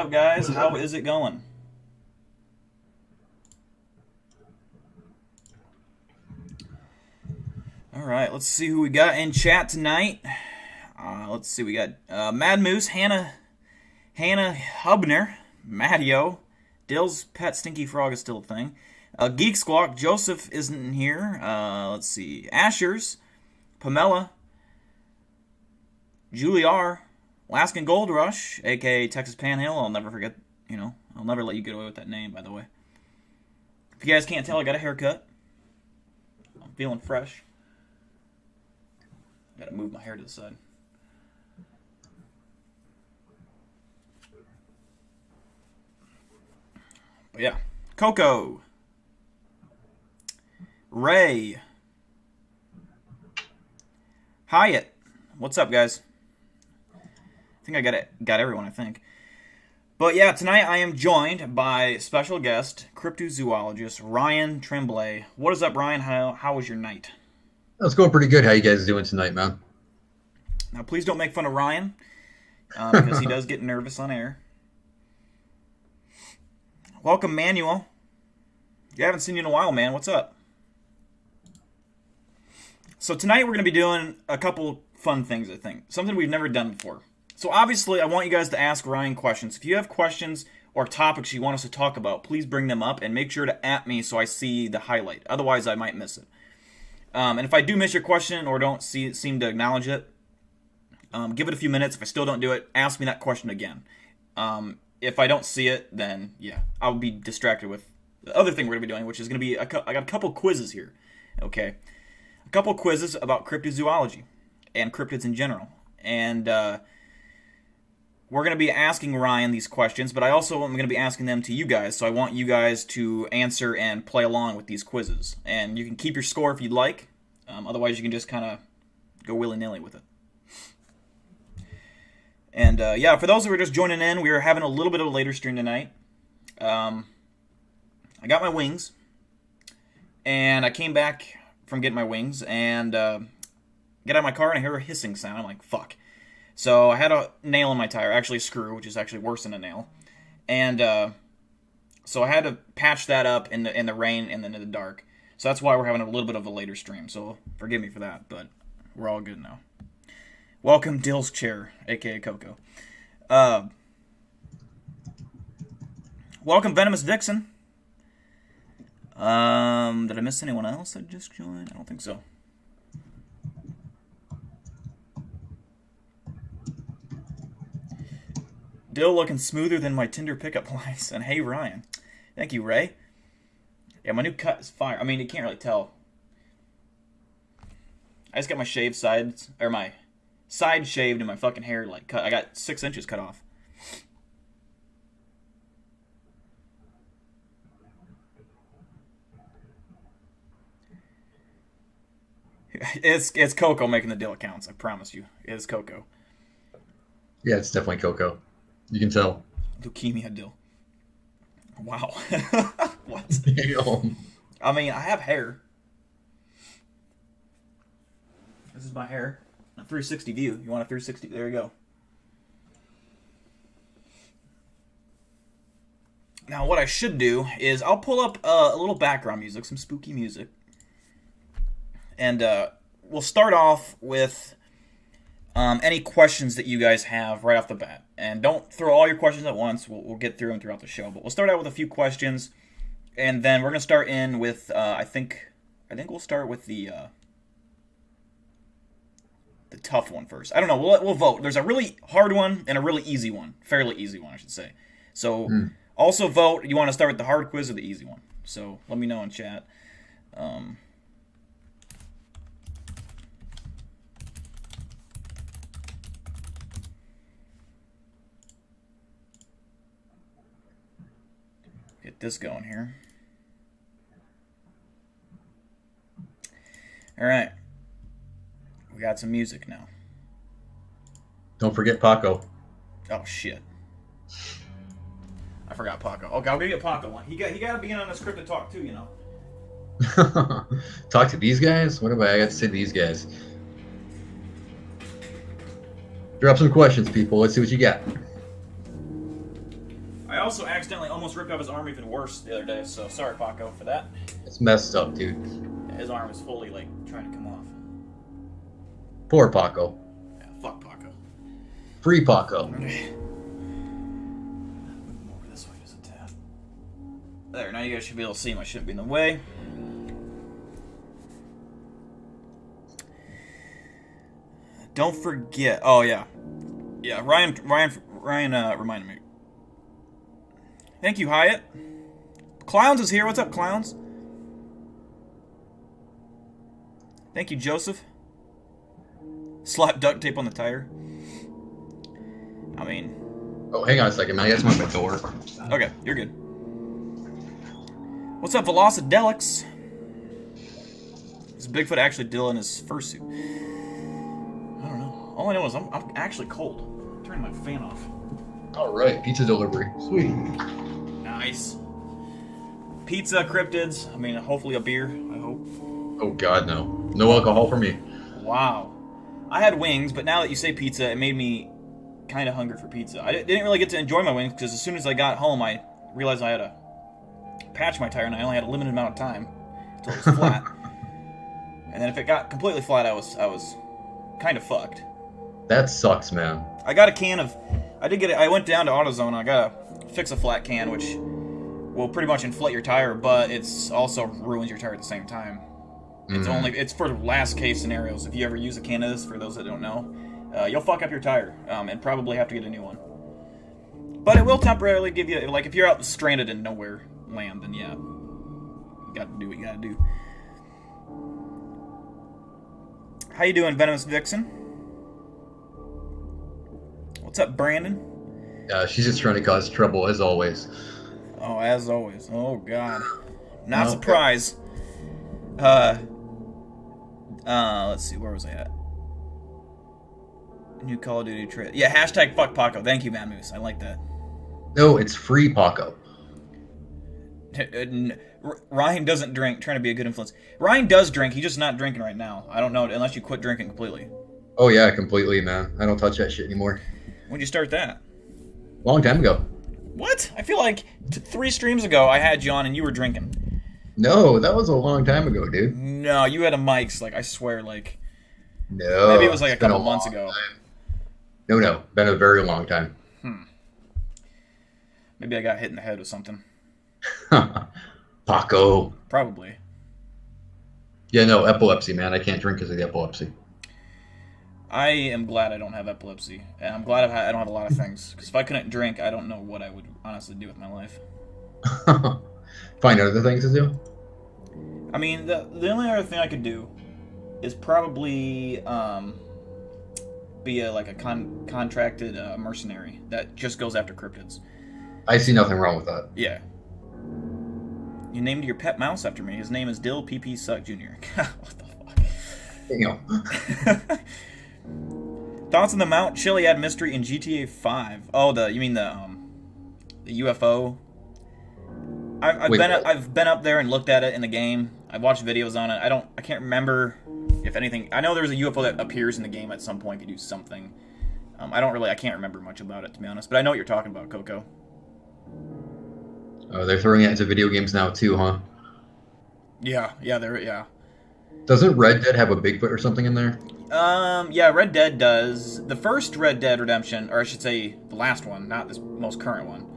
up, guys? How is it going? All right, let's see who we got in chat tonight. Let's see, we got Mad Moose, Hannah Hubner, Mattio, Dill's Pet Stinky Frog is still a thing. Geek Squawk, Joseph isn't here. Let's see, Ashers, Pamela, Julie R, Alaskan Gold Rush, aka Texas Panhandle. I'll never forget, I'll never let you get away with that name, by the way. If you guys can't tell, I got a haircut. I'm feeling fresh. Gotta move my hair to the side. But yeah. Coco. Ray. Hyatt. What's up, guys? I think I got everyone, I think. But yeah, tonight I am joined by special guest, cryptozoologist Ryan Tremblay. What is up, Ryan? How was your night? It's going pretty good. How you guys doing tonight, man? Now, please don't make fun of Ryan, because he does get nervous on air. Welcome, Manuel. I haven't seen you in a while, man. What's up? So tonight we're going to be doing a couple fun things, I think. Something we've never done before. So obviously, I want you guys to ask Ryan questions. If you have questions or topics you want us to talk about, please bring them up and make sure to @ me so I see the highlight. Otherwise, I might miss it. And if I do miss your question or don't seem to acknowledge it, give it a few minutes. If I still don't do it, ask me that question again. If I don't see it, then yeah, I'll be distracted with the other thing we're going to be doing, which is going to be, I got a couple quizzes here, okay? A couple quizzes about cryptozoology and cryptids in general. And we're going to be asking Ryan these questions, but I also am going to be asking them to you guys, so I want you guys to answer and play along with these quizzes. And you can keep your score if you'd like. Otherwise, you can just kind of go willy-nilly with it. And yeah, for those who are just joining in, we are having a little bit of a later stream tonight. I got my wings, and I came back from getting my wings, and get out of my car, and I hear a hissing sound. I'm like, fuck. So I had a nail in my tire, actually a screw, which is actually worse than a nail. And so I had to patch that up in the rain and then in the dark. So that's why we're having a little bit of a later stream. So forgive me for that, but we're all good now. Welcome, Dill's Chair, a.k.a. Coco. Welcome, Venomous Vixen. Did I miss anyone else that just joined? I don't think so. Dill looking smoother than my Tinder pickup lines. And hey, Ryan. Thank you, Ray. Yeah, my new cut is fire. I mean, you can't really tell. I just got my shaved sides, or my side shaved and my fucking hair like cut. I got 6 inches cut off. It's Coco making the Dill accounts, I promise you. It is Coco. Yeah, it's definitely Coco. You can tell. Leukemia Dill. Wow. What? Damn. I mean, I have hair. This is my hair. A 360 view. You want a 360? There you go. Now, what I should do is I'll pull up a little background music, some spooky music. And we'll start off with any questions that you guys have right off the bat. And don't throw all your questions at once. We'll get through them throughout the show. But we'll start out with a few questions. And then we're going to start in with, I think we'll start with the tough one first. I don't know. We'll vote. There's a really hard one and a really easy one. Fairly easy one, I should say. So also vote. You want to start with the hard quiz or the easy one? So let me know in chat. Get this going here. All right. We got some music now. Don't forget Paco. Oh, shit. I forgot Paco. Okay, I'll get Paco one. He got to be in on this cryptid talk too, you know. Talk to these guys? What have I got to say to these guys? Drop some questions, people. Let's see what you got. I also accidentally almost ripped off his arm even worse the other day, so sorry, Paco, for that. It's messed up, dude. His arm is fully, like, trying to come off. Poor Paco. Yeah, fuck Paco. Free Paco. Move him over this way just a tad. There, now you guys should be able to see him. I shouldn't be in the way. Don't forget. Oh, yeah. Yeah, Ryan reminded me. Thank you, Hyatt. Clowns is here. What's up, Clowns? Thank you, Joseph. Slap duct tape on the tire. I mean... Oh, hang on a second, man. I got someone at my door. Okay, you're good. What's up, Velocidelics? Is Bigfoot actually Dylan in his fursuit? I don't know. All I know is I'm actually cold. I'm turning my fan off. All right, pizza delivery. Sweet. Nice. Pizza, cryptids. I mean, hopefully a beer, I hope. Oh, God, no. No alcohol for me. Wow. I had wings, but now that you say pizza, it made me kind of hungry for pizza. I didn't really get to enjoy my wings because as soon as I got home, I realized I had to patch my tire and I only had a limited amount of time until it was flat. And then if it got completely flat, I was kind of fucked. That sucks, man. I got a can of... I went down to AutoZone. I got to fix a flat can, which will pretty much inflate your tire, but it's also ruins your tire at the same time. It's for last case scenarios. If you ever use a can of this, for those that don't know, you'll fuck up your tire and probably have to get a new one. But it will temporarily give you, like, if you're out stranded in nowhere land, then yeah, you gotta do what you gotta do. How you doing, Venomous Vixen? What's up, Brandon? She's just trying to cause trouble, as always. Oh, as always. Oh, God. Not surprised. Let's see, where was I at? New Call of Duty trade. Yeah, hashtag fuck Paco. Thank you, Matt Moose. I like that. No, it's free Paco. Ryan doesn't drink, trying to be a good influence. Ryan does drink, he's just not drinking right now. I don't know, unless you quit drinking completely. Oh, yeah, completely, man. I don't touch that shit anymore. When'd you start that? Long time ago. What? I feel like 3 streams ago I had you on and you were drinking. No, that was a long time ago, dude. No, you had a mics, like, I swear, like... No. Maybe it was like a couple months ago. Time. No. Been a very long time. Maybe I got hit in the head with something. Paco. Probably. Yeah, no, epilepsy, man. I can't drink because of the epilepsy. I am glad I don't have epilepsy. And I'm glad I don't have a lot of things. Because if I couldn't drink, I don't know what I would honestly do with my life. Find other things to do? I mean, the only other thing I could do is probably be a contracted mercenary that just goes after cryptids. I see nothing wrong with that. Yeah. You named your pet mouse after me. His name is Dill PP Suck Jr. What the fuck? Thoughts on the Mount Chiliad mystery in GTA 5? Oh, you mean the UFO? I've been up there and looked at it in the game. I've watched videos on it. I can't remember if anything. I know there's a UFO that appears in the game at some point to do something. I can't remember much about it, to be honest. But I know what you're talking about, Coco. Oh, they're throwing it into video games now too, huh? Yeah. Doesn't Red Dead have a Bigfoot or something in there? Yeah, Red Dead does. The first Red Dead Redemption, or I should say the last one, not this most current one.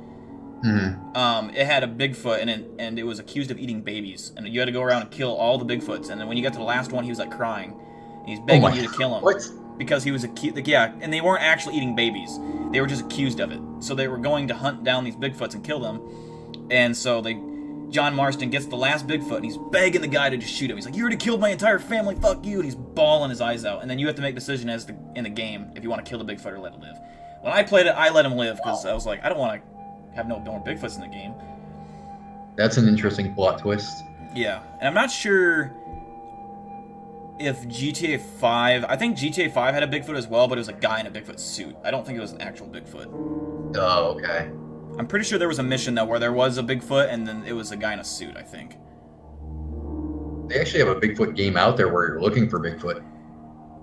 Mm-hmm. It had a Bigfoot and it was accused of eating babies, and you had to go around and kill all the Bigfoots. And then when you got to the last one, he was like crying, and he's begging you to kill him. What? Because he was accused. Yeah, and they weren't actually eating babies; they were just accused of it. So they were going to hunt down these Bigfoots and kill them. And so John Marston gets the last Bigfoot, and he's begging the guy to just shoot him. He's like, "You already killed my entire family. Fuck you!" And he's bawling his eyes out. And then you have to make a decision in the game if you want to kill the Bigfoot or let it live. When I played it, I let him live because I was like, I don't want to have no more Bigfoots in the game. That's an interesting plot twist. Yeah, and I'm not sure if GTA 5... I think GTA 5 had a Bigfoot as well, but it was a guy in a Bigfoot suit. I don't think it was an actual Bigfoot. Oh, okay. I'm pretty sure there was a mission, though, where there was a Bigfoot, and then it was a guy in a suit, I think. They actually have a Bigfoot game out there where you're looking for Bigfoot.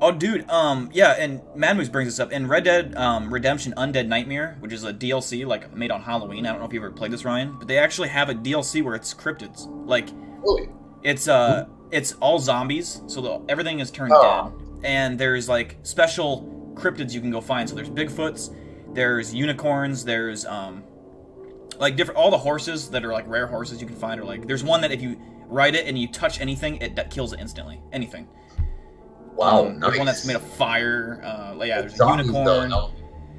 Oh, dude, yeah, and Mad Moose brings this up. In Red Dead Redemption Undead Nightmare, which is a DLC, like, made on Halloween, I don't know if you ever played this, Ryan, but they actually have a DLC where it's cryptids. Like, Really? it's all zombies, so everything is turned Oh. dead. And there's, like, special cryptids you can go find. So there's Bigfoots, there's unicorns, there's, like, different, all the horses that are, like, rare horses you can find are, like, there's one that if you ride it and you touch anything, that kills it instantly. Anything. Wow, nice. There's one that's made of fire. Yeah, there's Zombies, a unicorn. though, no.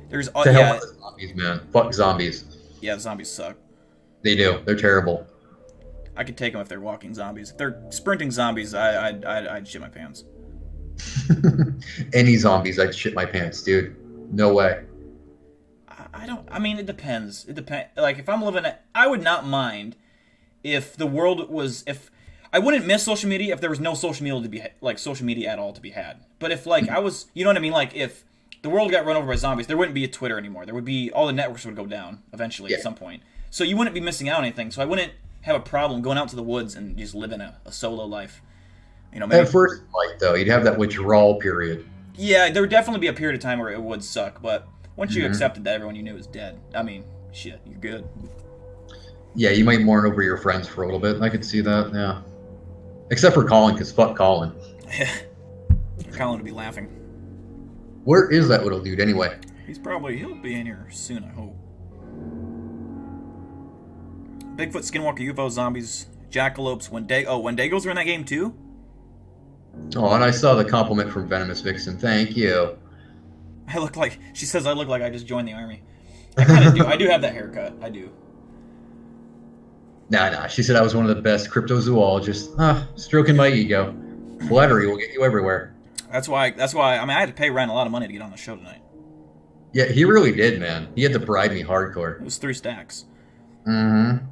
There's To hell yeah, with the zombies, man. Fuck zombies. yeah. Zombies suck. They do. They're terrible. I could take them if they're walking zombies. If they're sprinting zombies, I'd shit my pants. Any zombies, I'd shit my pants, dude. No way. I don't. I mean, it depends. It depends. Like if I'm living, I would not mind if the world was if. I wouldn't miss social media if there was no social media to be like social media at all to be had. But if like I was, you know what I mean? Like if the world got run over by zombies, there wouldn't be a Twitter anymore. There would be all the networks would go down eventually at some point. So you wouldn't be missing out on anything. So I wouldn't have a problem going out to the woods and just living a solo life. You know, maybe At first, like though, you'd have that withdrawal period. yeah, there would definitely be a period of time where it would suck. But once you accepted that everyone you knew was dead, I mean, shit, you're good. Yeah, you might mourn over your friends for a little bit. I could see that. Yeah. Except for Colin, because fuck Colin. Colin would be laughing. Where is that little dude anyway? He'll be in here soon, I hope. Bigfoot, Skinwalker, UFO, zombies, jackalopes, Wendigos are in that game too? Oh, and I saw the compliment from Venomous Vixen. Thank you. She says I look like I just joined the army. I kind of do. I do have that haircut. I do. Nah. She said I was one of the best cryptozoologists. Stroking my ego. Flattery will get you everywhere. That's why. I mean, I had to pay Ryan a lot of money to get on the show tonight. Yeah, he really did, man. He had to bribe me hardcore. It was 3 stacks. Mm-hmm.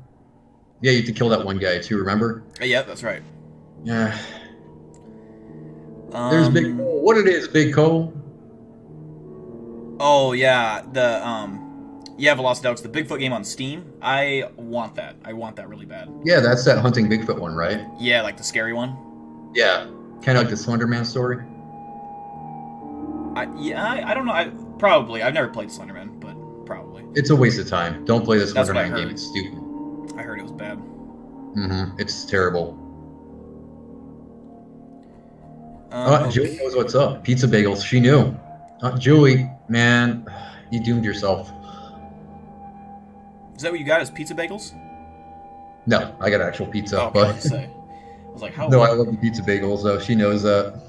Yeah, you had to kill that one guy too, remember? Yeah, that's right. Yeah. There's Big Cole. What it is, Big Cole? Oh yeah, Velocity the Bigfoot game on Steam. I want that. I want that really bad. Yeah, that's that hunting Bigfoot one, right? Yeah, like the scary one. Yeah, kind of like the Slender Man story. I don't know. I've never played Slenderman, but probably. It's a waste of time. Don't play this That's Slender what I Man game. heard. It's stupid. I heard it was bad. Mm-hmm. It's terrible. Okay. Julie knows what's up. Pizza bagels. She knew. Julie, man, you doomed yourself. Is that what you got? Is pizza bagels? No, I got actual pizza. Oh, okay, but I was gonna say. I was like, how? No, I love the pizza bagels, though. She knows that.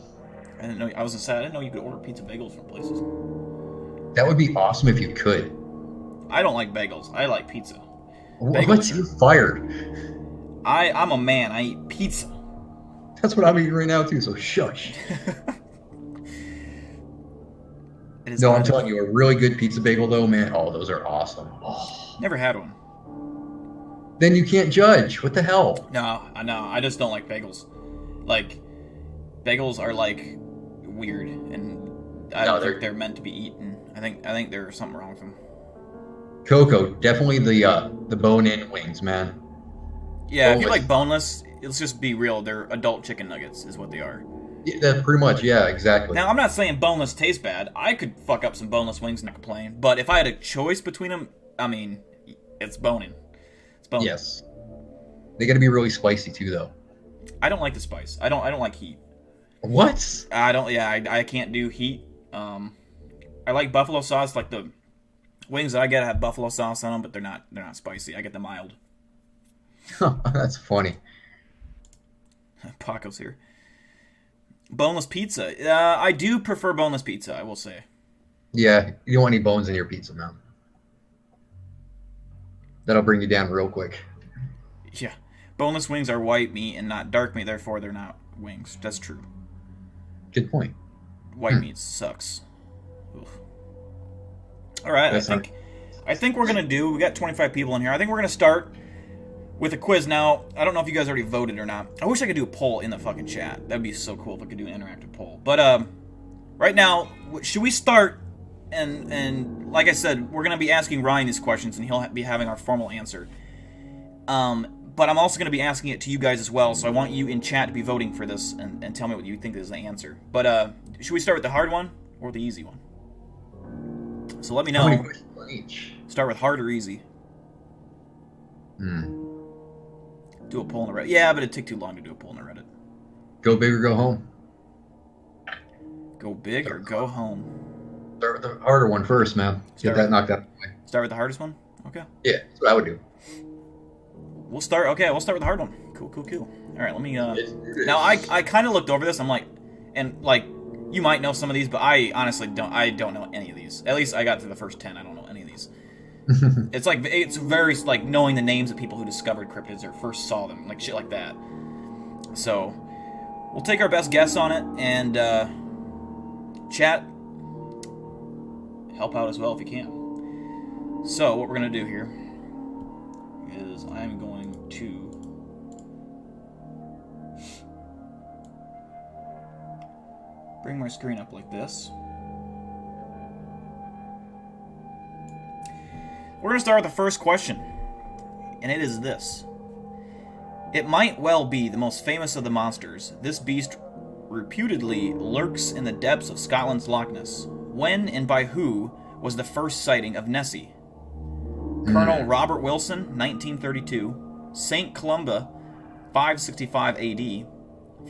I didn't know. I was gonna say I didn't know you could order pizza bagels from places. That would be awesome if you could. I don't like bagels. I like pizza. What? You're fired. I'm a man. I eat pizza. That's what I'm eating right now, too, so shush. No, I'm telling you, a really good pizza bagel, though, man. Oh, those are awesome. Oh. Never had one. Then you can't judge. What the hell? No, I just don't like bagels. Like, bagels are, like, weird, and I don't think they're meant to be eaten. I think there's something wrong with them. Coco, definitely the bone-in wings, man. Yeah, if you like boneless, let's just be real. They're adult chicken nuggets, is what they are. Yeah, that's pretty much, yeah, exactly. Now, I'm not saying boneless tastes bad. I could fuck up some boneless wings and not complain. But if I had a choice between them, I mean, it's boning. It's boning. Yes. They got to be really spicy too, though. I don't like the spice. I don't like heat. What? I don't. Yeah, I can't do heat. I like buffalo sauce. Like the wings that I get have buffalo sauce on them, but they're not spicy. I get the mild. That's funny. Paco's here. Boneless pizza. I do prefer boneless pizza, I will say. Yeah, you don't want any bones in your pizza, man. That'll bring you down real quick. Yeah. Boneless wings are white meat and not dark meat, therefore they're not wings. That's true. Good point. White meat sucks. Oof. All right, I think we're going to we got 25 people in here. I think we're going to start with a quiz. Now, I don't know if you guys already voted or not. I wish I could do a poll in the fucking chat. That'd be so cool if I could do an interactive poll. But right now, should we start? And like I said, we're going to be asking Ryan these questions, and he'll be having our formal answer. But but I'm also going to be asking it to you guys as well, so I want you in chat to be voting for this and tell me what you think is the answer. But should we start with the hard one or the easy one? So let me know. How many questions on each? Start with hard or easy. Do a poll on the Reddit. Yeah, but it'd take too long to do a poll on the Reddit. Go big or go home. Go big or go home. Start with the harder one first, man. Get that knocked out. Start with the hardest one? Okay. Yeah, that's what I would do. We'll start with the hard one. Cool. All right, let me, now I kind of looked over this, I'm like, and like, you might know some of these, but I honestly don't know any of these. At least I got to the first 10, I don't know any of these. It's very, like, knowing the names of people who discovered cryptids or first saw them, like, shit like that. So, we'll take our best guess on it, and, chat, help out as well if you can. So, what we're going to do here is I'm going to bring my screen up like this. We're going to start with the first question, and it is this. It might well be the most famous of the monsters. This beast reputedly lurks in the depths of Scotland's Loch Ness. When and by who was the first sighting of Nessie? Colonel Robert Wilson, 1932, St. Columba, 565 AD,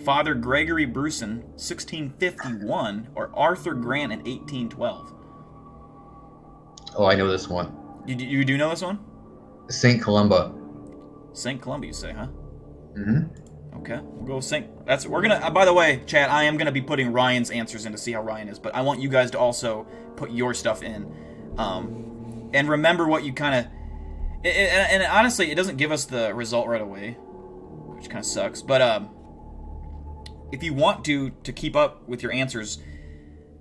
Father Gregory Bruson, 1651, or Arthur Grant in 1812? Oh, I know this one. You do know this one? St. Columba. St. Columba, you say, huh? Mm-hmm. Okay, we'll go St. We're gonna. By the way, chat, I am gonna be putting Ryan's answers in to see how Ryan is, but I want you guys to also put your stuff in, and remember what you kind of. And honestly, it doesn't give us the result right away, which kind of sucks. But if you want to keep up with your answers,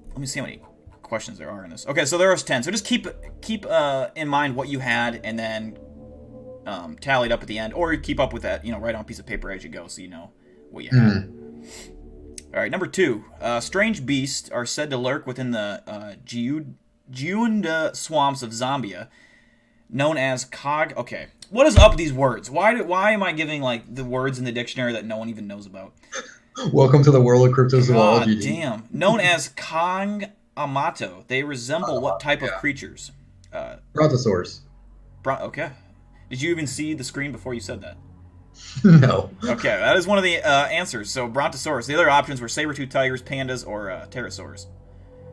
let me see how many questions there are in this. Okay, so there was 10. So just keep in mind what you had, and then tallied up at the end, or keep up with that, write on a piece of paper as you go, so you know what you have. All right, number 2. Strange beasts are said to lurk within the Giunda swamps of Zambia, known as Cog. Okay, what is up with these words? Why am I giving like the words in the dictionary that no one even knows about? Welcome to the world of cryptozoology. God damn. Known as Kong Amato, they resemble what type of creatures? Brontosaurs. Okay. Did you even see the screen before you said that? No. Okay, that is one of the answers. So, Brontosaurus. The other options were saber-toothed tigers, pandas, or pterosaurs.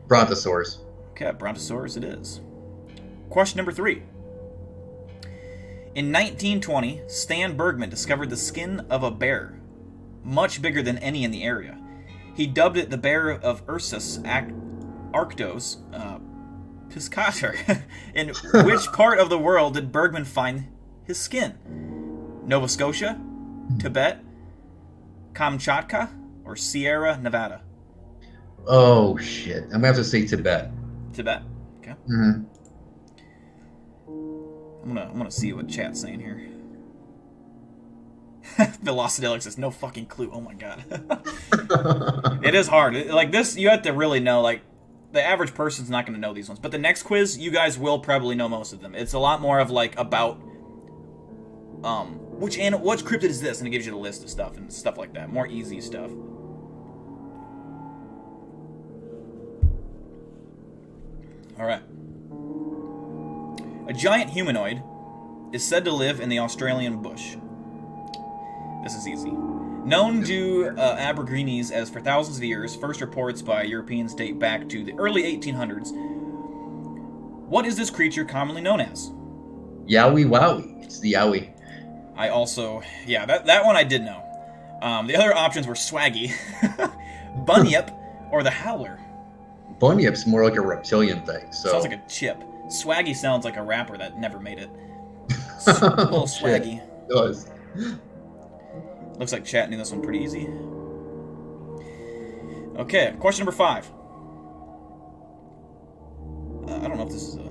Brontosaurs. Okay, Brontosaurus it is. Question number 3. In 1920, Stan Bergman discovered the skin of a bear, much bigger than any in the area. He dubbed it the bear of Ursus Arctos Piscator. In which part of the world did Bergman find his skin? Nova Scotia, Tibet, Kamchatka, or Sierra Nevada? Oh shit! I'm gonna have to say Tibet. Tibet. Okay. Mm-hmm. I'm gonna see what chat's saying here. Velocidelic says no fucking clue. Oh my god. It is hard. Like this, you have to really know. Like the average person's not gonna know these ones. But the next quiz, you guys will probably know most of them. It's a lot more of like about which cryptid is this, and it gives you the list of stuff and stuff like that. More easy stuff. All right. A giant humanoid is said to live in the Australian bush. This is easy. Known to Aborigines as for thousands of years, first reports by Europeans date back to the early 1800s. What is this creature commonly known as? Yowie Wowie. It's the Yowie. I also... Yeah, that one I did know. The other options were Swaggy, Bunyip, or the Howler. Bunyip's more like a reptilian thing. So. Sounds like a chip. Swaggy sounds like a rapper that never made it. Little Swaggy. It does. Looks like chat knew this one pretty easy. Okay, question number 5. I don't know if this is a... I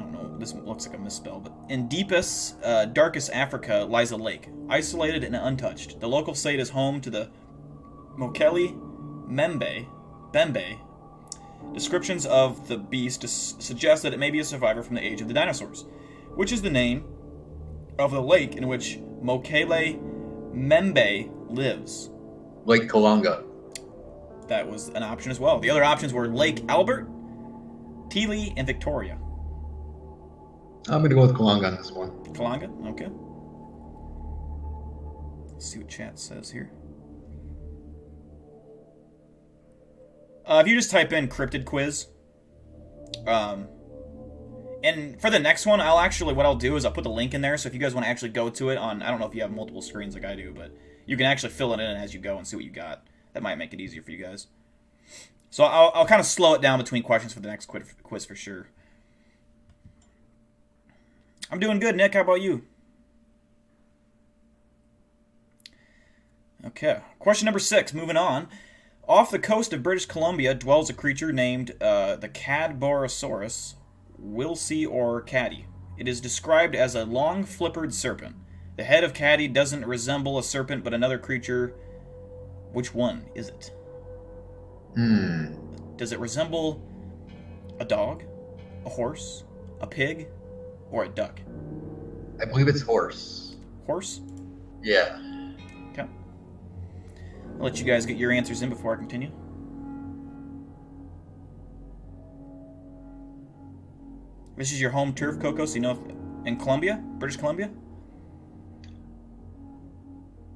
don't know, this looks like a misspell, but... In deepest, darkest Africa lies a lake, isolated and untouched. The local site is home to the Mokele Bembe. Descriptions of the beast suggest that it may be a survivor from the age of the dinosaurs, which is the name of the lake in which Mokele Membe lives? Lake Kalunga. That was an option as well. The other options were Lake Albert, Teely, and Victoria. I'm going to go with Kalunga on this one. Kalunga? Okay. Let's see what chat says here. If you just type in cryptid quiz, and for the next one, what I'll do is I'll put the link in there, so if you guys want to actually go to it on, I don't know if you have multiple screens like I do, but you can actually fill it in as you go and see what you got. That might make it easier for you guys. So I'll kind of slow it down between questions for the next quiz for sure. I'm doing good, Nick. How about you? Okay. Question number 6. Moving on. Off the coast of British Columbia dwells a creature named the Cadborosaurus, Wilsey, or Caddy. It is described as a long, flippered serpent. The head of Caddy doesn't resemble a serpent, but another creature. Which one is it? Does it resemble a dog, a horse, a pig, or a duck? I believe it's horse. Horse? Yeah. Okay. I'll let you guys get your answers in before I continue. This is your home turf, Coco, so you know in Columbia, British Columbia?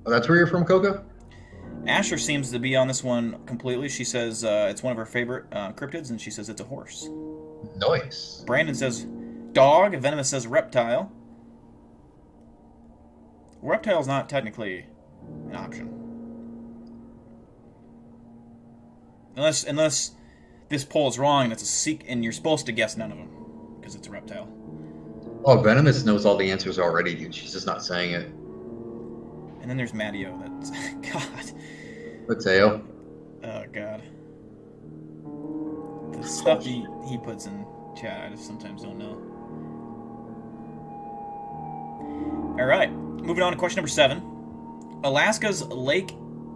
Oh, that's where you're from, Coco? Asher seems to be on this one completely. She says it's one of her favorite cryptids, and she says it's a horse. Nice. Brandon says dog. Venomous says reptile. Reptile's not technically an option. Unless this poll is wrong and it's a seek, and you're supposed to guess none of them because it's a reptile. Oh, Venomous knows all the answers already, dude. She's just not saying it. And then there's Matteo. That's God. Mateo. Oh God. The stuff he puts in chat, I just sometimes don't know. All right, moving on to question number 7. Alaska's Lake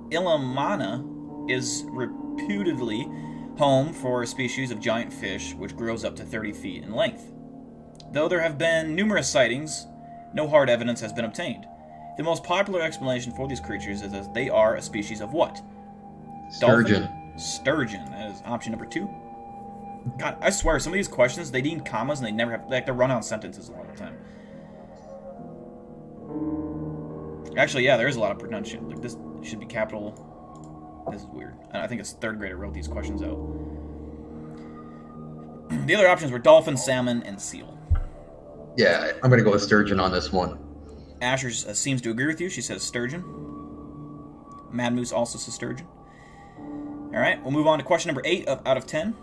Illamana is reputedly home for a species of giant fish which grows up to 30 feet in length. Though there have been numerous sightings, no hard evidence has been obtained. The most popular explanation for these creatures is that they are a species of what? Sturgeon. Dolphin? Sturgeon. That is option number 2. God, I swear, some of these questions, they need commas and they never have, they're run-on sentences a lot of the time. Actually, yeah, there is a lot of pronunciation. Like, this should be capital. This is weird. I think it's 3rd grader wrote these questions out. The other options were dolphin, salmon, and seal. Yeah, I'm going to go with sturgeon on this one. Asher seems to agree with you. She says sturgeon. Mad Moose also says sturgeon. All right, we'll move on to question number 8 out of 10.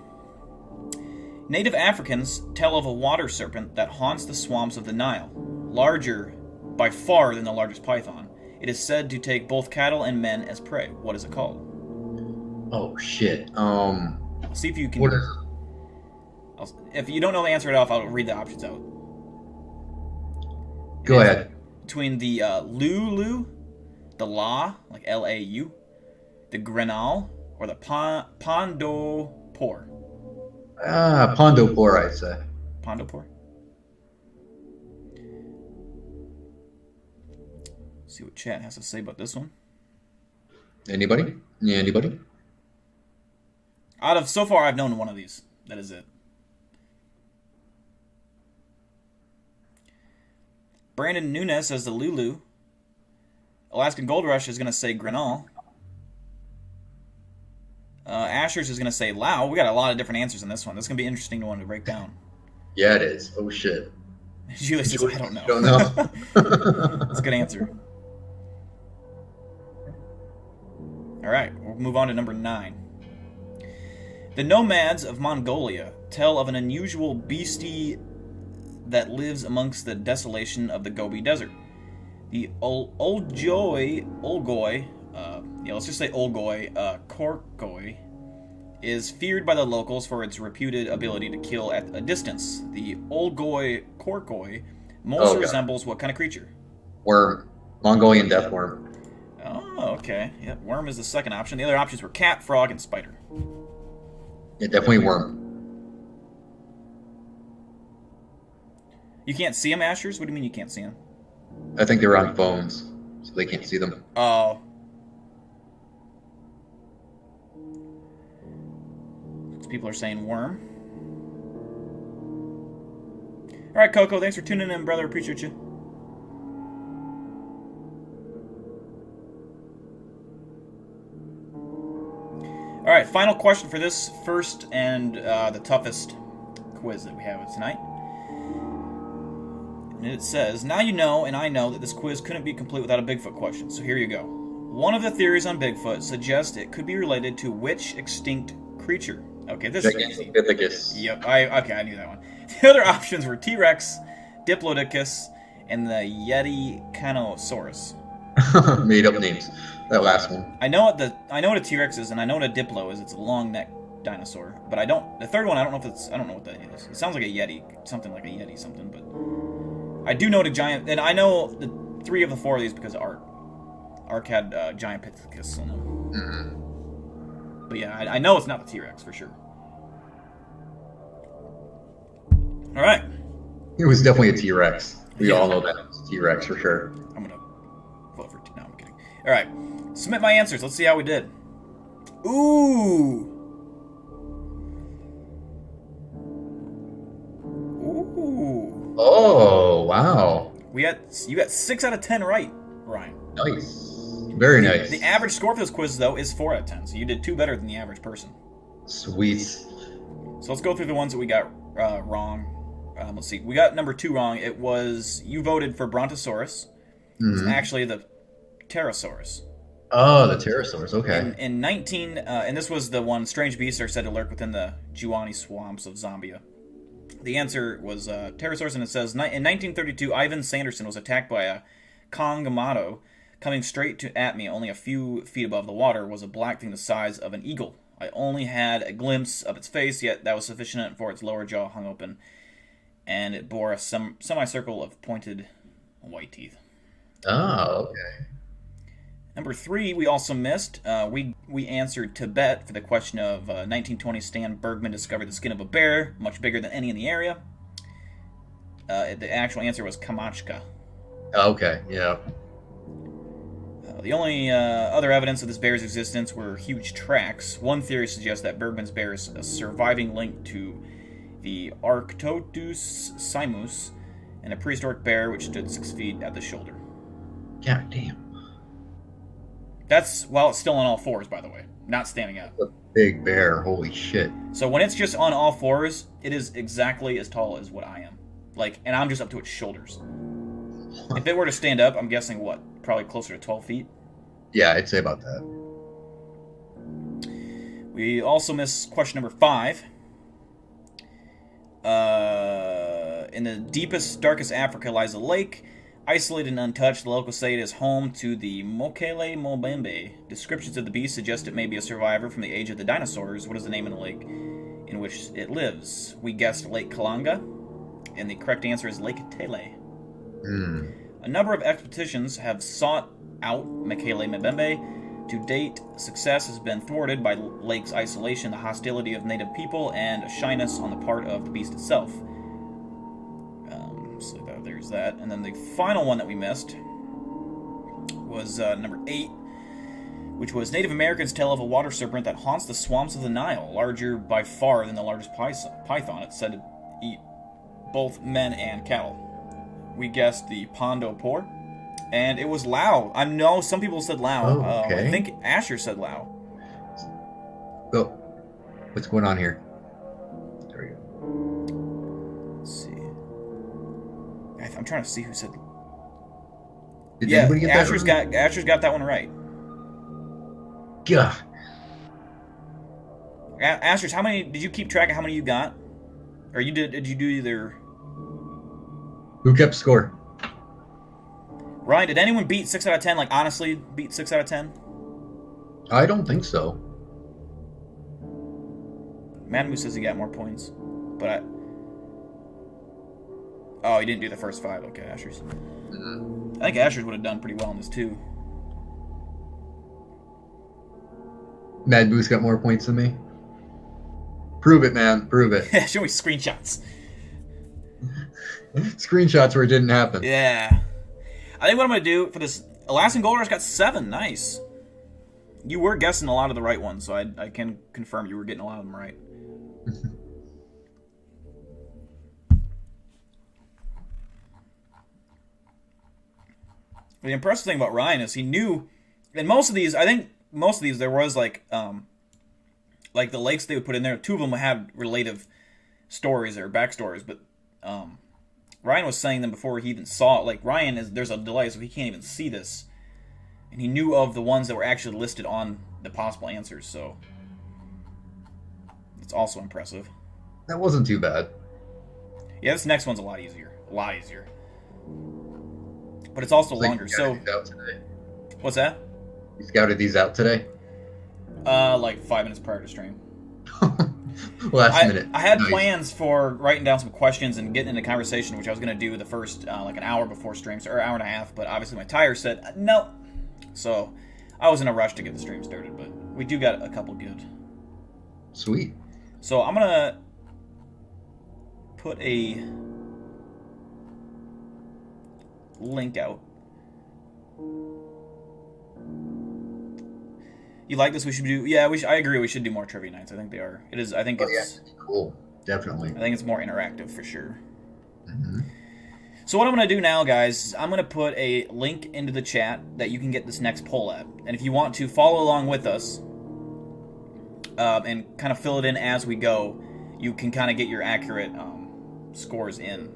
Native Africans tell of a water serpent that haunts the swamps of the Nile, larger by far than the largest python. It is said to take both cattle and men as prey. What is it called? Oh shit. See if you can. What is it? If you don't know the answer right off, I'll read the options out. Go ahead. Between the Lulu, the La, like L-A-U, the Grenal, or the Pondopor. Pondopor, I'd say. Pondopor? See what chat has to say about this one. Anybody? Yeah, anybody? Out of, so far, I've known one of these. That is it. Brandon Nunes says the Lulu. Alaskan Gold Rush is going to say Grenal. Asher's is going to say Lao. We got a lot of different answers in this one. This is going to be an interesting one to break down. Yeah, it is. Oh, shit. Julie says, I don't know. Don't know. That's a good answer. All right, we'll move on to number 9. The nomads of Mongolia tell of an unusual beastie that lives amongst the desolation of the Gobi Desert. The Olgoi, let's just say Olgoi, Korkoi, is feared by the locals for its reputed ability to kill at a distance. The Olgoi Korkoi most resembles what kind of creature? Worm. Mongolian death worm. Oh, okay. Yep, worm is the second option. The other options were cat, frog, and spider. Yeah, definitely worm. You can't see them, Ashers? What do you mean you can't see them? I think they're on phones, so they can't see them. Oh. People are saying worm. All right, Coco, thanks for tuning in, brother. Appreciate you. All right, final question for this first and the toughest quiz that we have tonight. And it says, now you know and I know that this quiz couldn't be complete without a Bigfoot question, so here you go. One of the theories on Bigfoot suggests it could be related to which extinct creature? Okay, this is easy. Yep, I knew that one. The other options were T-Rex, Diplodocus, and the Yeti-Canosaurus. Made up names. That last one. I know what a T-Rex is, and I know what a Diplo is. It's a long-necked dinosaur. But I don't. The third one, I don't know what that is. It sounds like a Yeti, something like a Yeti, something. But I do know what a giant, and I know the 3 of the 4 of these because Ark had giant Pithecus in them. Mm-hmm. But yeah, I know it's not the T-Rex for sure. All right. It was definitely a T-Rex. We all know that it's a T-Rex for sure. I'm gonna vote for. No, I'm kidding. All right. Submit my answers. Let's see how we did. Ooh. Oh, wow. You got 6 out of 10 right, Ryan. Nice. Very nice. The average score for this quiz, though, is 4 out of 10, so you did 2 better than the average person. Sweet. So let's go through the ones that we got wrong. Let's see. We got number 2 wrong. It was, you voted for Brontosaurus. Mm-hmm. It's actually the Pterosaurs. Oh, the Pterosaurs, okay. And this was the one, strange beasts are said to lurk within the Juani swamps of Zambia. The answer was Pterosaurs, and it says, in 1932, Ivan Sanderson was attacked by a Kongamato. Coming straight at me, only a few feet above the water, was a black thing the size of an eagle. I only had a glimpse of its face, yet that was sufficient for its lower jaw hung open, and it bore a semicircle of pointed white teeth. Oh, okay. Number 3, we also missed. We answered Tibet for the question of 1920 Stan Bergman discovered the skin of a bear, much bigger than any in the area. The actual answer was Kamachka. Okay, yeah. The only other evidence of this bear's existence were huge tracks. One theory suggests that Bergman's bear is a surviving link to the Arctodus simus, and a prehistoric bear which stood 6 feet at the shoulder. God damn. That's while it's still on all 4s, by the way, not standing up. A big bear, holy shit. So when it's just on all 4s, it is exactly as tall as what I am. And I'm just up to its shoulders. If it were to stand up, I'm guessing what? Probably closer to 12 feet? Yeah, I'd say about that. We also missed question number 5. In the deepest, darkest Africa lies a lake. Isolated and untouched, the locals say it is home to the Mokele Mobembe. Descriptions of the beast suggest it may be a survivor from the age of the dinosaurs. What is the name of the lake in which it lives? We guessed Lake Kalanga, and the correct answer is Lake Tele. A number of expeditions have sought out Mokele Mobembe. To date, success has been thwarted by lake's isolation, the hostility of native people, and a shyness on the part of the beast itself. So there's that. And then the final one that we missed was number 8, which was Native Americans tell of a water serpent that haunts the swamps of the Nile, larger by far than the largest python. It's said to eat both men and cattle. We guessed the Pondo Por, and it was Lao. I know some people said Lao. Oh, okay. I think Asher said Lao. Oh, what's going on here? There we go. Let's see. I'm trying to see who said. Did anybody get Asher's that right? Asher's got that one right. Yeah. Asher's, how many did you keep track of? How many you got, or you did? Did you do either? Who kept score? Ryan, did anyone beat 6 out of 10? Honestly, beat 6 out of 10? I don't think so. Madamu says he got more points, but oh, he didn't do the first 5. Okay, Asher's. I think Asher's would have done pretty well in this too. Mad Boo's got more points than me. Prove it, man. Prove it. Show me screenshots. Screenshots where it didn't happen. Yeah. I think what I'm going to do for this... Alaskan Gold Rush got 7. Nice. You were guessing a lot of the right ones, so I can confirm you were getting a lot of them right. The impressive thing about Ryan is he knew... And most of these, I think most of these, there was like the lakes they would put in there. 2 of them had relative stories or backstories, but Ryan was saying them before he even saw it. Like, there's a delay, so he can't even see this. And he knew of the ones that were actually listed on the possible answers, so it's also impressive. That wasn't too bad. Yeah, this next one's a lot easier. A lot easier. But it's also longer, so... What's that? You scouted these out today? Like 5 minutes prior to stream. Last minute. I had plans for writing down some questions and getting into conversation, which I was going to do the first, like an hour before stream, or hour and a half, but obviously my tire said, no. So, I was in a rush to get the stream started, but we do got a couple good. Sweet. So, I'm going to put a link out. You like this? We should do... Yeah, I agree. We should do more trivia nights. I think they are. It is... I think it's... Yeah, cool. Definitely. I think it's more interactive for sure. Mm-hmm. So what I'm going to do now, guys, I'm going to put a link into the chat that you can get this next poll at. And if you want to follow along with us and kind of fill it in as we go, you can kind of get your accurate scores in.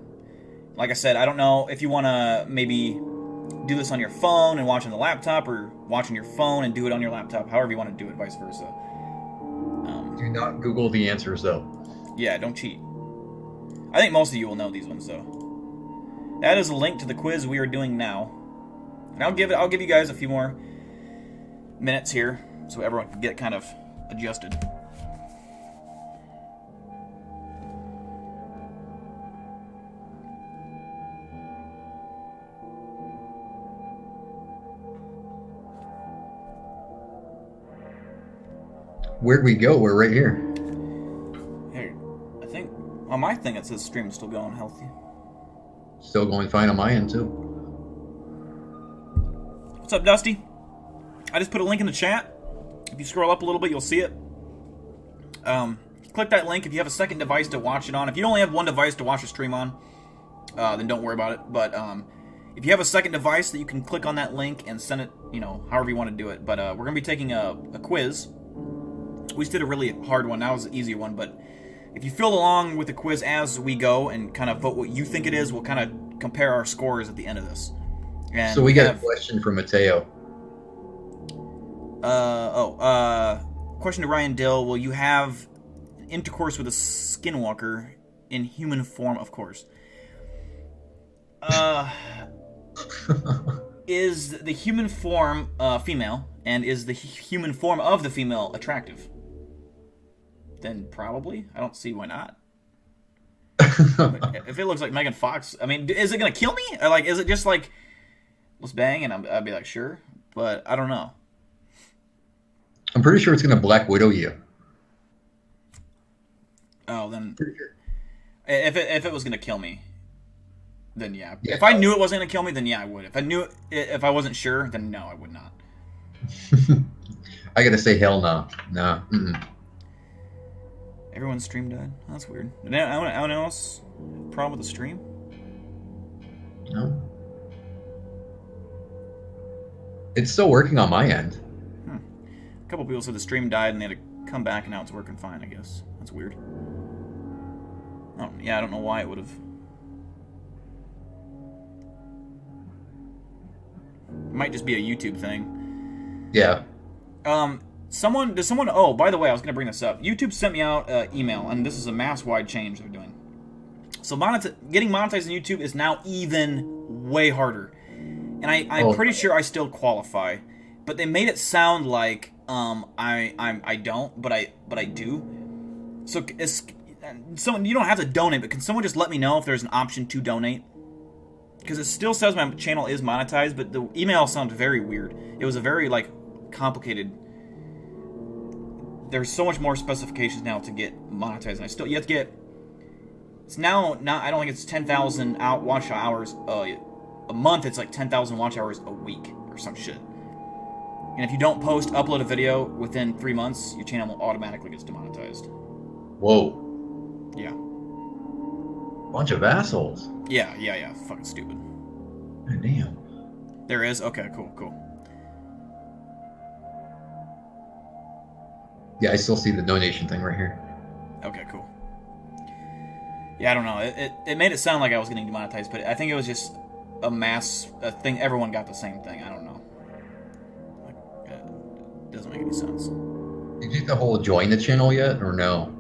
Like I said, I don't know if you want to maybe do this on your phone and watch on the laptop, or watch on your phone and do it on your laptop, however you want to do it, vice versa. Do not Google the answers, though. Yeah, don't cheat. I think most of you will know these ones, though. That is a link to the quiz we are doing now. And I'll give you guys a few more minutes here so everyone can get kind of adjusted. Where'd we go? We're right here. Here, I think on my thing it says stream's still going healthy. Still going fine on my end, too. What's up, Dusty? I just put a link in the chat. If you scroll up a little bit, you'll see it. Click that link if you have a second device to watch it on. If you only have one device to watch the stream on, then don't worry about it. But if you have a second device, that you can click on that link and send it, however you want to do it. But we're going to be taking a quiz. We just did a really hard one. That was an easier one, but if you follow along with the quiz as we go and kind of vote what you think it is, we'll kind of compare our scores at the end of this. And so we got a question from Mateo. Question to Ryan Dill: will you have intercourse with a skinwalker in human form? Of course. Is the human form female, and is the human form of the female attractive? Then probably. I don't see why not. If it looks like Megan Fox, I mean, is it gonna kill me? Or like, is it just like, let's bang, and I'd be like, sure, but I don't know. I'm pretty sure it's gonna Black Widow you. Oh, then Pretty sure. if it was gonna kill me, then yeah. If I knew it wasn't gonna kill me, then yeah, I would. If I wasn't sure, then no, I would not. I gotta say hell no. Nah. Mm-mm. Everyone's stream died. That's weird. Anyone else problem with the stream? No. It's still working on my end. A couple people said the stream died and they had to come back, and now it's working fine, I guess. That's weird. Oh, yeah, I don't know why it would have. It might just be a YouTube thing. Yeah. Oh, by the way, I was going to bring this up. YouTube sent me out an email, and this is a mass-wide change they're doing. So getting monetized on YouTube is now even way harder. And I'm pretty sure I still qualify. But they made it sound like I don't, but I do. So you don't have to donate, but can someone just let me know if there's an option to donate? Because it still says my channel is monetized, but the email sounded very weird. It was a very complicated. There's so much more specifications now to get monetized, and you have to get. It's now not. I don't think it's 10,000 watch hours. a month, it's like 10,000 watch hours a week or some shit. And if you don't upload a video within 3 months, your channel automatically gets demonetized. Whoa. Yeah. Bunch of assholes. Yeah. Fucking stupid. God damn. There is? Okay, cool. Yeah, I still see the donation thing right here. Okay, cool. Yeah, I don't know. It made it sound like I was getting demonetized, but I think it was just a thing. Everyone got the same thing. I don't know. Like, it doesn't make any sense. Did you get the whole join the channel yet, or no?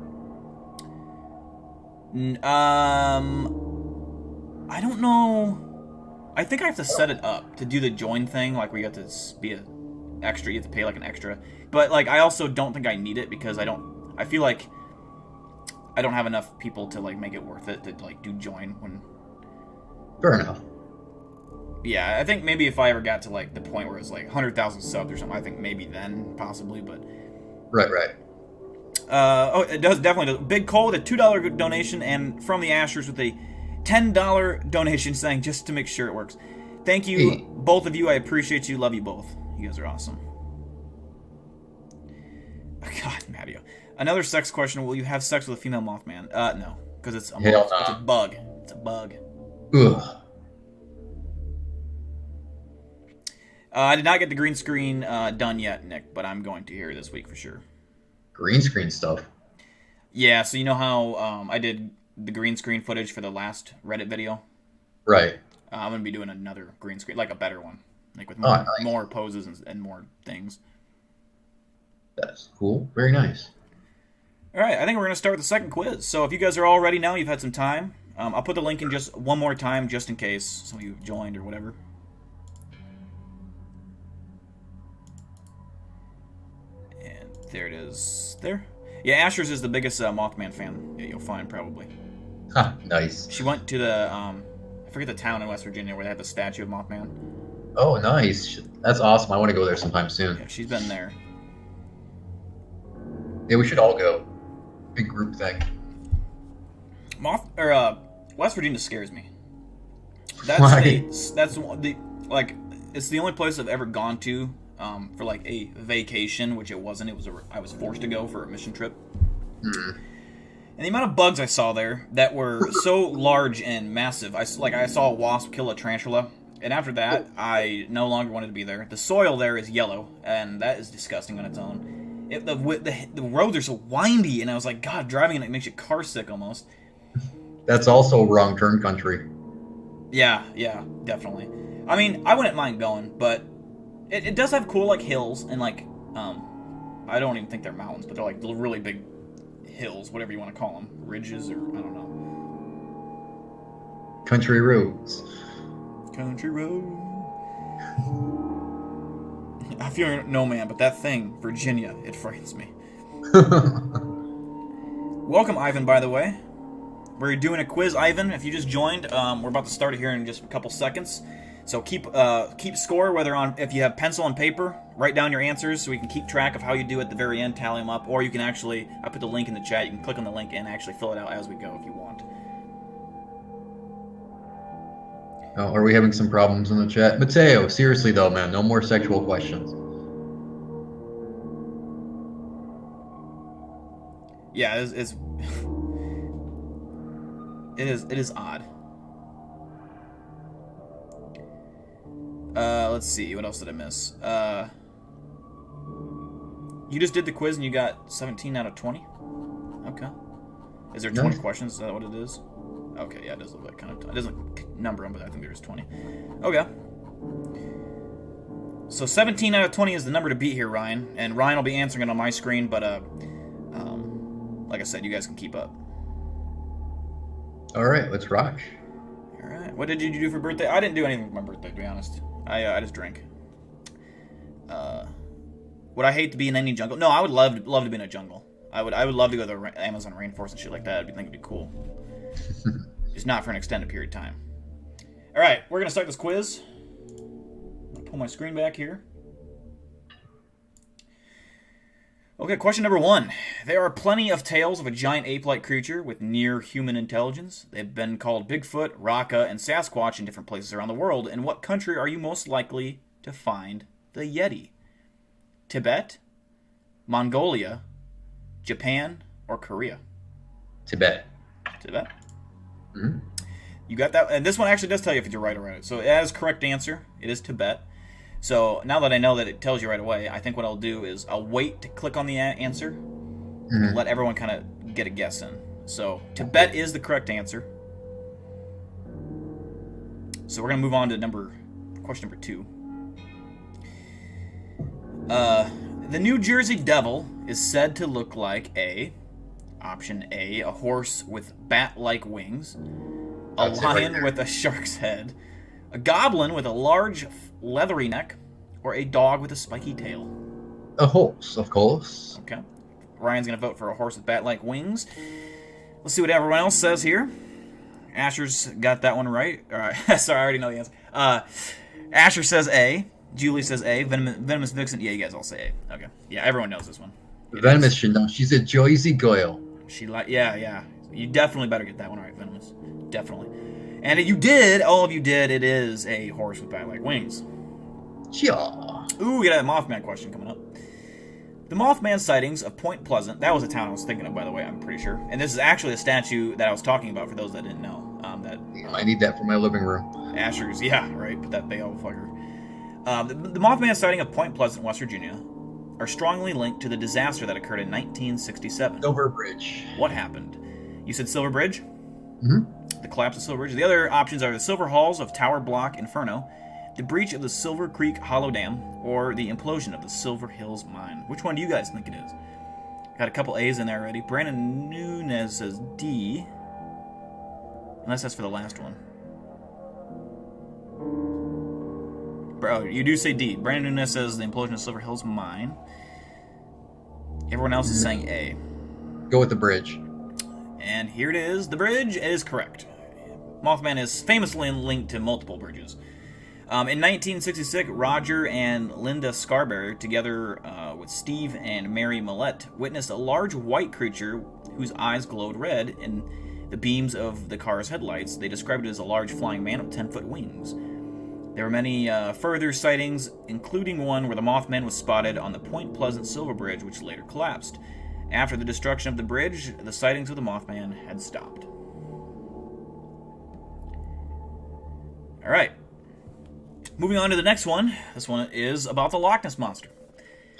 I don't know. I think I have to set it up to do the join thing, like where you have to be an extra. You have to pay like an extra. But like, I also don't think I need it because I feel like I don't have enough people to like make it worth it to like do join when. Fair enough. Yeah, I think maybe if I ever got to like the point where it's like 100,000 subs or something, I think maybe then possibly, but. Right. It does definitely. Big Cole with a $2 donation, and from the Ashers with a $10 donation saying just to make sure it works. Thank you, both of you. I appreciate you. Love you both. You guys are awesome. God, Mattio. Another sex question. Will you have sex with a female Mothman? No, because it's a moth. It's a bug. It's a bug. Ugh. I did not get the green screen done yet, Nick, but I'm going to here this week for sure. Green screen stuff? Yeah, so you know how I did the green screen footage for the last Reddit video? Right. I'm going to be doing another green screen, like a better one. Like with more poses and more things. That's cool. Very nice. All right, I think we're going to start with the second quiz. So if you guys are all ready now, you've had some time. I'll put the link in just one more time, just in case some of you joined or whatever. And there it is. There. Yeah, Asher's is the biggest Mothman fan you'll find, probably. Ha, nice. She went to the, I forget the town in West Virginia where they have the statue of Mothman. Oh, nice. That's awesome. I want to go there sometime soon. Yeah, she's been there. Yeah, we should all go. Big group thing. West Virginia scares me. It's the only place I've ever gone to for like a vacation, which it wasn't. I was forced to go for a mission trip. Mm. And the amount of bugs I saw there that were so large and massive. I saw a wasp kill a tarantula, and after that, I no longer wanted to be there. The soil there is yellow, and that is disgusting on its own. The roads are so windy, and I was like, God, driving in it makes you car sick almost. That's also wrong turn country. Yeah, definitely. I mean, I wouldn't mind going, but it does have cool like hills and like I don't even think they're mountains, but they're like really big hills, whatever you want to call them, ridges, or I don't know. Country roads. Country road. I feel no man, but that thing, Virginia, it frightens me. Welcome, Ivan, by the way. We're doing a quiz, Ivan. If you just joined, we're about to start it here in just a couple seconds. So keep score, if you have pencil and paper, write down your answers so we can keep track of how you do at the very end, tally them up. Or you can actually, I put the link in the chat, you can click on the link and actually fill it out as we go if you want. Oh, are we having some problems in the chat? Mateo, seriously though, man, no more sexual questions. Yeah, it is odd. Let's see, what else did I miss? You just did the quiz and you got 17 out of 20? Okay. Is there 20 questions? Is that what it is? Okay, yeah, it does look like kind of... It doesn't number them, but I think there's 20. Okay. So 17 out of 20 is the number to beat here, Ryan. And Ryan will be answering it on my screen, but like I said, you guys can keep up. All right, let's rock. All right. What did you do for birthday? I didn't do anything for my birthday, to be honest. I just drank. Would I hate to be in any jungle? No, I would love to be in a jungle. I would love to go to the Amazon rainforest and shit like that. I think it'd be cool. Just not for an extended period of time. All right, we're gonna start this quiz. I'll pull my screen back here. Okay, question number 1. There are plenty of tales of a giant ape-like creature with near-human intelligence. They've been called Bigfoot, Raka, and Sasquatch in different places around the world. In what country are you most likely to find the Yeti? Tibet, Mongolia, Japan, or Korea? Tibet. Tibet. Mm-hmm. You got that? And this one actually does tell you if you're right or right. So that is correct answer. It is Tibet. So now that I know that it tells you right away, I think what I'll do is I'll wait to click on the answer and let everyone kind of get a guess in. So Tibet is the correct answer. So we're going to move on to question number 2. The New Jersey Devil is said to look like option A, a horse with bat-like wings, a lion with a shark's head, a goblin with a large leathery neck, or a dog with a spiky tail. A horse, of course. Okay. Ryan's going to vote for a horse with bat-like wings. Let's see what everyone else says here. Asher's got that one right. All right. Sorry, I already know the answer. Asher says A. Julie says A. Venomous Vixen. Yeah, you guys all say A. Okay. Yeah, everyone knows this one. Venomous should know. She's a Jersey girl. Yeah. You definitely better get that one right, Venomous. Definitely. And you did. All of you did. It is a horse with bat-like wings. Yeah. Ooh, we got a Mothman question coming up. The Mothman sightings of Point Pleasant. That was a town I was thinking of, by the way, I'm pretty sure. And this is actually a statue that I was talking about for those that didn't know. I need that for my living room. Asher's, yeah, right. Put that big old fucker. The Mothman sighting of Point Pleasant, West Virginia, are strongly linked to the disaster that occurred in 1967. Silver Bridge. What happened? You said Silver Bridge? Mm-hmm. The collapse of Silver Bridge. The other options are the Silver Halls of Tower Block Inferno, the breach of the Silver Creek Hollow Dam, or the implosion of the Silver Hills Mine. Which one do you guys think it is? Got a couple A's in there already. Brandon Nunez says D. Unless that's for the last one. Bro, you do say D. Brandon Nunez says the implosion of Silver Hills Mine. Everyone else is saying A. Go with the bridge. And here it is. The bridge is correct. Mothman is famously linked to multiple bridges. In 1966, Roger and Linda Scarborough, together with Steve and Mary Millette, witnessed a large white creature whose eyes glowed red in the beams of the car's headlights. They described it as a large flying man with 10-foot wings. There were many further sightings, including one where the Mothman was spotted on the Point Pleasant Silver Bridge, which later collapsed. After the destruction of the bridge, the sightings of the Mothman had stopped. All right. Moving on to the next one. This one is about the Loch Ness Monster.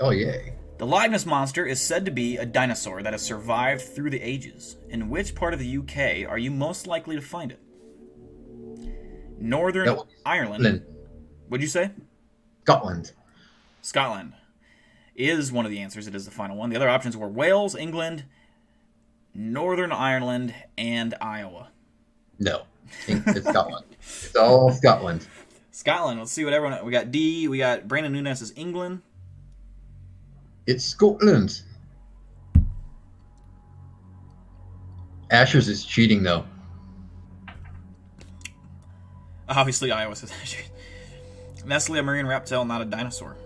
Oh, yay. The Loch Ness Monster is said to be a dinosaur that has survived through the ages. In which part of the UK are you most likely to find it? Northern Ireland. What'd you say? Scotland. Scotland is one of the answers. It is the final one. The other options were Wales, England, Northern Ireland, and Iowa. No. It's Scotland. It's all Scotland. Scotland. Let's see what everyone... We got D. We got Brandon Nunez is England. It's Scotland. Asher's is cheating, though. Obviously, Iowa says Nestle, a marine reptile, not a dinosaur.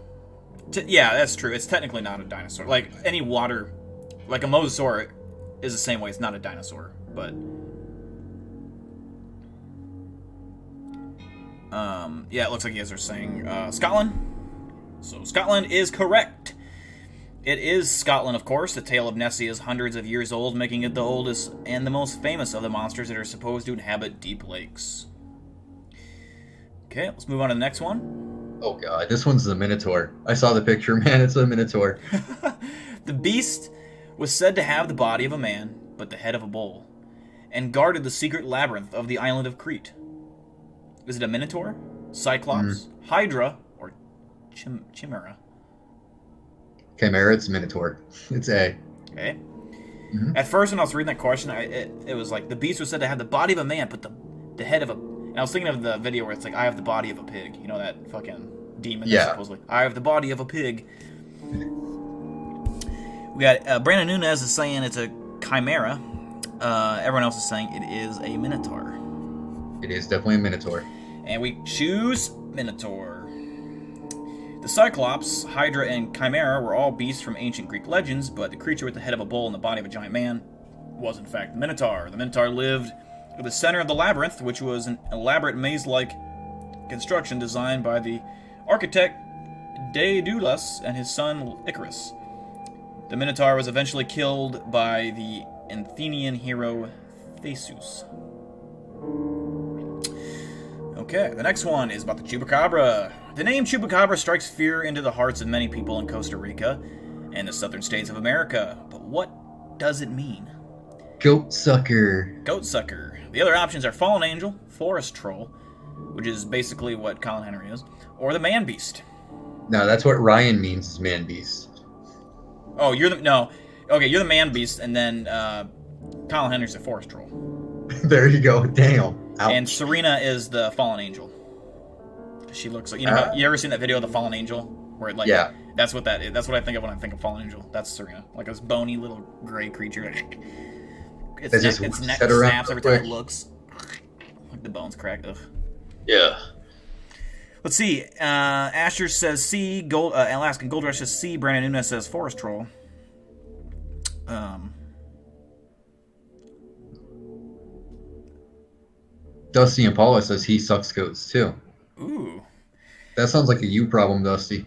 Yeah, that's true. It's technically not a dinosaur. Like, any water... Like, a mosasaur is the same way. It's not a dinosaur, but... yeah, it looks like you guys are saying Scotland. So Scotland is correct. It is Scotland, of course. The tale of Nessie is hundreds of years old, making it the oldest and the most famous of the monsters that are supposed to inhabit deep lakes. Okay, let's move on to the next one. Oh god, this one's the Minotaur. I saw the picture, man. It's a Minotaur. The beast was said to have the body of a man, but the head of a bull, and guarded the secret labyrinth of the island of Crete. Is it a Minotaur, Cyclops, Hydra, or Chimera? Chimera, it's Minotaur. It's A. Okay. Mm-hmm. At first, when I was reading that question, it was like, the beast was said to have the body of a man, but the head of a... And I was thinking of the video where it's like, I have the body of a pig. You know that fucking demon? Yeah. Supposedly. I have the body of a pig. We got Brandon Nunez is saying it's a chimera. Everyone else is saying it is a Minotaur. It is definitely a Minotaur. And we choose Minotaur. The Cyclops, Hydra, and Chimera were all beasts from ancient Greek legends, but the creature with the head of a bull and the body of a giant man was in fact the Minotaur. The Minotaur lived at the center of the labyrinth, which was an elaborate maze-like construction designed by the architect Daedalus and his son Icarus. The Minotaur was eventually killed by the Athenian hero Theseus. Okay, the next one is about the Chupacabra. The name Chupacabra strikes fear into the hearts of many people in Costa Rica and the southern states of America. But what does it mean? Goat sucker. Goat sucker. The other options are fallen angel, forest troll, which is basically what Colin Henry is, or the man beast. No, that's what Ryan means is man beast. Oh, you're the man beast, and then Colin Henry's the forest troll. There you go. Damn. Ouch. And Serena is the fallen angel. She looks like, you ever seen that video of the fallen angel where it yeah, that's what that is. That's what I think of when I think of fallen angel. That's Serena, like this bony little gray creature. Its neck snaps every time it looks. Like the bones crack. Ugh. Yeah. Let's see. Asher says C. Alaskan Gold Rush says C. Brandon Nunes says forest troll. Dusty and Paula says he sucks goats too. Ooh. That sounds like a you problem, Dusty.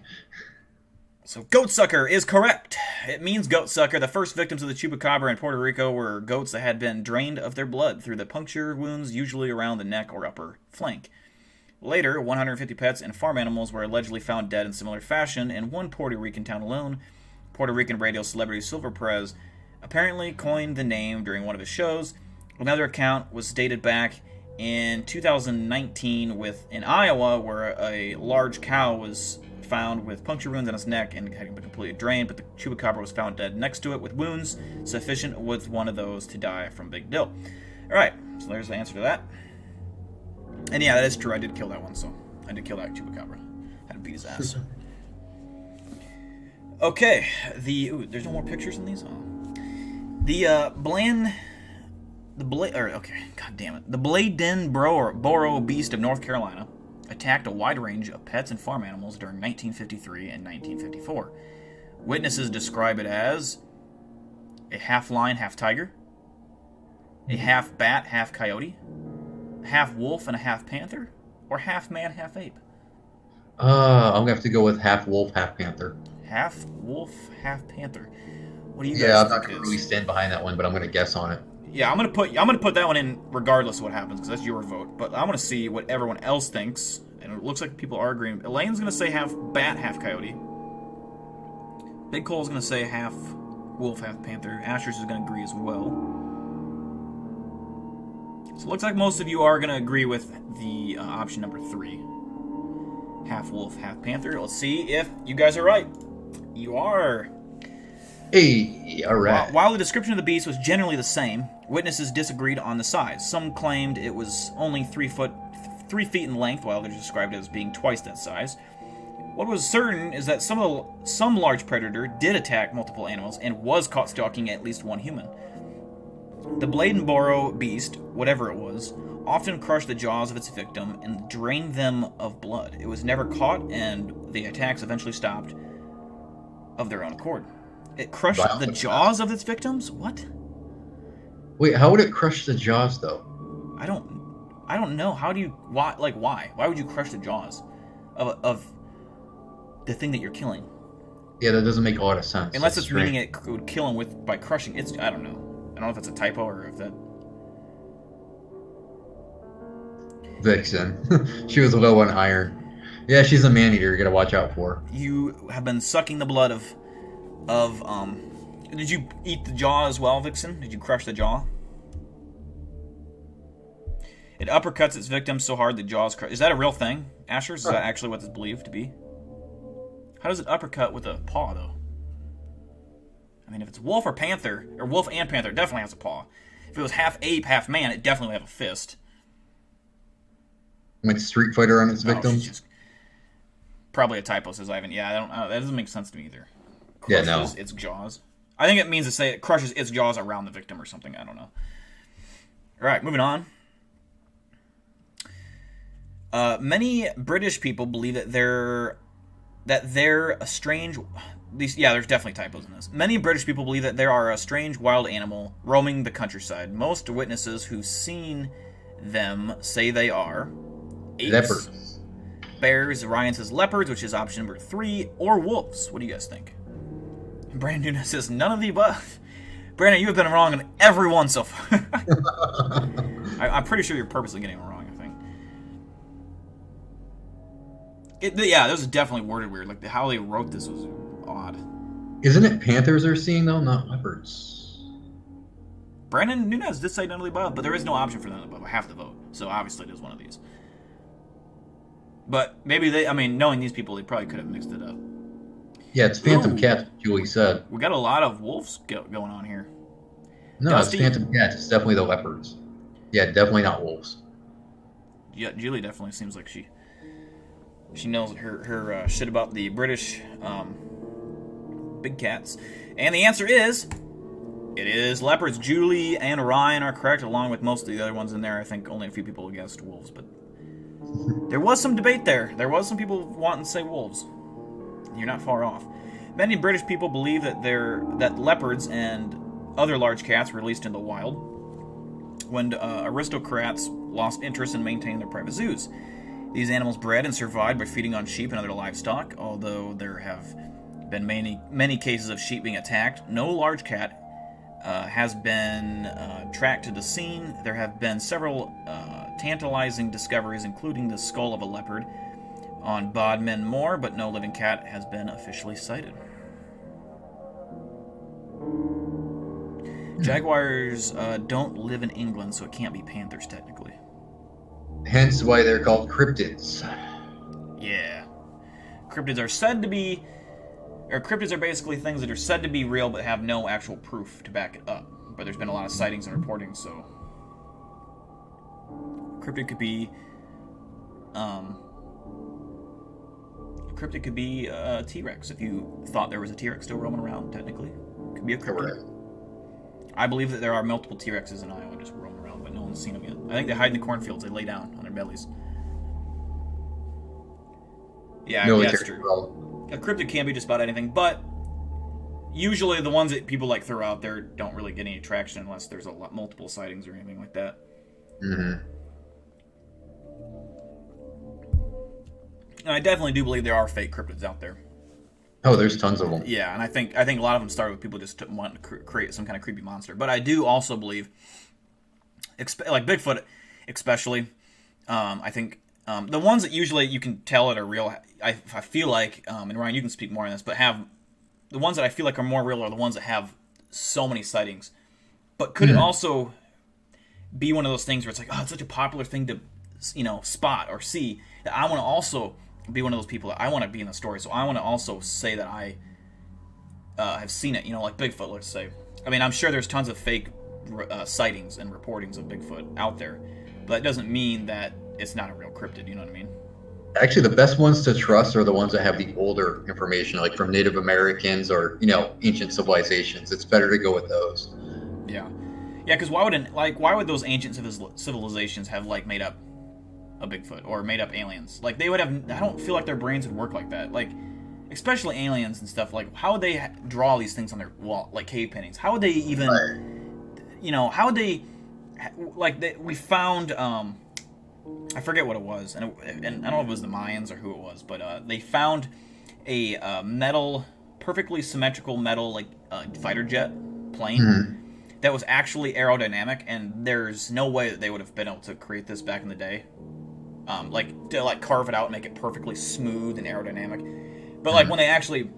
So goat sucker is correct. It means goat sucker. The first victims of the Chupacabra in Puerto Rico were goats that had been drained of their blood through the puncture wounds, usually around the neck or upper flank. Later, 150 pets and farm animals were allegedly found dead in similar fashion in one Puerto Rican town alone. Puerto Rican radio celebrity Silver Perez apparently coined the name during one of his shows. Another account was dated back in 2019 in Iowa, where a large cow was found with puncture wounds on its neck and had been completely drained, but the Chupacabra was found dead next to it with wounds sufficient with one of those to die from Big Dill. Alright, so there's the answer to that. And yeah, that is true, I did kill that one, so I did kill that Chupacabra. Had to beat his ass. Okay, there's no more pictures in these? The Bladen Boro beast of North Carolina attacked a wide range of pets and farm animals during 1953 and 1954. Witnesses describe it as a half lion, half tiger, a half bat, half coyote, half wolf and a half panther, or half man, half ape. I'm gonna have to go with half wolf, half panther. Half wolf, half panther. What do you guys think? Yeah, I'm think not gonna really stand behind that one, but I'm gonna guess on it. Yeah, I'm gonna put that one in regardless of what happens, because that's your vote. But I want to see what everyone else thinks, and it looks like people are agreeing. Elaine's gonna say half bat, half coyote. Big Cole's gonna say half wolf, half panther. Asher's is gonna agree as well. So it looks like most of you are gonna agree with the option number 3, half wolf, half panther. Let's see if you guys are right. You are. Hey, all right. While the description of the beast was generally the same, witnesses disagreed on the size. Some claimed it was only 3 feet in length, while others described it as being twice that size. What was certain is that some large predator did attack multiple animals and was caught stalking at least one human. The Bladenboro beast, whatever it was, often crushed the jaws of its victim and drained them of blood. It was never caught, and the attacks eventually stopped of their own accord. It crushed the jaws of its victims? What? Wait, how would it crush the jaws, though? I don't know. How do you... Why? Like, why? Why would you crush the jaws of the thing that you're killing? Yeah, that doesn't make a lot of sense. Unless it's meaning it would kill him by crushing its... I don't know. I don't know if it's a typo or if that... Vixen. She was low on iron. Yeah, she's a man-eater. You gotta watch out for her. You have been sucking the blood of... Did you eat the jaw as well, Vixen? Did you crush the jaw? It uppercuts its victim so hard the jaws crush. Is that a real thing, Asher? Is that actually what it's believed to be? How does it uppercut with a paw, though? I mean, if it's wolf or panther, or wolf and panther, it definitely has a paw. If it was half ape, half man, it definitely would have a fist. Like Street Fighter on its victim? Probably a typo, says Ivan. Yeah, I don't. That doesn't make sense to me either. Crushes its jaws. I think it means to say it crushes its jaws around the victim or something. I don't know. All right, moving on. Many British people believe that there that they're a strange... there's definitely typos in this. Many British people believe that there are a strange wild animal roaming the countryside. Most witnesses who've seen them say they are apes, Leopards. bears. Ryan says leopards, which is option number 3, or wolves. What do you guys think? Brandon Nunes says none of the above. Brandon, you have been wrong on every one so far. I'm pretty sure you're purposely getting it wrong, I think. This is definitely worded weird. Like, how they wrote this was odd. Isn't it panthers they're seeing, though? Not leopards. Brandon Nunes did say none of the above, but there is no option for none of the above. I have to vote. So obviously it is one of these. But maybe knowing these people, they probably could have mixed it up. Yeah, it's phantom cats, Julie said. We got a lot of wolves going on here. No, Dusty, it's phantom cats. It's definitely the leopards. Yeah, definitely not wolves. Yeah, Julie definitely seems like she knows her shit about the British big cats. And the answer is, it is leopards. Julie and Ryan are correct, along with most of the other ones in there. I think only a few people guessed wolves, but there was some debate there. There was some people wanting to say wolves. You're not far off. Many British people believe that leopards and other large cats were released in the wild when aristocrats lost interest in maintaining their private zoos. These animals bred and survived by feeding on sheep and other livestock. Although there have been many cases of sheep being attacked, no large cat has been tracked to the scene. There have been several tantalizing discoveries, including the skull of a leopard on Bodmin Moor, but no living cat has been officially sighted. Jaguars don't live in England, so it can't be panthers technically. Hence why they're called cryptids. Yeah. Cryptids are said to be... Or cryptids are basically things that are said to be real but have no actual proof to back it up. But there's been a lot of sightings and reporting, so... Cryptid could be... Cryptid could be a T-Rex. If you thought there was a T-Rex still roaming around, technically. Could be a cryptid. Correct. I believe that there are multiple T-Rexes in Iowa just roaming around, but no one's seen them yet. I think they hide in the cornfields. They lay down on their bellies. Yeah, that's true. A cryptid can be just about anything, but usually the ones that people throw out there don't really get any traction unless there's multiple sightings or anything like that. Mm-hmm. And I definitely do believe there are fake cryptids out there. Oh, there's tons of them. Yeah, and I think a lot of them started with people just wanting to create some kind of creepy monster. But I do also believe, like Bigfoot, especially, I think the ones that usually you can tell that are real. I feel like, and Ryan, you can speak more on this, but the ones that I feel like are more real are the ones that have so many sightings. But could it also be one of those things where it's like, oh, it's such a popular thing to, spot or see that I want to also be one of those people that I want to be in the story. So I want to also say that I have seen it, like Bigfoot, let's say. I mean, I'm sure there's tons of fake sightings and reportings of Bigfoot out there, but that doesn't mean that it's not a real cryptid, you know what I mean? Actually, the best ones to trust are the ones that have the older information, like from Native Americans or, ancient civilizations. It's better to go with those. Yeah. Yeah, because why would those ancient civilizations have, made up a Bigfoot or made up aliens? Like, they would have... I don't feel like their brains would work like that. Like, especially aliens and stuff. Like, how would they draw these things on their wall, like cave paintings? How would they even... Right. How would they... we found... I forget what it was, and I don't know if it was the Mayans or who it was, but they found a metal, perfectly symmetrical metal, fighter jet plane that was actually aerodynamic, and there's no way that they would have been able to create this back in the day. To carve it out and make it perfectly smooth and aerodynamic. But when they actually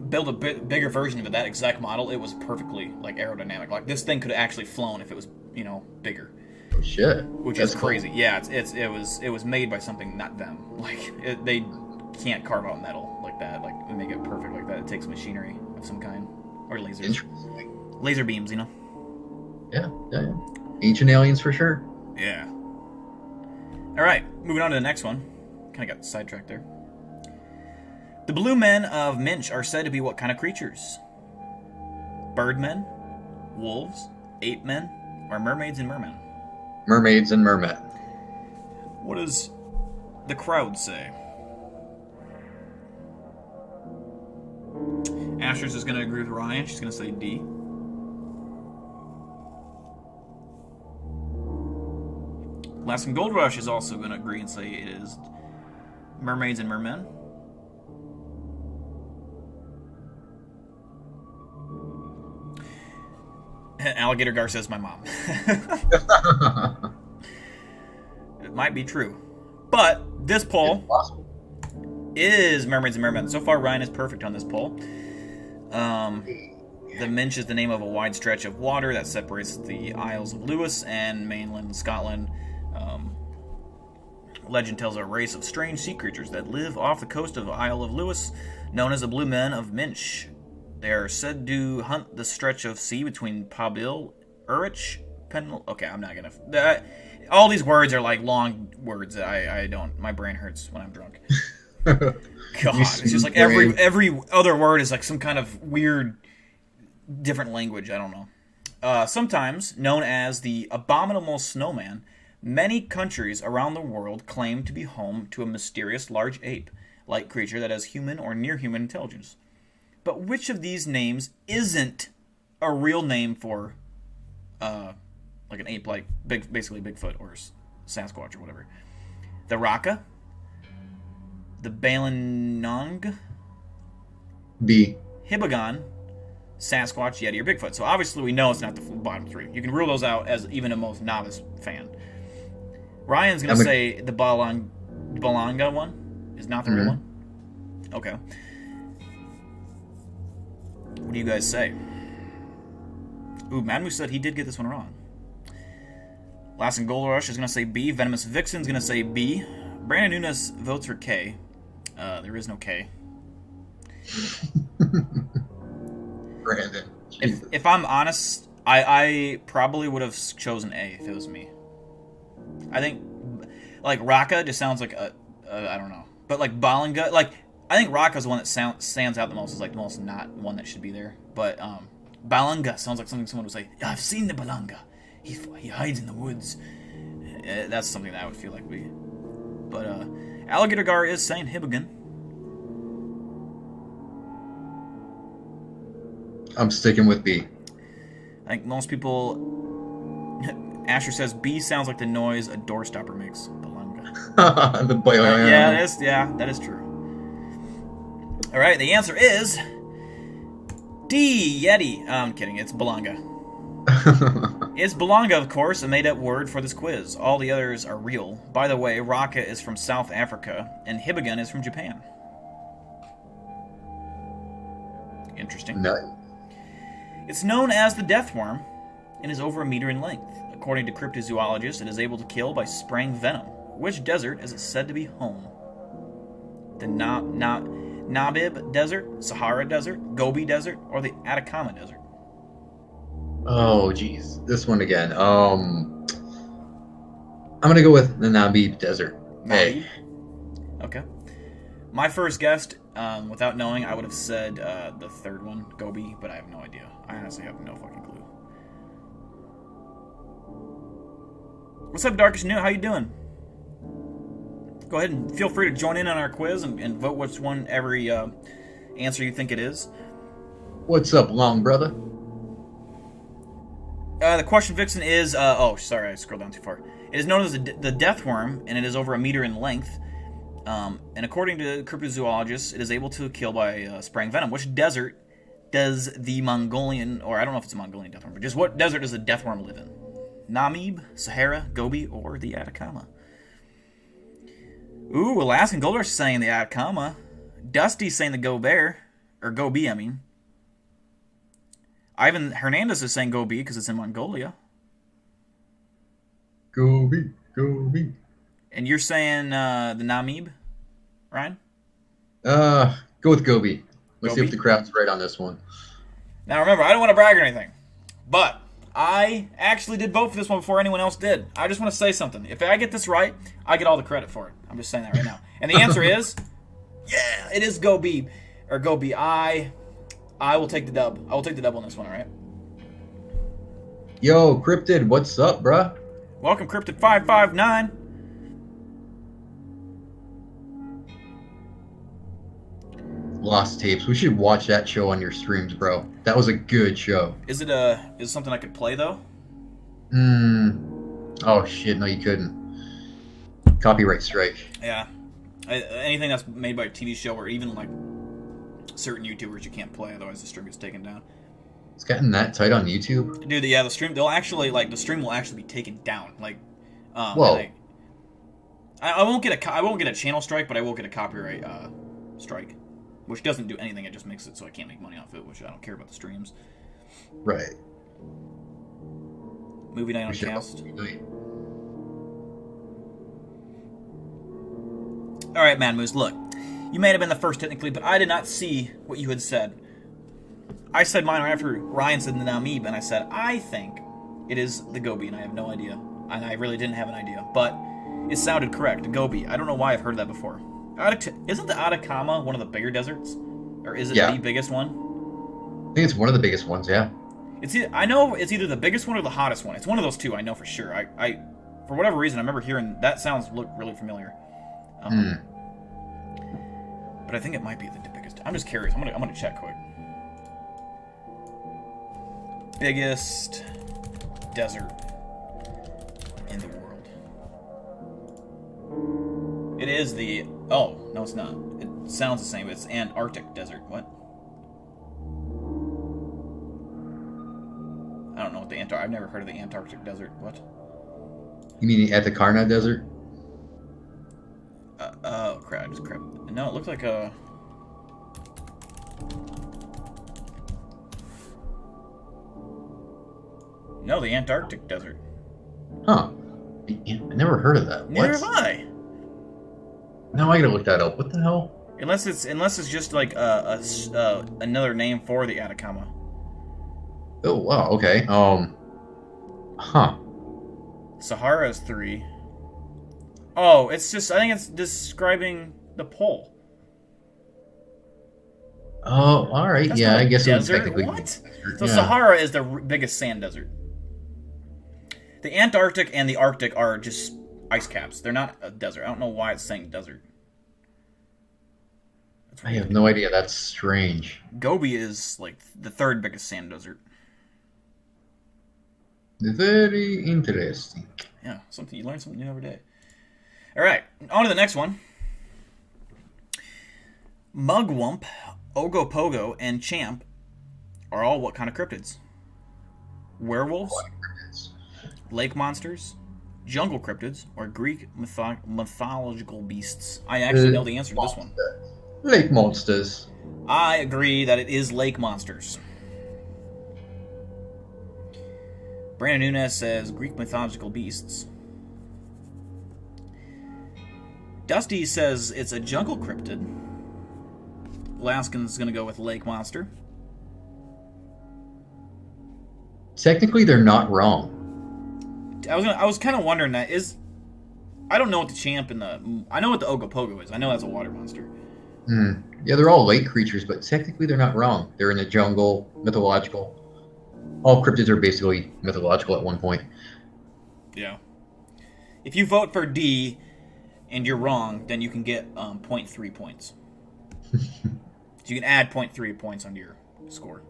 built a bigger version of it, that exact model, it was perfectly aerodynamic. Like, this thing could have actually flown if it was bigger. Oh, shit. Which is crazy. Cool. Yeah, it was made by something, not them. They can't carve out metal like that. And make it perfect like that. It takes machinery of some kind, or lasers. Interesting. Laser beams, Yeah. Ancient aliens for sure. Yeah. All right, moving on to the next one. Kind of got sidetracked there. The blue men of Minch are said to be what kind of creatures? Birdmen, wolves, ape men, or mermaids and mermen? Mermaids and mermen. What does the crowd say? Asher's is going to agree with Ryan. She's going to say D. Alaskan Gold Rush is also going to agree and say it is mermaids and mermen. Alligator Gar says my mom. It might be true. But this poll is mermaids and mermen. So far, Ryan is perfect on this poll. The Minch is the name of a wide stretch of water that separates the Isles of Lewis and mainland Scotland. Legend tells a race of strange sea creatures that live off the coast of the Isle of Lewis, known as the Blue Men of Minch. They are said to hunt the stretch of sea between Pabil, Urich, Penal. Okay, I'm not gonna. All these words are like long words. I don't. My brain hurts when I'm drunk. God, it's just like every other word is like some kind of weird, different language. I don't know. Sometimes known as the Abominable Snowman, many countries around the world claim to be home to a mysterious large ape-like creature that has human or near-human intelligence. But which of these names isn't a real name for, like an ape, like basically Bigfoot or Sasquatch or whatever? The Raka, the Balinong, B, Hibagon, Sasquatch, Yeti, or Bigfoot. So obviously we know it's not the bottom three. You can rule those out as even a most novice fan. Ryan's going to say the Balanga one is not the real one. Okay. What do you guys say? Ooh, Madmoose said he did get this one wrong. Alaskan Gold Rush is going to say B. Venomous Vixen's going to say B. Brandon Nunes votes for K. There is no K. Brandon. If I'm honest, I probably would have chosen A if it was me. I think, like, Raka just sounds like a I don't know. But, like, Balanga, like, I think Raka's the one that stands out the most, is, like, the most not one that should be there. But, Balanga sounds like something someone would say, I've seen the Balanga. He hides in the woods. That's something that I would feel like we... But, Alligator Gar is saying Hibagon. I'm sticking with B. I think most people... Asher says B sounds like the noise a door stopper makes. Balanga. The boy. That is true. All right, the answer is D. Yeti. I'm kidding. It's Balanga. It's Balanga, of course, a made-up word for this quiz. All the others are real. By the way, Raka is from South Africa, and Hibagon is from Japan. Interesting. Nice. It's known as the death worm and is over a meter in length. According to cryptozoologists, it is able to kill by spraying venom. Which desert is it said to be home? The Namib Desert, Sahara Desert, Gobi Desert, or the Atacama Desert? Oh, geez. This one again. I'm going to go with the Namib Desert. Namib? Okay. My first guess, without knowing, I would have said the third one, Gobi, but I have no idea. I honestly have no fucking clue. What's up, Darkest New? How you doing? Go ahead and feel free to join in on our quiz and vote which one every answer you think it is. What's up, long brother? The question, Vixen, is... oh, sorry, I scrolled down too far. It is known as the death worm, and it is over a meter in length. And according to cryptozoologists, it is able to kill by spraying venom. Which desert does the Mongolian... Or I don't know if it's a Mongolian death worm, but just what desert does the death worm live in? Namib, Sahara, Gobi, or the Atacama? Ooh, Alaskan Gold Rush is saying the Atacama. Dusty's saying the Gobi, I mean. Ivan Hernandez is saying Gobi because it's in Mongolia. Gobi, Gobi. And you're saying the Namib, Ryan? Go with Gobi. Let's see Gobi? if the crowd's right on this one. Now remember, I don't want to brag or anything, but I actually did vote for this one before anyone else did. I just want to say something. If I get this right, I get all the credit for it. I'm just saying that right now. And the answer is, yeah, it is Gobi. Or Gobi. I will take the dub. I will take the dub on this one, all right? Yo, Cryptid, what's up, bruh? Welcome, Cryptid559. Lost Tapes. We should watch that show on your streams, bro. That was a good show. Is it something I could play though? Oh shit, no you couldn't. Copyright strike. Yeah. Anything that's made by a TV show or even like certain YouTubers you can't play, otherwise the stream gets taken down. It's gotten that tight on YouTube? Dude, yeah, the stream will actually be taken down. Like, Whoa. I won't get a channel strike, but I will get a copyright strike, which doesn't do anything. It just makes it so I can't make money off it, which I don't care about the streams. Right. Movie night on cast. All right, Man Moose, look. You may have been the first technically, but I did not see what you had said. I said mine right after Ryan said the Namib, and I said, I think it is the Gobi, and I have no idea. And I really didn't have an idea, but it sounded correct, Gobi. I don't know why I've heard that before. Isn't the Atacama one of the bigger deserts? Or is it the biggest one? I think it's one of the biggest ones, yeah. I know it's either the biggest one or the hottest one. It's one of those two, I know for sure. I for whatever reason, I remember hearing that look really familiar. But I think it might be the biggest. I'm just curious. I'm gonna check quick. Biggest desert in the world. It is the... Oh, no it's not. It sounds the same, but it's Antarctic desert. What? I don't know what the I've never heard of the Antarctic desert. What? You mean the Atacama Desert? Oh, crap. No, it looks like a... No, the Antarctic desert. Huh. I never heard of that. Neither have I. Now I gotta look that up. What the hell? Unless it's just like another name for the Atacama. Oh wow. Okay. Huh. Sahara is 3. Oh, I think it's describing the pole. Oh, all right. That's yeah, not I guess it was desert. technically. What? So Sahara is the biggest sand desert. The Antarctic and the Arctic are just ice caps. They're not a desert. I don't know why it's saying desert. I have no idea. That's strange. Gobi is like the 3rd biggest sand desert. Very interesting. Yeah, you learn something new every day. All right, on to the next one. Mugwump, Ogopogo, and Champ are all what kind of cryptids? Werewolves, lake monsters, jungle cryptids, or Greek mythological beasts? I actually know the answer to this one. Lake monsters. I agree that it is lake monsters. Brandon Nunes says Greek mythological beasts. Dusty says it's a jungle cryptid. Alaskan's gonna go with lake monster. Technically, they're not wrong. I was kind of wondering that is. I don't know what the Champ and I know what the Ogopogo is. I know that's a water monster. Yeah, they're all lake creatures, but technically they're not wrong. They're in the jungle, mythological. All cryptids are basically mythological at one point. Yeah. If you vote for D and you're wrong, then you can get 0.3 points. So you can add 0.3 points onto your score.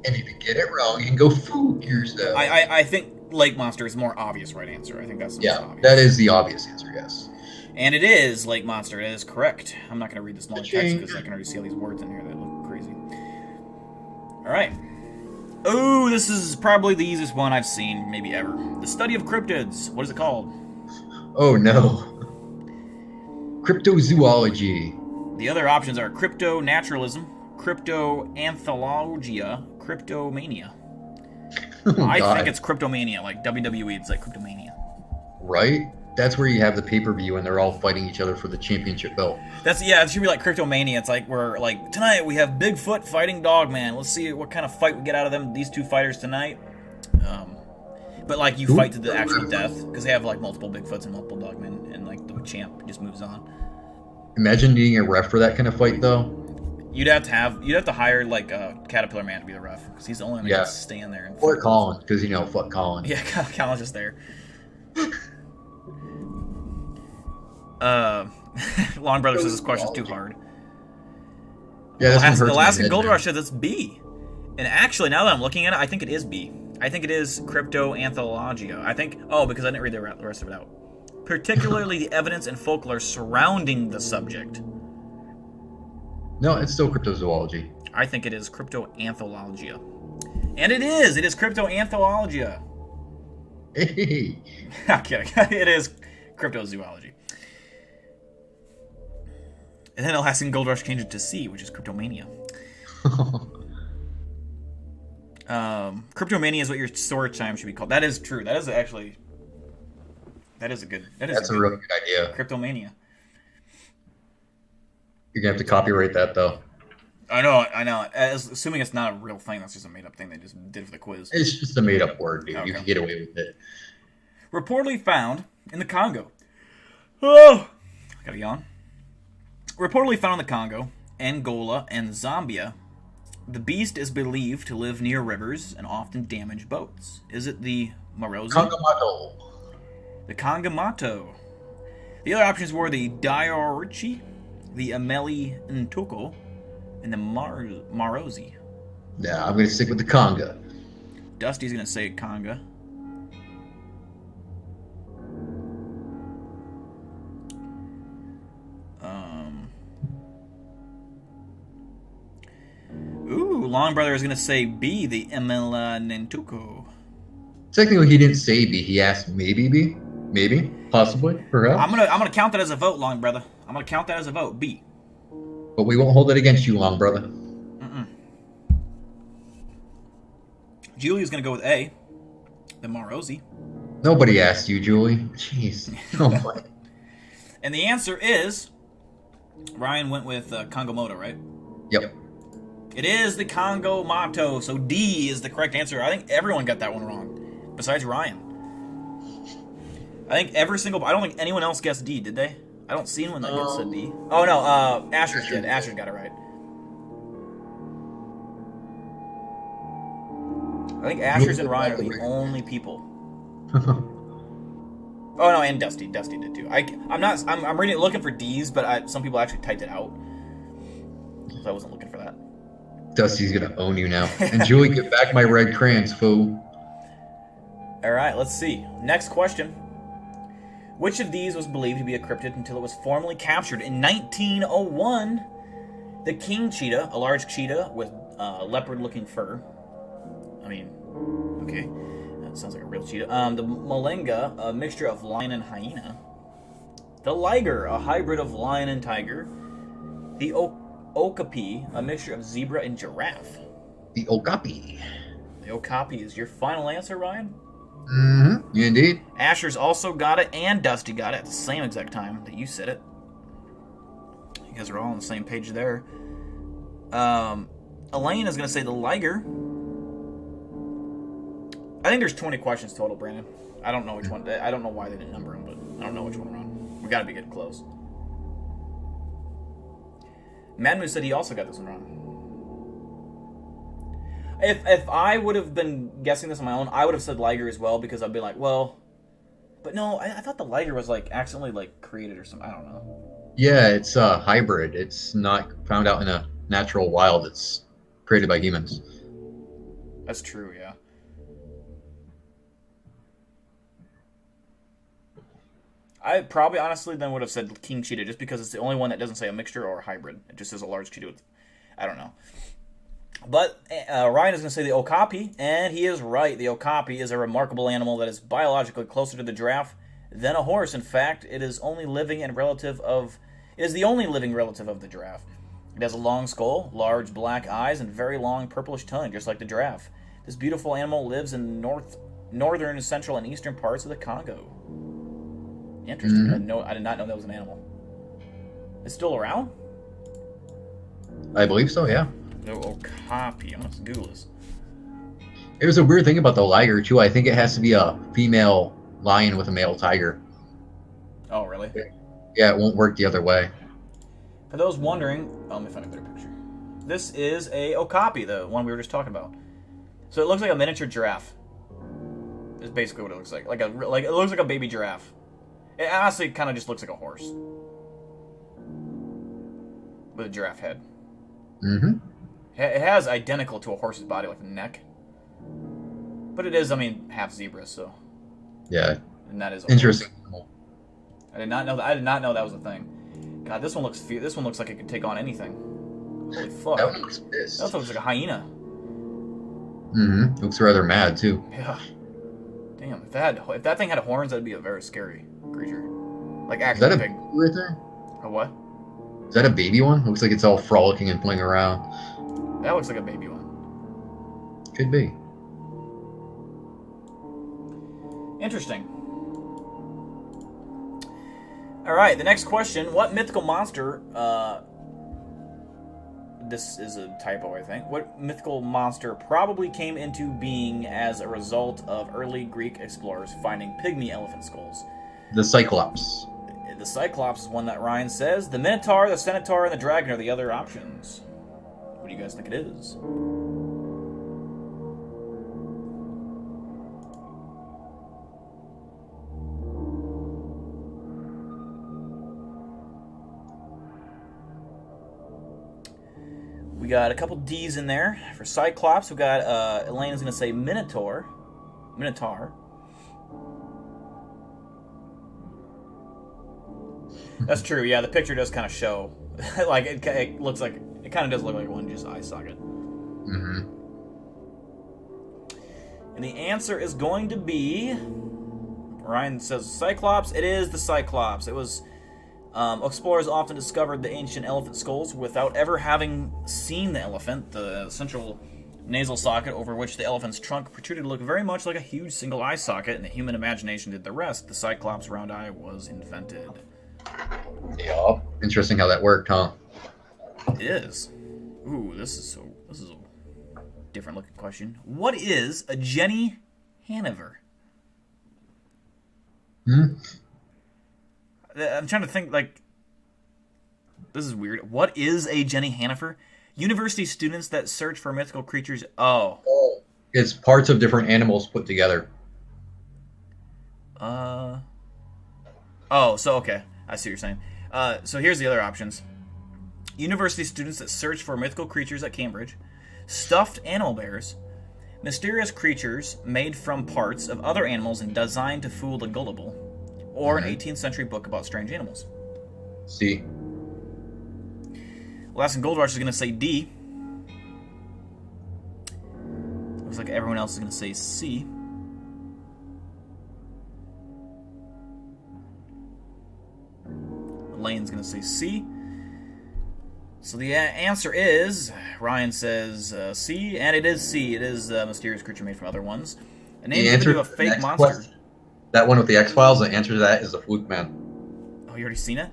And if you get it wrong, you can go fool yourself. I think lake monster is the more obvious right answer. I think that's the most obvious. That is the obvious answer, yes. And it is lake monster. It is correct. I'm not going to read this long text because I can already see all these words in here that look crazy. All right. Oh, this is probably the easiest one I've seen, maybe ever. The study of cryptids. What is it called? Oh, no. Cryptozoology. The other options are crypto-naturalism, crypto-anthologia, cryptomania. I think it's cryptomania, like WWE, it's like cryptomania. Right? That's where you have the pay-per-view and they're all fighting each other for the championship belt. It should be like Cryptomania. It's like we're like, tonight we have Bigfoot fighting Dogman. Let's see what kind of fight we get out of these two fighters tonight. But like you fight to the actual death because they have like multiple Bigfoots and multiple Dogmen, and like the champ just moves on. Imagine needing a ref for that kind of fight, though. You'd have to hire like a Caterpillar Man to be the ref because he's the only one that can stand there and. Or Colin, because fuck Colin. Yeah, Colin's just there. Long Brother says this question's too hard. Yeah, this one hurts my Alaskan head, Gold man. Rush says it's B. And actually, now that I'm looking at it, I think it is B. I think it is Cryptoanthologia. I think... Oh, because I didn't read the rest of it out. Particularly the evidence and folklore surrounding the subject. No, it's still cryptozoology. I think it is Cryptoanthologia. And it is! It is Cryptoanthologia. Hey. I'm kidding. It is Cryptozoology. And then Alaskan Gold Rush changed it to C, which is Cryptomania. Cryptomania is what your storage time should be called. That is true. That is actually... That's a real good idea. Cryptomania. You're going to have to copyright that, though. I know. Assuming it's not a real thing, that's just a made-up thing they just did for the quiz. It's just a made-up word, dude. Okay. You can get away with it. Reportedly found in the Congo. Oh! I gotta yawn. Reportedly found in the Congo, Angola, and Zambia, the beast is believed to live near rivers and often damage boats. Is it the Marosi? Kangamato. The Kangamato. The other options were the Diorichi, the Ameli Ntuko, and the Marosi. Yeah, I'm going to stick with the Conga. Dusty's going to say Conga. Long Brother is going to say B, the Emela Nentuko. Technically, he didn't say B. He asked maybe B. Maybe. Possibly. Perhaps. I'm gonna count that as a vote, Long Brother. I'm going to count that as a vote. B. But we won't hold it against you, Long Brother. Mm-mm. Julie's going to go with A, the Marosi. Nobody asked you, Julie. Jeez. Oh, my. And the answer is... Ryan went with Kongomoto, right? Yep. It is the Congo Mato, so D is the correct answer. I think everyone got that one wrong, besides Ryan. I think I don't think anyone else guessed D, did they? I don't see anyone that said D. Oh, no, Asher's did. Asher's got it right. I think Asher's and Ryan are the only people. Oh, no, and Dusty. Dusty did, too. I'm reading it looking for D's, but some people actually typed it out. So I wasn't looking for that. Dusty's gonna own you now. And Julie, get back my red crayons, fool. Alright, let's see. Next question. Which of these was believed to be a cryptid until it was formally captured in 1901? The king cheetah, a large cheetah with leopard-looking fur. I mean, okay. That sounds like a real cheetah. The Malenga, a mixture of lion and hyena. The liger, a hybrid of lion and tiger. The Okapi, a mixture of zebra and giraffe. The Okapi. The Okapi is your final answer, Ryan? Mm-hmm. Indeed. Asher's also got it, and Dusty got it at the same exact time that you said it. You guys are all on the same page there. Elaine is going to say the liger. I think there's 20 questions total, Brandon. I don't know which one. I don't know why they didn't number them, but I don't know which one we're on. We got to be getting close. Manmu said he also got this one wrong. If I would have been guessing this on my own, I would have said liger as well, because I'd be like, well... But no, I thought the liger was, accidentally, created or something. I don't know. Yeah, it's a hybrid. It's not found out in a natural wild. It's created by humans. That's true, yeah. I probably, honestly, then would have said king cheetah, just because it's the only one that doesn't say a mixture or a hybrid. It just says a large cheetah with... I don't know. But Ryan is going to say the Okapi, and he is right. The Okapi is a remarkable animal that is biologically closer to the giraffe than a horse. In fact, it is the only living relative of the giraffe. It has a long skull, large black eyes, and very long purplish tongue, just like the giraffe. This beautiful animal lives in northern, central, and eastern parts of the Congo. Interesting. Mm-hmm. I did not know that was an animal. It's still around? I believe so, yeah. The Okapi. I'm going to Google this. It was a weird thing about the liger, too. I think it has to be a female lion with a male tiger. Oh, really? Yeah, it won't work the other way. For those wondering... Oh, let me find a better picture. This is a Okapi, the one we were just talking about. So it looks like a miniature giraffe. Is basically what it looks like. It looks like a baby giraffe. It honestly kind of just looks like a horse. With a giraffe head. Mm-hmm. It has identical to a horse's body, like the neck. But it is, I mean, half zebra, so. Yeah. And that is interesting. I did not know that. I did not know that was a thing. God, this one looks like it could take on anything. Holy fuck! That one looks pissed. That looks like a hyena. Mm-hmm. Looks rather mad too. Yeah. Damn. If that thing had horns, that'd be a very scary creature. Like actually. Is that a baby right there? A what? Is that a baby one? Looks like it's all frolicking and playing around. That looks like a baby one. Could be. Interesting. All right, the next question: what mythical monster? This is a typo, I think. What mythical monster probably came into being as a result of early Greek explorers finding pygmy elephant skulls? The Cyclops. The Cyclops is one that Ryan says. The Minotaur, the Centaur, and the Dragon are the other options. What do you guys think it is? We got a couple D's in there. For Cyclops, we got Elena's going to say Minotaur. That's true. Yeah, the picture does kind of show, like it looks like it kind of does look like one just eye socket. Mm-hmm. And the answer is going to be. Ryan says Cyclops. It is the Cyclops. It was. Explorers often discovered the ancient elephant skulls without ever having seen the elephant. The central nasal socket over which the elephant's trunk protruded looked very much like a huge single eye socket, and the human imagination did the rest. The Cyclops' round eye was invented. Yeah. Interesting how that worked, huh? It is. Ooh, this is a different looking question. What is a Jenny Hanover? I'm trying to think, like, this is weird. What is a Jenny Hanover? University students that search for mythical creatures. Oh. It's parts of different animals put together. Oh, so, okay. I see what you're saying. So here's the other options. University students that search for mythical creatures at Cambridge. Stuffed animal bears. Mysterious creatures made from parts of other animals and designed to fool the gullible. Or an 18th century book about strange animals. C. Alaskan Gold Rush is going to say D. Looks like everyone else is going to say C. Elaine's going to say C. So the answer is, Ryan says C, and it is C. It is a mysterious creature made from other ones. A name given to a fake monster. Question. That one with the X-Files, the answer to that is the Fluke Man. Oh, you already seen it?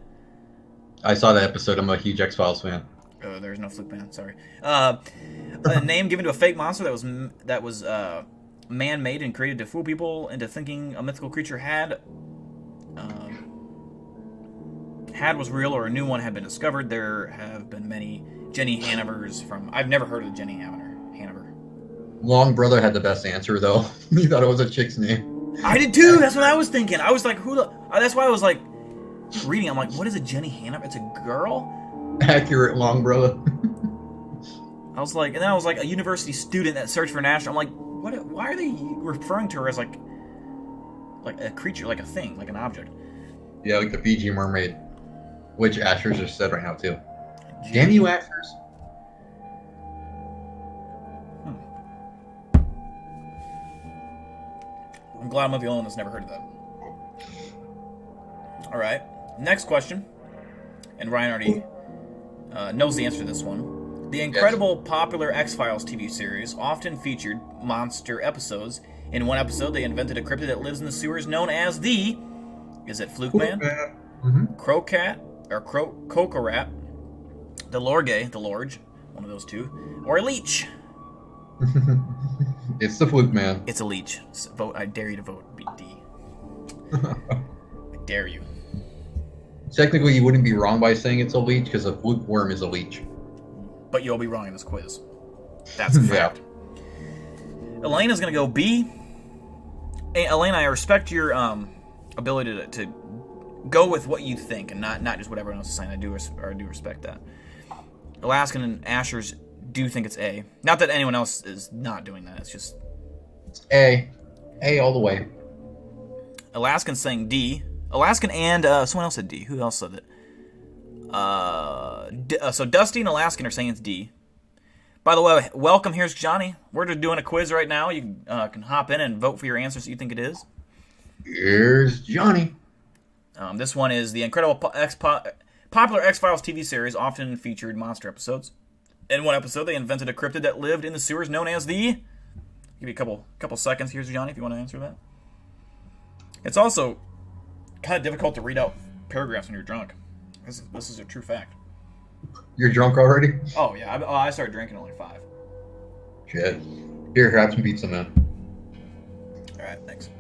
I saw that episode. I'm a huge X-Files fan. Oh, there's no Fluke Man. Sorry. A name given to a fake monster that was man-made and created to fool people into thinking a mythical creature had was real or a new one had been discovered. There have been many Jenny Hanovers from. I've never heard of the Jenny Hanover. Long Brother had the best answer though. He thought it was a chick's name. I did too. That's what I was thinking. I was like, who the? That's why I was like reading. I'm like, what is a Jenny Hanover? It's a girl. Accurate, Long Brother. I was like, and then I was like, a university student that searched for national. I'm like, what? Why are they referring to her as like a creature, like a thing, like an object? Yeah, like the Fiji mermaid, which Asher's just said right now too. Damn you, Asher's. I'm glad I'm not the only one that's never heard of that. All right, next question. And Ryan already knows the answer to this one. The incredible popular X-Files TV series often featured monster episodes. In one episode, they invented a cryptid that lives in the sewers known as the... Is it Fluke Man? Crocat, or Cocorat, the Lorge, one of those two, or a leech? It's the Fluke Man. It's a leech. Vote. I dare you to vote D. I dare you. Technically, you wouldn't be wrong by saying it's a leech because a fluke worm is a leech. But you'll be wrong in this quiz. That's a fact. Elena's going to go B. Hey, Elena, I respect your ability to go with what you think and not just what everyone else is saying. I do respect that. Alaskan and Ashers do think it's A. Not that anyone else is not doing that. It's just It's A. A all the way. Alaskan saying D. Alaskan and someone else said D. Who else said it? So Dusty and Alaskan are saying it's D. By the way, welcome. Here's Johnny. We're just doing a quiz right now. You can hop in and vote for your answers that you think it is. Here's Johnny. This one is the incredible popular X-Files TV series, often featured monster episodes. In one episode, they invented a cryptid that lived in the sewers known as the... Give you a couple seconds. Here's Johnny if you want to answer that. It's also kind of difficult to read out paragraphs when you're drunk. This is a true fact. You're drunk already? Oh, yeah. I started drinking only 5. Shit. Here, have some pizza, man. All right, thanks.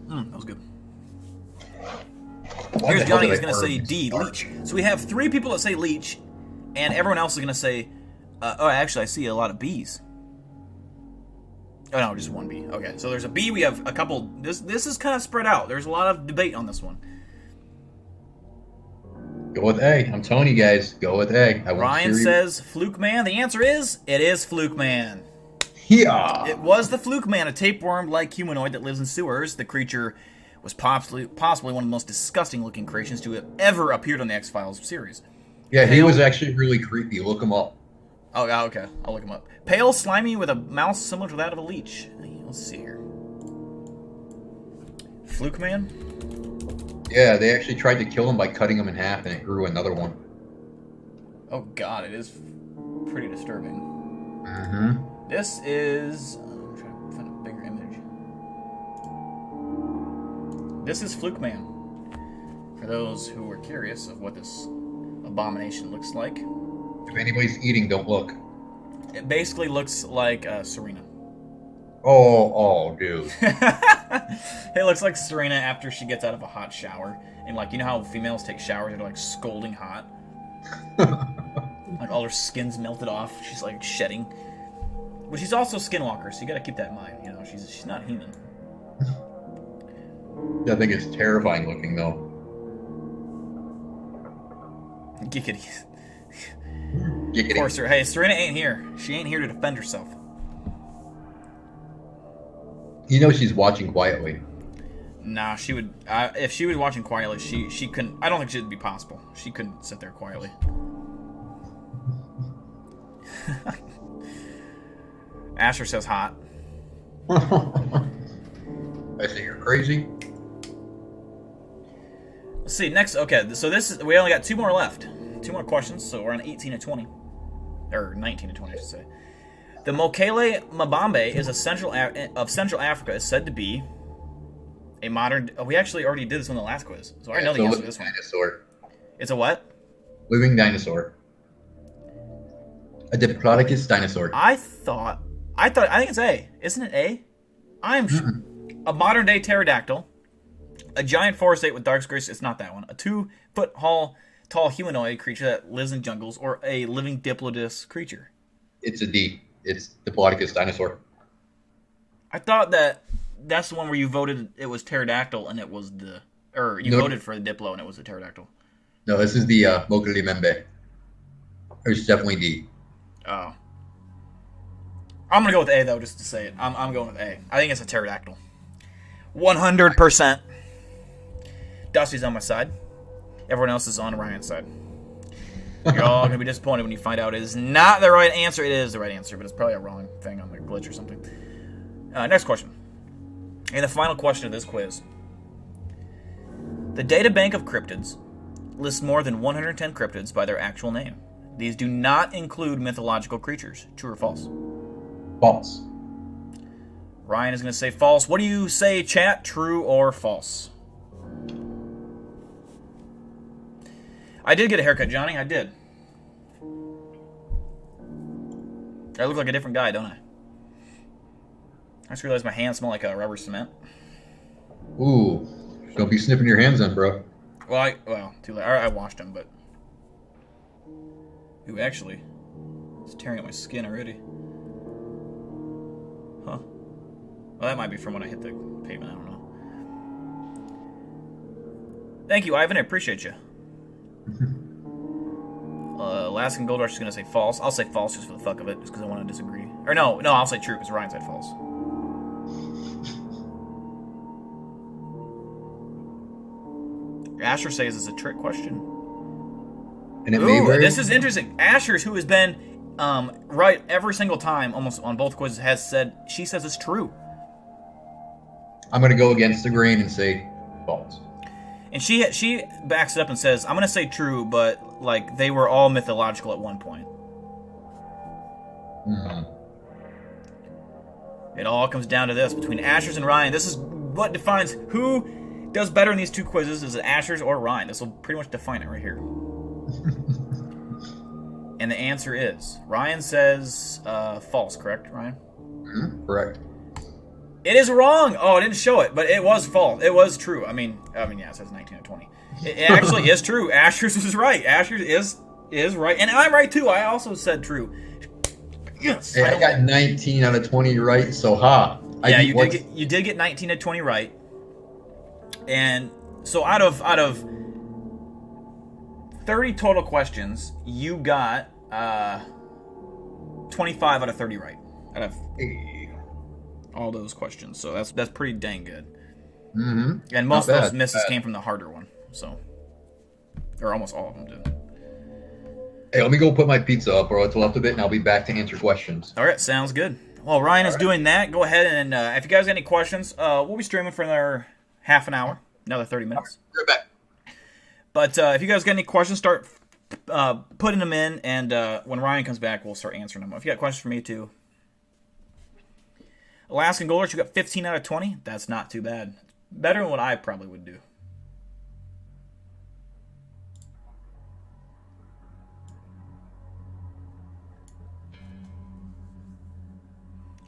That was good. Here's Johnny. He's going to say D, leech. So we have 3 people that say leech, and everyone else is going to say... actually, I see a lot of B's. Oh, no, just 1 B. Okay, so there's a B. We have a couple... This is kind of spread out. There's a lot of debate on this one. Go with A. I'm telling you guys, go with A. Ryan says Fluke Man. The answer is, it is Fluke Man. Yeah. It was the Fluke Man, a tapeworm-like humanoid that lives in sewers. The creature was possibly one of the most disgusting-looking creations to have ever appeared on the X-Files series. Yeah, he was actually really creepy. Look him up. Oh, okay. I'll look him up. Pale, slimy, with a mouth similar to that of a leech. Let's see here. Fluke Man? Yeah, they actually tried to kill him by cutting him in half, and it grew another one. Oh, God, it is pretty disturbing. Mm-hmm. This is... I'm trying to find a bigger image. This is Fluke Man. For those who are curious of what this abomination looks like. If anybody's eating, don't look. It basically looks like Serena. Oh, dude. It looks like Serena after she gets out of a hot shower. And, like, you know how females take showers and they're, like, scalding hot? Like, all her skin's melted off. She's, like, shedding. But she's also a skinwalker, so you gotta keep that in mind. You know, she's not human. That thing is terrifying looking, though. Giggity. Giggity. Of course, hey, Serena ain't here. She ain't here to defend herself. You know she's watching quietly. Nah, she would... if she was watching quietly, she couldn't... I don't think it'd be possible. She couldn't sit there quietly. Asher says hot. I say you're crazy. Let's see, next... Okay, so this is... We only got 2 more left. 2 more questions, so we're on 18 to 20. Or 19 to 20, I should say. The Mokele Mbambe is of Central Africa is said to be a modern... Oh, we actually already did this on the last quiz, so I know the answer to this one. Dinosaur. It's a what? Living dinosaur. A Diplodocus dinosaur. I think it's A. Isn't it A? A modern-day pterodactyl. A giant forest ape with dark grace. It's not that one. A 2-foot tall humanoid creature that lives in jungles, or a living diplodocus creature. It's a D. It's Diplodocus dinosaur. I thought that's the one where you voted it was pterodactyl and it was the... Or you voted for the diplo and it was the pterodactyl. No, this is the Mokele Mbambe. It's definitely D. Oh. I'm going to go with A, though, just to say it. I'm going with A. I think it's a pterodactyl. 100%. Dusty's on my side. Everyone else is on Ryan's side. You're all going to be disappointed when you find out it is not the right answer. It is the right answer, but it's probably a wrong thing on the glitch or something. Next question. And the final question of this quiz. The Data Bank of Cryptids lists more than 110 cryptids by their actual name. These do not include mythological creatures. True or false? False. Ryan is going to say false. What do you say, chat? True or false? I did get a haircut, Johnny. I did. I look like a different guy, don't I? I just realized my hands smell like a rubber cement. Ooh. Don't be sniffing your hands then, bro. Well, too late. I washed them, but... Ooh, actually. It's tearing at my skin already. Huh. Well, that might be from when I hit the pavement. I don't know. Thank you, Ivan. I appreciate you. Alaskan Gold Rush is going to say false. I'll say false just for the fuck of it, just because I want to disagree. Or no, I'll say true because Ryan said false. Asher says it's a trick question. And it may very this is interesting. Asher's, who has been right every single time, almost on both quizzes, she says it's true. I'm going to go against the grain and say false. And she backs it up and says, I'm going to say true, but like they were all mythological at one point. Mm-hmm. It all comes down to this between Asher's and Ryan. This is what defines who does better in these two quizzes. Is it Asher's or Ryan? This will pretty much define it right here. And the answer is Ryan says false. Correct, Ryan? Mm-hmm. Correct. It is wrong. Oh, I didn't show it, but it was false. It was true. I mean, yeah, it says 19 out of 20. It actually is true. Asher's is right. Asher's is right, and I'm right too. I also said true. Yes. Hey, I got 19 out of 20 right. So you did get 19 out of 20 right, and so out of 30 total questions, you got 25 out of 30 right. Out of all those questions, so that's pretty dang good. Mm-hmm. And most of those misses came from the harder one, so or almost all of them did. Hey, let me go put my pizza up, bro. It's left a bit, and I'll be back to answer questions. All right, sounds good. Well, Ryan is doing that. Go ahead and if you guys have any questions, we'll be streaming for another half an hour, another 30 minutes. Right back. But if you guys got any questions, start putting them in, and when Ryan comes back, we'll start answering them. If you got questions for me too. Alaskan Gold Rush, you got 15 out of 20. That's not too bad. Better than what I probably would do.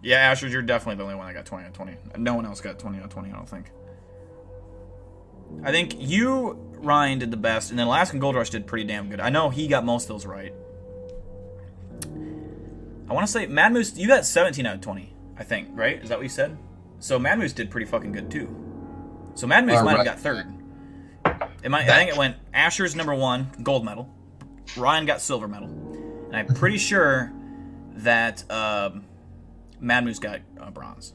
Yeah, Asher, you're definitely the only one that got 20 out of 20. No one else got 20 out of 20, I don't think. I think you, Ryan, did the best, and then Alaskan Gold Rush did pretty damn good. I know he got most of those right. I want to say, Mad Moose, you got 17 out of 20, I think, right? Is that what you said? So Mad Moose did pretty fucking good, too. So Mad Moose might have got third. I think it went Asher's number 1, gold medal. Ryan got silver medal. And I'm pretty sure that Mad Moose got bronze.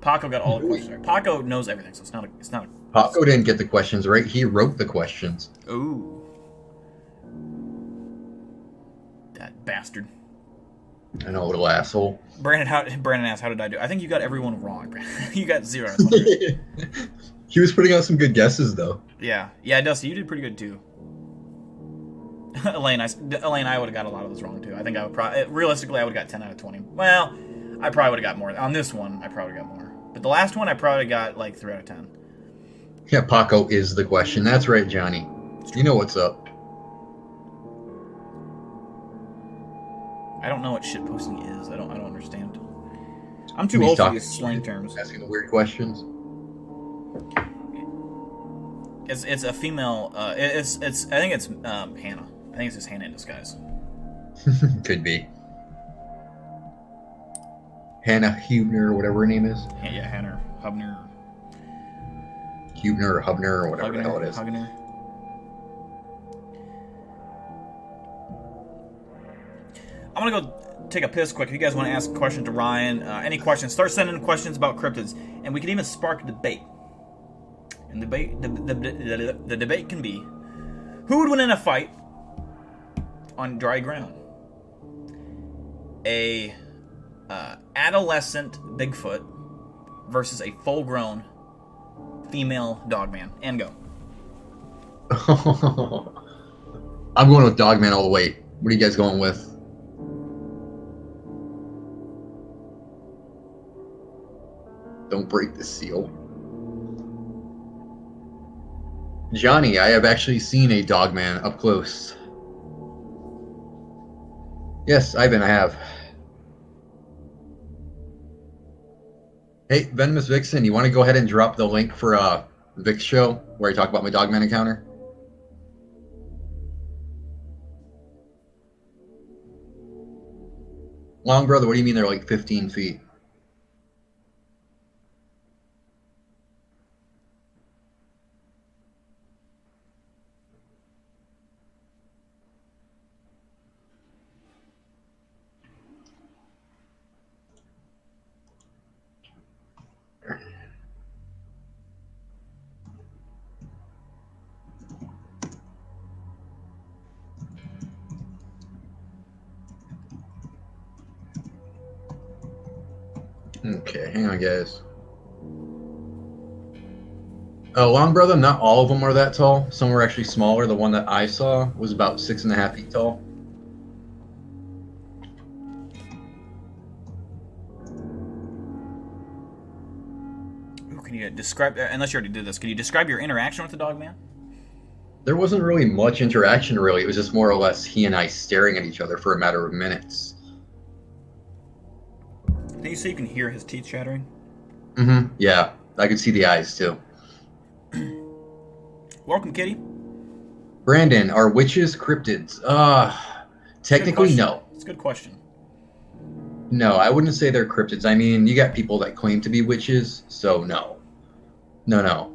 Paco got all the questions right. Paco knows everything, so it's not a Paco didn't get the questions right. He wrote the questions. Ooh. That bastard. I know, little asshole. Brandon asked, how did I do? I think you got everyone wrong, Brandon. You got 0 out of 20. He was putting out some good guesses, though. Yeah, Dusty, you did pretty good, too. Elaine, I would have got a lot of those wrong, too. I think I would realistically, I would have got 10 out of 20. Well, I probably would have got more. On this one, I probably got more. But the last one, I probably got like 3 out of 10. Yeah, Paco is the question. That's right, Johnny. You know what's up. I don't know what shitposting is. I don't understand. I'm too old for these slang terms. Asking the weird questions. It's a female. It's I think it's Hannah. I think it's just Hannah in disguise. Could be. Hannah Hubner or whatever her name is. Yeah, Hannah Hubner. Hubner or Hubner or whatever the hell it is. Hugner. I'm gonna go take a piss quick. If you guys want to ask a question to Ryan, any questions, start sending questions about cryptids, and we can even spark a debate. And the debate can be, who would win in a fight on dry ground? A adolescent Bigfoot versus a full-grown female Dogman. And go. I'm going with Dogman all the way. What are you guys going with? Don't break the seal. Johnny, I have actually seen a Dogman up close. Yes, Ivan, I have. Hey, Venomous Vixen, you want to go ahead and drop the link for Vic's show where I talk about my Dogman encounter? Long brother, what do you mean they're like 15 feet? Okay, hang on, guys. Long brother, not all of them are that tall. Some were actually smaller. The one that I saw was about 6.5 feet tall. Ooh, can you describe, unless you already did this, can you describe your interaction with the dog man? There wasn't really much interaction, really. It was just more or less he and I staring at each other for a matter of minutes. Did you say you can hear his teeth chattering? Mm-hmm. Yeah, I could see the eyes, too. Welcome, Kitty. Brandon, are witches cryptids? Technically, no. It's a good question. No, I wouldn't say they're cryptids. I mean, you got people that claim to be witches, so no. No.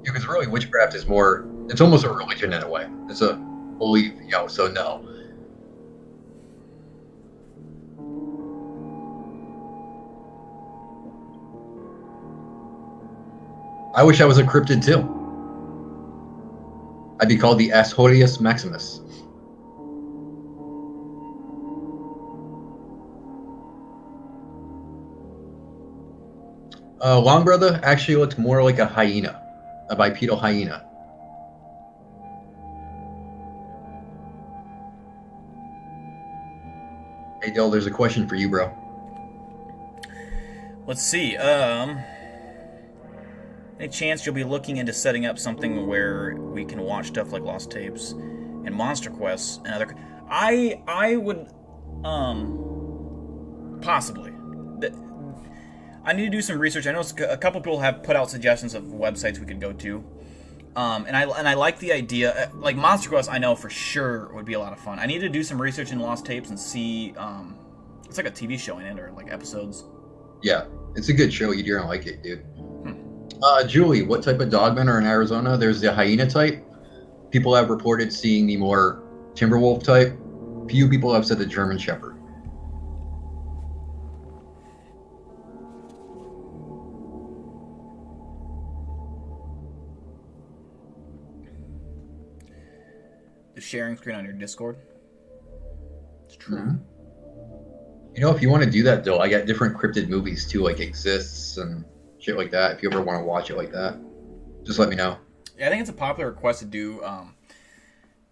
Because really, witchcraft is more, it's almost a religion in a way. It's a belief, so no. I wish I was a cryptid too. I'd be called the Ashorius Maximus. Long brother actually looked more like a hyena, a bipedal hyena. Hey Dill, there's a question for you, bro. Let's see. Any chance you'll be looking into setting up something where we can watch stuff like Lost Tapes and Monster Quests and other? I would possibly. I need to do some research. I know a couple people have put out suggestions of websites we could go to, and I like the idea. Like Monster Quest, I know for sure would be a lot of fun. I need to do some research in Lost Tapes and see. It's like a TV show in it, or like episodes. Yeah, it's a good show. You're gonna like it, dude. Julie, what type of dogmen are in Arizona? There's the hyena type. People have reported seeing the more timberwolf type. Few people have said the German Shepherd. The sharing screen on your Discord. It's true. Mm-hmm. If you want to do that, though, I got different cryptid movies too, like Exists and shit like that. If you ever want to watch it like that, just let me know. Yeah, I think it's a popular request to do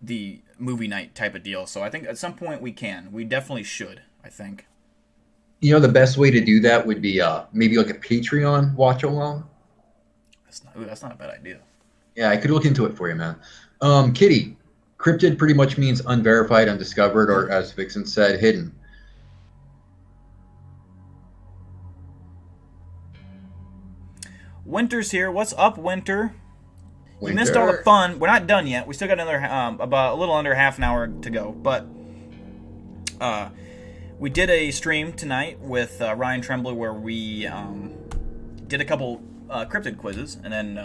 the movie night type of deal. So I think at some point we can. We definitely should, I think. The best way to do that would be maybe like a Patreon watch along. That's not a bad idea. Yeah, I could look into it for you, man. Kitty, cryptid pretty much means unverified, undiscovered, or as Vixen said, hidden. Winter's here. What's up, Winter? You missed all the fun. We're not done yet. We still got another about a little under half an hour to go. But we did a stream tonight with Ryan Tremblay where we did a couple cryptid quizzes, and then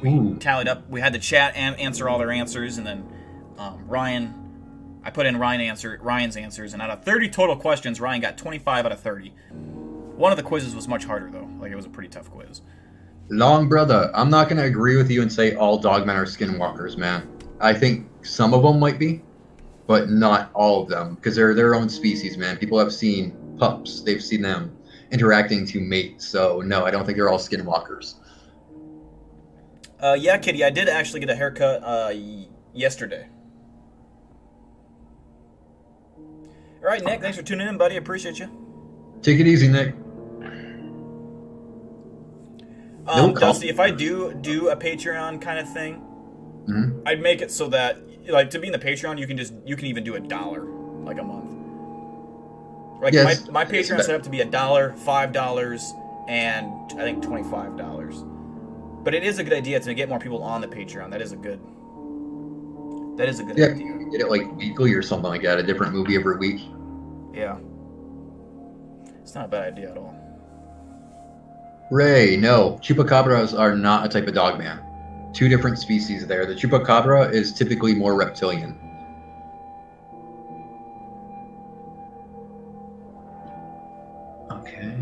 we tallied up. We had the chat and answer all their answers, and then I put in Ryan's answers, and out of 30 total questions, Ryan got 25 out of 30. One of the quizzes was much harder though. Like it was a pretty tough quiz. Long brother, I'm not going to agree with you and say all dogmen are skinwalkers, man. I think some of them might be, but not all of them, because they're their own species, man. People have seen pups. They've seen them interacting to mate. So, no, I don't think they're all skinwalkers. Yeah, Kitty, I did actually get a haircut yesterday. All right, Nick, thanks for tuning in, buddy. I appreciate you. Take it easy, Nick. Dusty, if I do a Patreon kind of thing, I'd make it so that, like, to be in the Patreon, you can even do $1 like a month. Like yes, my Patreon set up to be $1, $5, and I think $25. But it is a good idea to get more people on the Patreon. That is a good idea. You get it like weekly or something like that, a different movie every week. Yeah. It's not a bad idea at all. Ray, no. Chupacabras are not a type of dogman. Two different species there. The Chupacabra is typically more reptilian. Okay.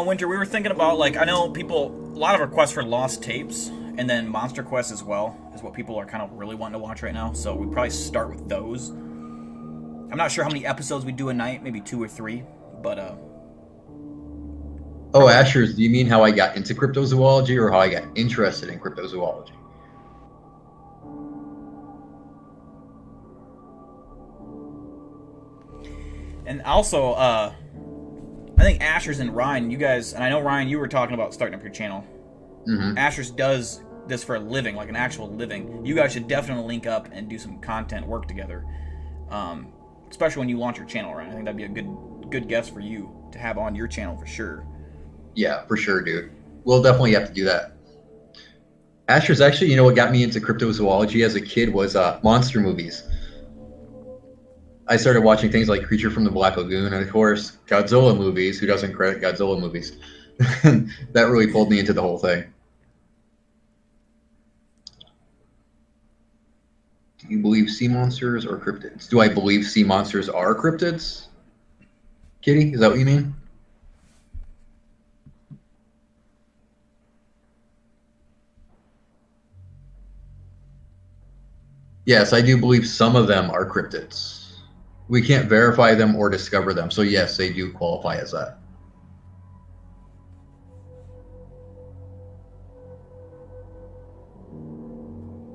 Winter, we were thinking about, like, I know a lot of requests for Lost Tapes, and then Monster Quest as well is what people are kind of really wanting to watch right now. So we probably start with those. I'm not sure how many episodes we do a night, maybe 2 or 3, but Oh, Asher's, do you mean how I got into cryptozoology or how I got interested in cryptozoology? And also, I think Asher's and Ryan, you guys, and I know Ryan, you were talking about starting up your channel. Mm-hmm. Asher's does this for a living, like an actual living. You guys should definitely link up and do some content work together, especially when you launch your channel, Ryan. I think that'd be a good guest for you to have on your channel for sure. Yeah, for sure, dude. We'll definitely have to do that. Asher's actually, you know what got me into cryptozoology as a kid was monster movies. I started watching things like Creature from the Black Lagoon and, of course, Godzilla movies. Who doesn't credit Godzilla movies? That really pulled me into the whole thing. Do you believe sea monsters or cryptids? Do I believe sea monsters are cryptids? Kitty, is that what you mean? Yes, I do believe some of them are cryptids. We can't verify them or discover them, so yes, they do qualify as that.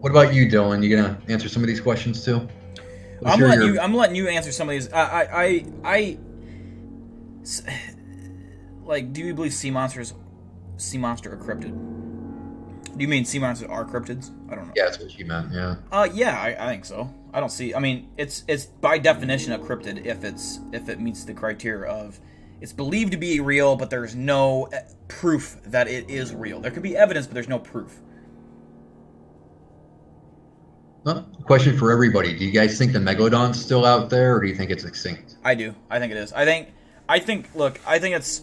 What about you, Dylan? You gonna answer some of these questions too? I'm letting you answer some of these. Like, do you believe sea monster or cryptid? Do you mean sea monsters are cryptids? I don't know. Yeah, that's what she meant. Yeah. Yeah, I think so. I don't see. I mean, it's by definition a cryptid if it meets the criteria of it's believed to be real, but there's no proof that it is real. There could be evidence, but there's no proof. Well, question for everybody: do you guys think the megalodon's still out there, or do you think it's extinct? I do. I think it is. I think. Look, I think it's.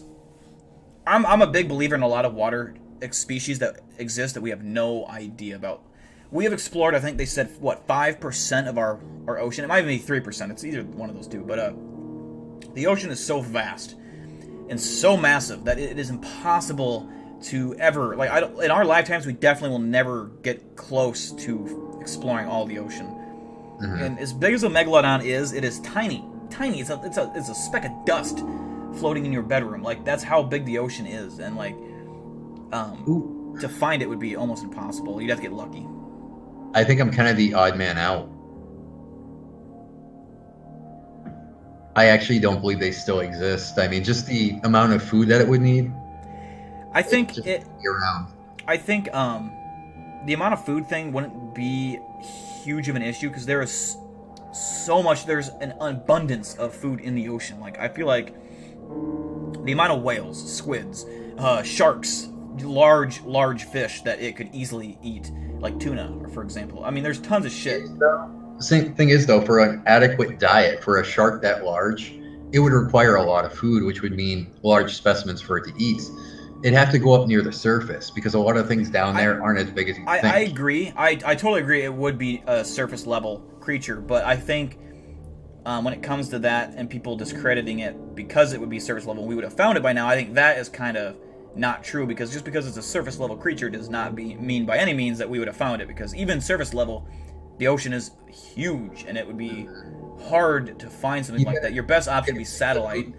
I'm a big believer in a lot of water species that exist that we have no idea about. We have explored, I think they said, 5% of our ocean. It might be 3%. It's either one of those two. But the ocean is so vast and so massive that it is impossible to ever, in our lifetimes, we definitely will never get close to exploring all the ocean. Mm-hmm. And as big as a megalodon is, it is tiny. Tiny. It's a speck of dust floating in your bedroom. Like, that's how big the ocean is. And, to find it would be almost impossible. You'd have to get lucky. I think I'm kind of the odd man out. I actually don't believe they still exist. I mean, just the amount of food that it would need. I think around. I think the amount of food thing wouldn't be huge of an issue because there is so much. There's an abundance of food in the ocean. Like, I feel like the amount of whales, squids, sharks, large fish that it could easily eat, like tuna, for example. I mean, there's tons of shit. The same thing is, though, for an adequate diet for a shark that large, it would require a lot of food, which would mean large specimens for it to eat. It'd have to go up near the surface because a lot of things down there aren't as big as you think. I agree. I totally agree. It would be a surface level creature, but I think when it comes to that and people discrediting it because it would be surface level, we would have found it by now. I think that is kind of not true, because just because it's a surface level creature does not mean by any means that we would have found it, because even surface level, the ocean is huge and it would be hard to find something like that. Your best option would be satellite.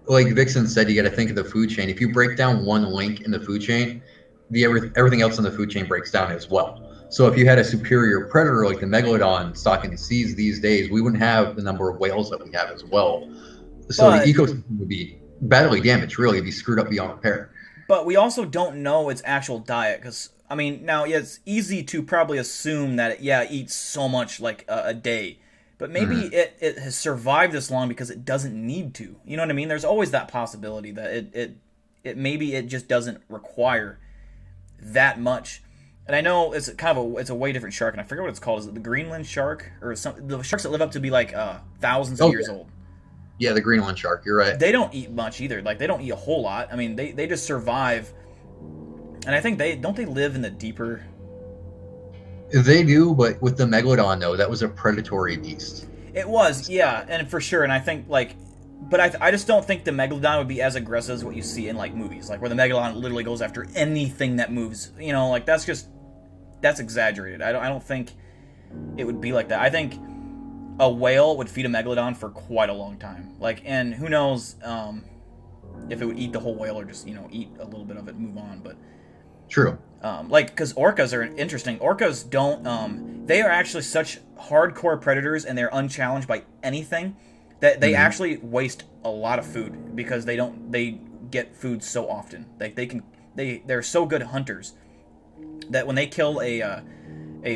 Like Vixen said, you got to think of the food chain. If you break down one link in the food chain, everything else in the food chain breaks down as well. So if you had a superior predator like the megalodon stalking the seas these days, we wouldn't have the number of whales that we have as well. So the ecosystem would be badly damaged, really. It'd be screwed up beyond repair. But we also don't know its actual diet, because, I mean, now, yeah, it's easy to probably assume that it eats so much, like, a day. But maybe it has survived this long because it doesn't need to. You know what I mean? There's always that possibility that it maybe it just doesn't require that much. And I know it's it's a way different shark, and I forget what it's called. Is it the Greenland Shark? Or the sharks that live up to be, like, thousands of years old? Yeah, the Greenland Shark, you're right. They don't eat much either. Like, they don't eat a whole lot. I mean, they just survive. And I think they live in the deeper... They do, but with the Megalodon, though, that was a predatory beast. It was, yeah, and for sure. And I think, like, But I just don't think the Megalodon would be as aggressive as what you see in, like, movies. Like, where the Megalodon literally goes after anything that moves. You know, like, that's exaggerated. I don't think it would be like that. I think a whale would feed a Megalodon for quite a long time. Like, and who knows if it would eat the whole whale or just, eat a little bit of it and move on. But True. like, because orcas are interesting. Orcas don't, they are actually such hardcore predators, and they're unchallenged by anything, that they actually waste a lot of food because they get food so often. Like, they're so good hunters that when they kill a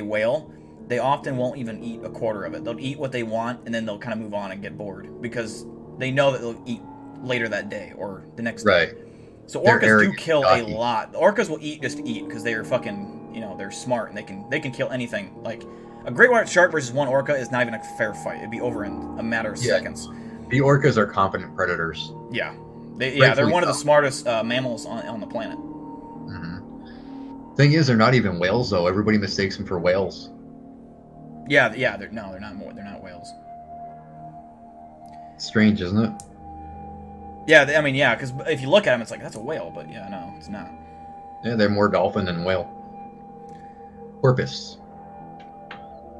whale, they often won't even eat a quarter of it. They'll eat what they want, and then they'll kind of move on and get bored because they know that they'll eat later that day or the next day. Right. So orcas do kill a lot. The orcas will eat because they're fucking, they're smart, and they can kill anything. Like, a great white shark versus one orca is not even a fair fight. It'd be over in a matter of seconds. The orcas are competent predators. Yeah. They're one of the smartest mammals on the planet. Mm-hmm. Thing is, they're not even whales, though. Everybody mistakes them for whales. Yeah, they're not whales. Strange, isn't it? Yeah, because if you look at them, it's like, that's a whale, but yeah, no, it's not. Yeah, they're more dolphin than whale. Porpoise.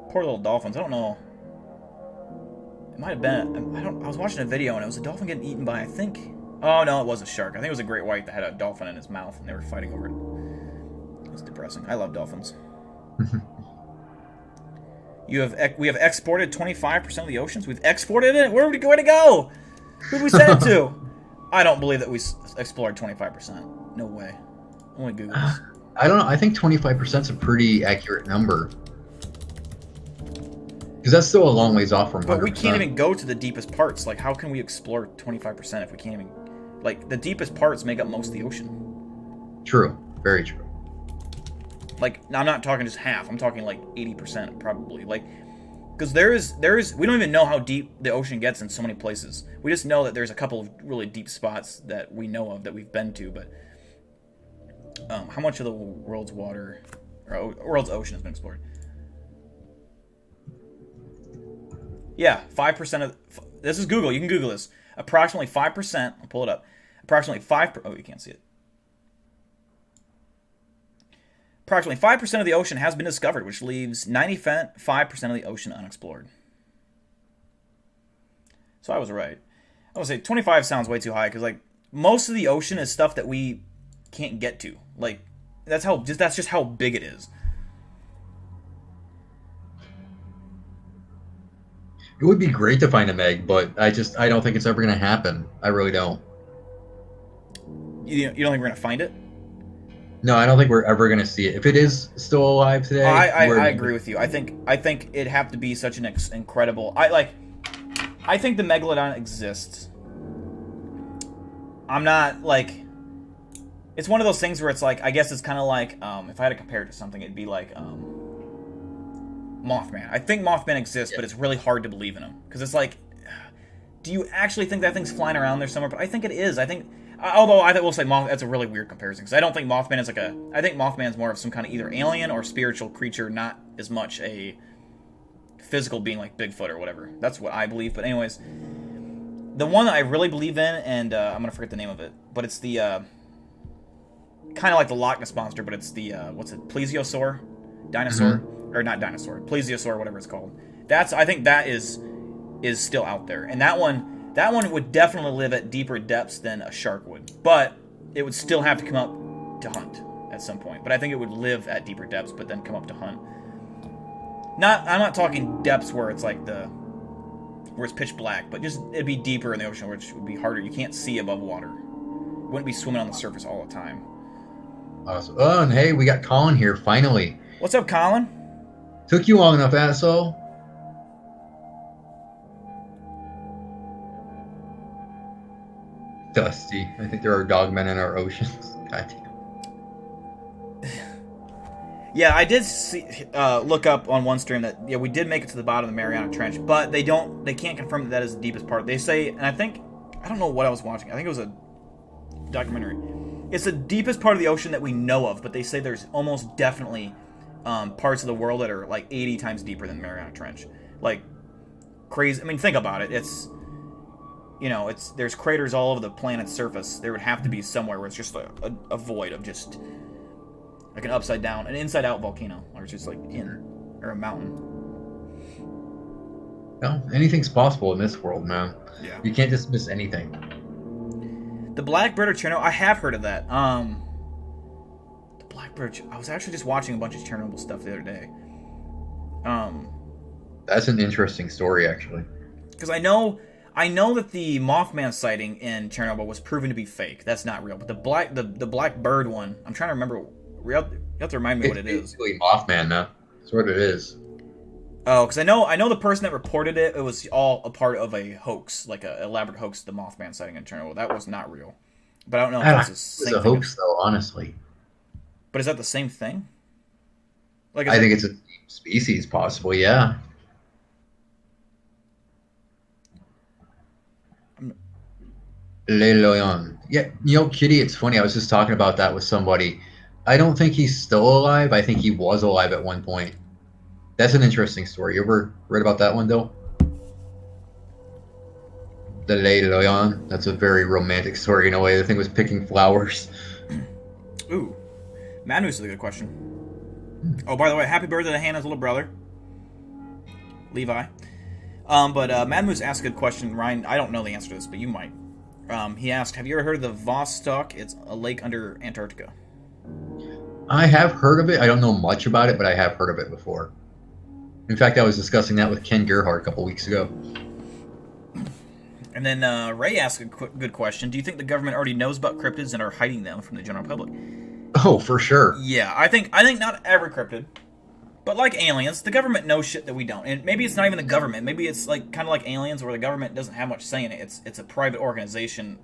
Poor little dolphins. I don't know. It might have been. I was watching a video, and it was a dolphin getting eaten by, I think. Oh no, it was a shark. I think it was a great white that had a dolphin in his mouth, and they were fighting over it. It was depressing. I love dolphins. We have exported 25% of the oceans. We've exported it. Where would it go? Who did we send it to? I don't believe that we explored 25%. No way. I'm gonna Google this. I don't know. I think 25% is a pretty accurate number. Because that's still a long ways off from 100%. But we can't even go to the deepest parts. Like, how can we explore 25% if we can't even... Like, the deepest parts make up most of the ocean. True. Very true. Like, I'm not talking just half. I'm talking, like, 80% probably. Like, because there is... We don't even know how deep the ocean gets in so many places. We just know that there's a couple of really deep spots that we know of that we've been to, but... how much of the world's water... or world's ocean has been explored? Yeah, 5% of... This is Google. You can Google this. Approximately 5%... I'll pull it up. Approximately 5... Oh, you can't see it. Approximately 5% of the ocean has been discovered, which leaves 95% of the ocean unexplored. So I was right. I would say 25 sounds way too high, because, like, most of the ocean is stuff that we can't get to. Like, that's just how big it is. It would be great to find a Meg, but I don't think it's ever going to happen. I really don't. You don't think we're going to find it? No, I don't think we're ever going to see it. If it is still alive today... I agree with you. I think it'd have to be such an incredible... I think the Megalodon exists. I'm not, like... It's one of those things where it's like... I guess it's kind of like... if I had to compare it to something, it'd be like... Mothman. I think Mothman exists, but it's really hard to believe in him. Because it's like... Do you actually think that thing's flying around there somewhere? But I think it is. I think... Although I will say that's a really weird comparison, because I don't think Mothman is I think Mothman's more of some kind of either alien or spiritual creature, not as much a physical being like Bigfoot or whatever. That's what I believe. But anyways, the one that I really believe in, and I'm gonna forget the name of it, but it's the kind of like the Loch Ness monster, but it's the what's it, plesiosaur, dinosaur, or not dinosaur, plesiosaur, whatever it's called. I think that is still out there, and that one would definitely live at deeper depths than a shark would. But it would still have to come up to hunt at some point. But I think it would live at deeper depths, but then come up to hunt. I'm not talking depths where it's like where it's pitch black, but just it'd be deeper in the ocean, which would be harder. You can't see above water. You wouldn't be swimming on the surface all the time. Awesome. Oh, and hey, we got Colin here, finally. What's up, Colin? Took you long enough, asshole. Dusty. I think there are dogmen in our oceans. God damn. Yeah, I did look up on one stream that we did make it to the bottom of the Mariana Trench, but they can't confirm that is the deepest part. They say, and I don't know what I was watching. I think it was a documentary. It's the deepest part of the ocean that we know of, but they say there's almost definitely parts of the world that are like 80 times deeper than the Mariana Trench. Like, crazy. I mean, think about it. there's craters all over the planet's surface. There would have to be somewhere where it's just a void of just like an upside down, an inside out volcano, or it's just like or a mountain. No, anything's possible in this world, man. Yeah. You can't dismiss anything. The Blackbird of Chernobyl, I have heard of that. The Blackbird, I was actually just watching a bunch of Chernobyl stuff the other day. That's an interesting story, actually. Because I know that the Mothman sighting in Chernobyl was proven to be fake. That's not real. But the Blackbird one, I'm trying to remember. You have to remind me what it is. It's basically Mothman, man. That's what it is. Oh, because I know the person that reported it. It was all a part of a hoax, like an elaborate hoax. The Mothman sighting in Chernobyl. That was not real. But I don't know if it's a hoax, though. Honestly. But is that the same thing? Like, I think it's a species, possibly. Yeah. Le Loyon. Yeah, Kitty, it's funny. I was just talking about that with somebody. I don't think he's still alive. I think he was alive at one point. That's an interesting story. You ever read about that one, though? The Le Loyon. That's a very romantic story in a way. The thing was picking flowers. Ooh. Mad Moose is a good question. Oh, by the way, happy birthday to Hannah's little brother, Levi. But Mad Moose asked a good question. Ryan, I don't know the answer to this, but you might. He asked, have you ever heard of the Vostok? It's a lake under Antarctica. I have heard of it. I don't know much about it, but I have heard of it before. In fact, I was discussing that with Ken Gerhardt a couple weeks ago. And then Ray asked a good question. Do you think the government already knows about cryptids and are hiding them from the general public? Oh, for sure. Yeah, I think not every cryptid. But like aliens, the government knows shit that we don't. And maybe it's not even the government. Maybe it's like kind of like aliens where the government doesn't have much say in it. It's a private organization,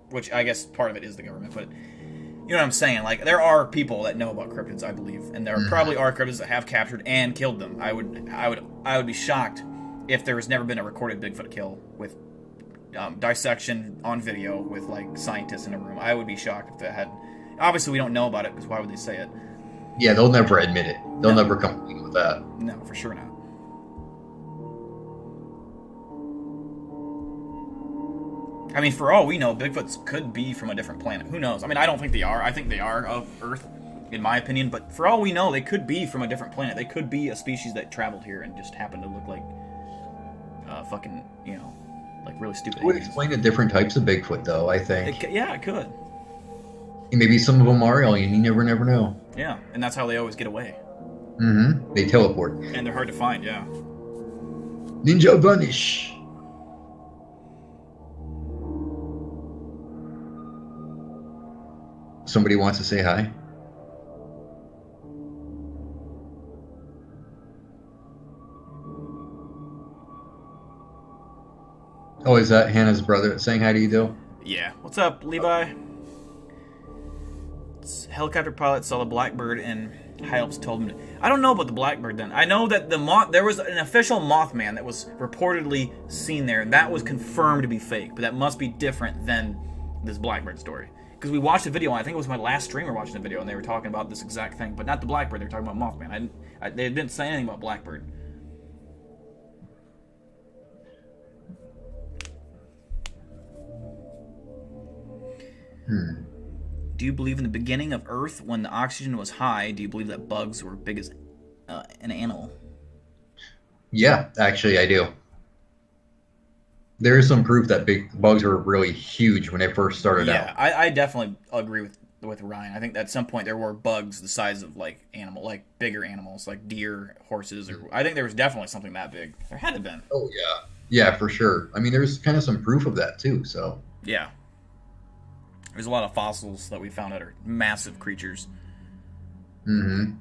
which I guess part of it is the government. But you know what I'm saying? Like, there are people that know about cryptids, I believe. And there probably are cryptids that have captured and killed them. I would be shocked if there has never been a recorded Bigfoot kill with dissection on video with like scientists in a room. I would be shocked if that had. Obviously, we don't know about it because why would they say it? Yeah, they'll never admit it. They'll never come clean with that. No, for sure not. I mean, for all we know, Bigfoots could be from a different planet. Who knows? I mean, I don't think they are. I think they are of Earth, in my opinion. But for all we know, they could be from a different planet. They could be a species that traveled here and just happened to look like fucking, like really stupid. It would explain the different types of Bigfoot, though, I think. It could. Maybe some of them are alien. You never know. Yeah, and that's how they always get away. Mm-hmm. They teleport. And they're hard to find, yeah. Ninja vanish. Somebody wants to say hi? Oh, is that Hannah's brother saying hi to you, Dill? Yeah. What's up, Levi? Helicopter pilot saw the Blackbird and high ups told him I don't know about the Blackbird then. I know that there was an official Mothman that was reportedly seen there, and that was confirmed to be fake, but that must be different than this Blackbird story. Because we watched the video, and I think it was my last streamer watching the video, and they were talking about this exact thing, but not the Blackbird, they were talking about Mothman. They didn't say anything about Blackbird. Do you believe in the beginning of Earth when the oxygen was high? Do you believe that bugs were big as an animal? Yeah, actually I do. There is some proof that big bugs were really huge when they first started out. Yeah, I definitely agree with Ryan. I think at some point there were bugs the size of like bigger animals, like deer, horses, or I think there was definitely something that big. There had to have been. Oh yeah. Yeah, for sure. I mean, there's kind of some proof of that too, so. Yeah. There's a lot of fossils that we found that are massive creatures. Mm-hmm.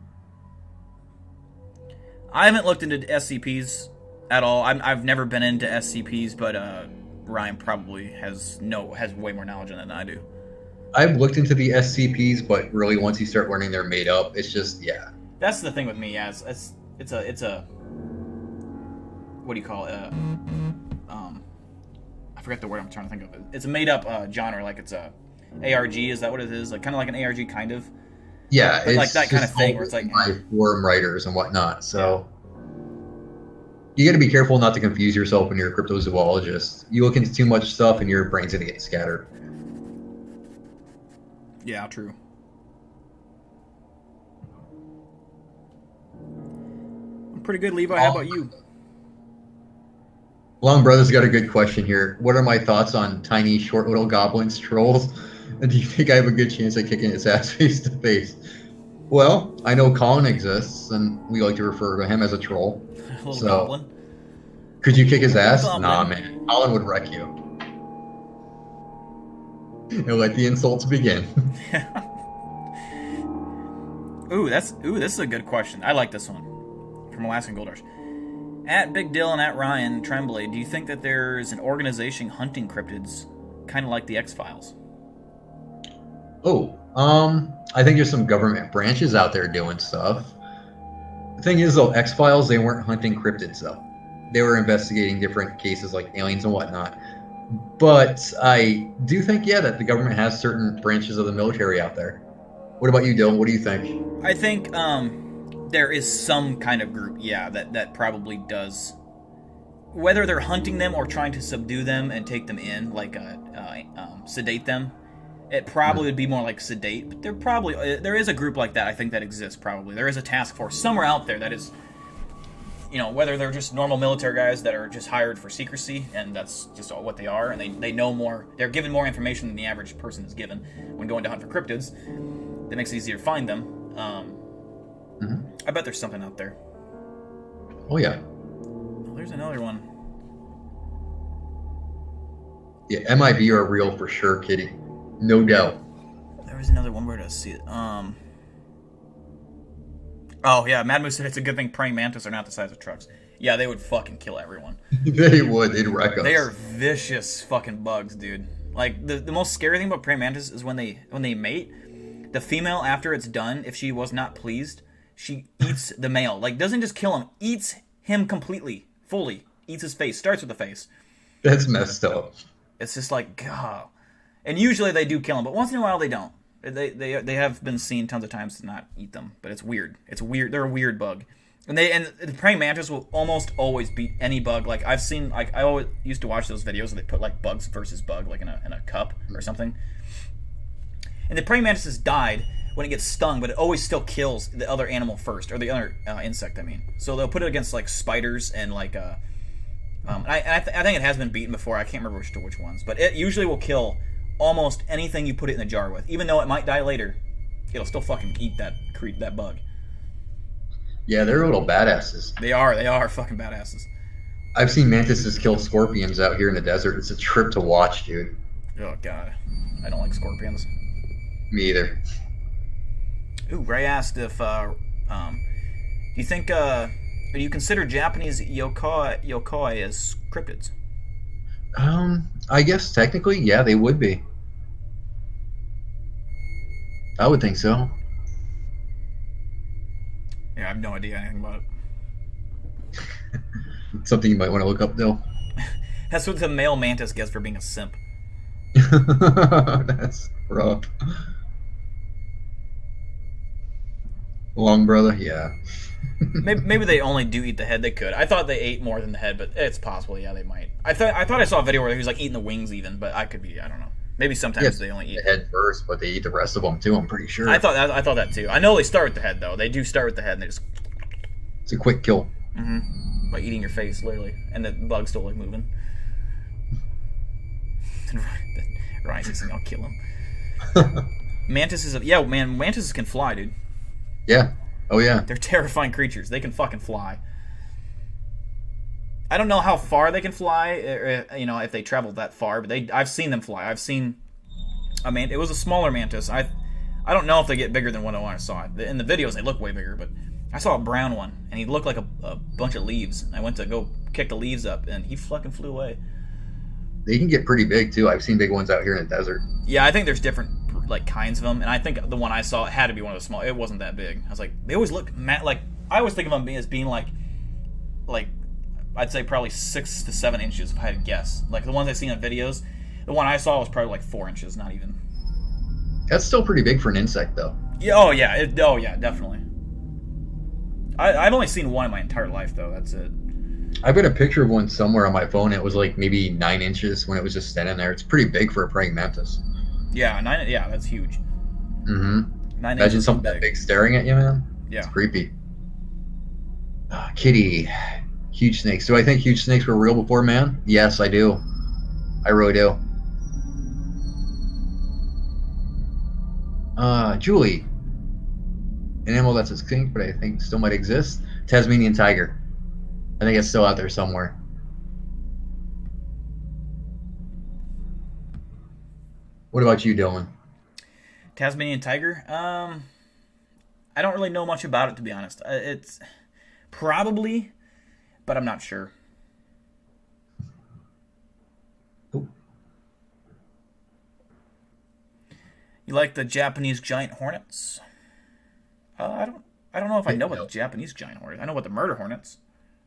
I haven't looked into SCPs at all. I've never been into SCPs, but Ryan probably has way more knowledge on it than I do. I've looked into the SCPs, but really once you start learning they're made up, it's just That's the thing with me. Yeah, it's a what do you call it? I forget the word I'm trying to think of. It's a made up genre, like it's a ARG. Is that what it is? Like kind of like an ARG, kind of. Yeah, but it's like that kind of thing where it's like by forum writers and whatnot. So You got to be careful not to confuse yourself when you're a cryptozoologist. You look into too much stuff and your brain's going to get scattered. Yeah, true. I'm pretty good, Levi. How about you? Long Brother's got a good question here. What are my thoughts on tiny, short little goblins, trolls? And do you think I have a good chance at kicking its ass face to face? Well, I know Colin exists, and we like to refer to him as a troll. A little goblin. Could you kick his ass? Goblin. Nah, man. Colin would wreck you. And let the insults begin. This is a good question. I like this one. From Alaskan Goldrush. At Big Dill and at Ryan Tremblay, do you think that there's an organization hunting cryptids, kind of like the X-Files? I think there's some government branches out there doing stuff. The thing is, though, X-Files, they weren't hunting cryptids, though. They were investigating different cases like aliens and whatnot. But I do think, that the government has certain branches of the military out there. What about you, Dylan? What do you think? I think there is some kind of group, that probably does. Whether they're hunting them or trying to subdue them and take them in, like sedate them, it probably would be more like sedate. But there is a group like that, I think, that exists probably. There is a task force somewhere out there that is, whether they're just normal military guys that are just hired for secrecy, and that's just what they are, and they know more, they're given more information than the average person is given when going to hunt for cryptids. That makes it easier to find them. I bet there's something out there. Oh, yeah. Oh, there's another one. Yeah, MIB are real for sure, Kitty. No doubt. There was another one. Where did I see it? Oh, yeah. Mad Moose said it's a good thing praying mantis are not the size of trucks. Yeah, they would fucking kill everyone. They would. They'd wreck us. They are vicious fucking bugs, dude. Like, the most scary thing about praying mantis is when they mate, the female, after it's done, if she was not pleased, she eats the male. Like, doesn't just kill him. Eats him completely. Fully. Eats his face. Starts with the face. That's messed up. It's just like, God. And usually they do kill them, but once in a while they don't. They have been seen tons of times to not eat them, but it's weird. It's weird. They're a weird bug, and the praying mantis will almost always beat any bug. Like I've seen, like I always used to watch those videos where they put like bugs versus bug, like in a cup or something. And the praying mantis has died when it gets stung, but it always still kills the other animal first, or the other insect. I mean, so they'll put it against like spiders and like I think it has been beaten before. I can't remember which ones, but it usually will kill almost anything you put it in the jar with. Even though it might die later, it'll still fucking eat that bug. Yeah, they're little badasses. They are fucking badasses. I've seen mantises kill scorpions out here in the desert. It's a trip to watch, dude. Oh, God. I don't like scorpions. Me either. Ooh, Ray asked if, do you think, do you consider Japanese yokoi as cryptids? I guess technically, yeah, they would be. I would think so. Yeah, I have no idea anything about it. Something you might want to look up, though. That's what the male mantis gets for being a simp. That's rough. Long brother, yeah. Maybe they only do eat the head. They could. I thought they ate more than the head, but it's possible. Yeah, they might. I thought I saw a video where he was like eating the wings even, but I could be. I don't know. Maybe sometimes they only eat the head first, but they eat the rest of them too. I'm pretty sure. I thought that too. I know they start with the head though. They do start with the head, and they just. It's a quick kill. Mm-hmm. By eating your face, literally, and the bug's still like moving. Ryan's saying I'll kill him. Mantises can fly, dude. Yeah. Oh, yeah. They're terrifying creatures. They can fucking fly. I don't know how far they can fly, if they travel that far, but I've seen them fly. I've seen it was a smaller mantis. I don't know if they get bigger than what I saw. In the videos, they look way bigger, but I saw a brown one, and he looked like a bunch of leaves. I went to go kick the leaves up, and he fucking flew away. They can get pretty big, too. I've seen big ones out here in the desert. Yeah, I think there's different kinds of them, and I think the one I saw had to be one of the small. It wasn't that big. I was like, they always look like I always think of them as being like I'd say probably 6 to 7 inches if I had to guess. Like the ones I've seen in videos, the one I saw was probably like 4 inches, not even. That's still pretty big for an insect, though. Yeah. Oh yeah. Definitely. I've only seen one in my entire life, though. That's it. I've got a picture of one somewhere on my phone. It was like maybe 9 inches when it was just standing there. It's pretty big for a praying mantis. Yeah, 9. Yeah, that's huge. Mm-hmm. 9 inches Imagine is something that big. big staring at you, man. It's Yeah. creepy. Kitty, huge snakes. Do I think huge snakes were real before man? Yes, I do. I really do. Julie, an animal that's extinct, but I think still might exist. Tasmanian tiger. I think it's still out there somewhere. What about you, Dylan? Tasmanian tiger. I don't really know much about it, to be honest. It's probably, but I'm not sure. Oh, You like the Japanese giant hornets? I don't. I don't know if I know about no. the Japanese giant hornets. I know about the murder hornets.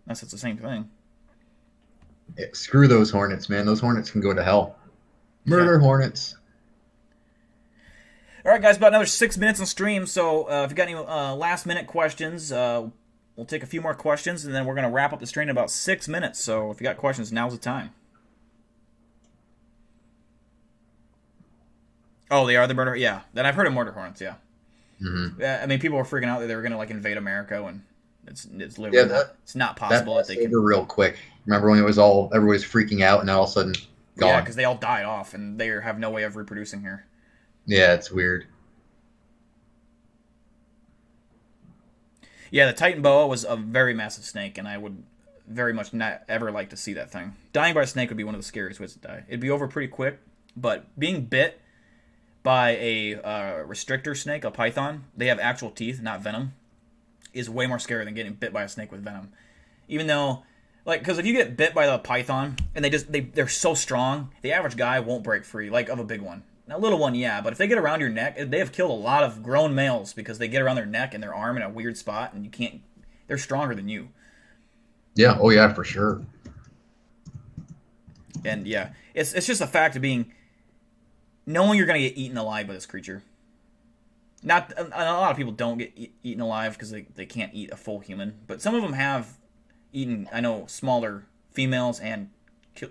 Unless it's the same thing. Screw those hornets, man. Those hornets can go to hell. Yeah. Murder hornets. All right, guys. About another 6 minutes on stream. So if you got any last minute questions, we'll take a few more questions, and then we're gonna wrap up the stream in about 6 minutes. So if you got questions, now's the time. Oh, they are the murder. Yeah. Then I've heard of murder hornets. Yeah. Mm-hmm. I mean, people were freaking out that they were gonna like invade America, and it's literally Yeah, not. It's not that possible that passed they can. over real quick. Remember when it was all everybody's freaking out, and then all of a sudden Yeah, gone? because they all died off, and they have no way of reproducing here. Yeah, it's weird. Yeah, the Titan boa was a very massive snake, and I would very much not ever like to see that thing. Dying by a snake would be one of the scariest ways to die. It'd be over pretty quick, but being bit by a restrictor snake, a python, they have actual teeth, not venom, is way more scary than getting bit by a snake with venom. Even though, like, because if you get bit by the python and they're so strong, the average guy won't break free, like of a big one. A little one, yeah, but if they get around your neck, they have killed a lot of grown males because they get around their neck and their arm in a weird spot, and you can't. They're stronger than you. Yeah. Oh yeah, for sure. And yeah, it's just a fact of being knowing you're gonna get eaten alive by this creature. Not a lot of people don't get eaten alive because they can't eat a full human, but some of them have eaten. I know smaller females and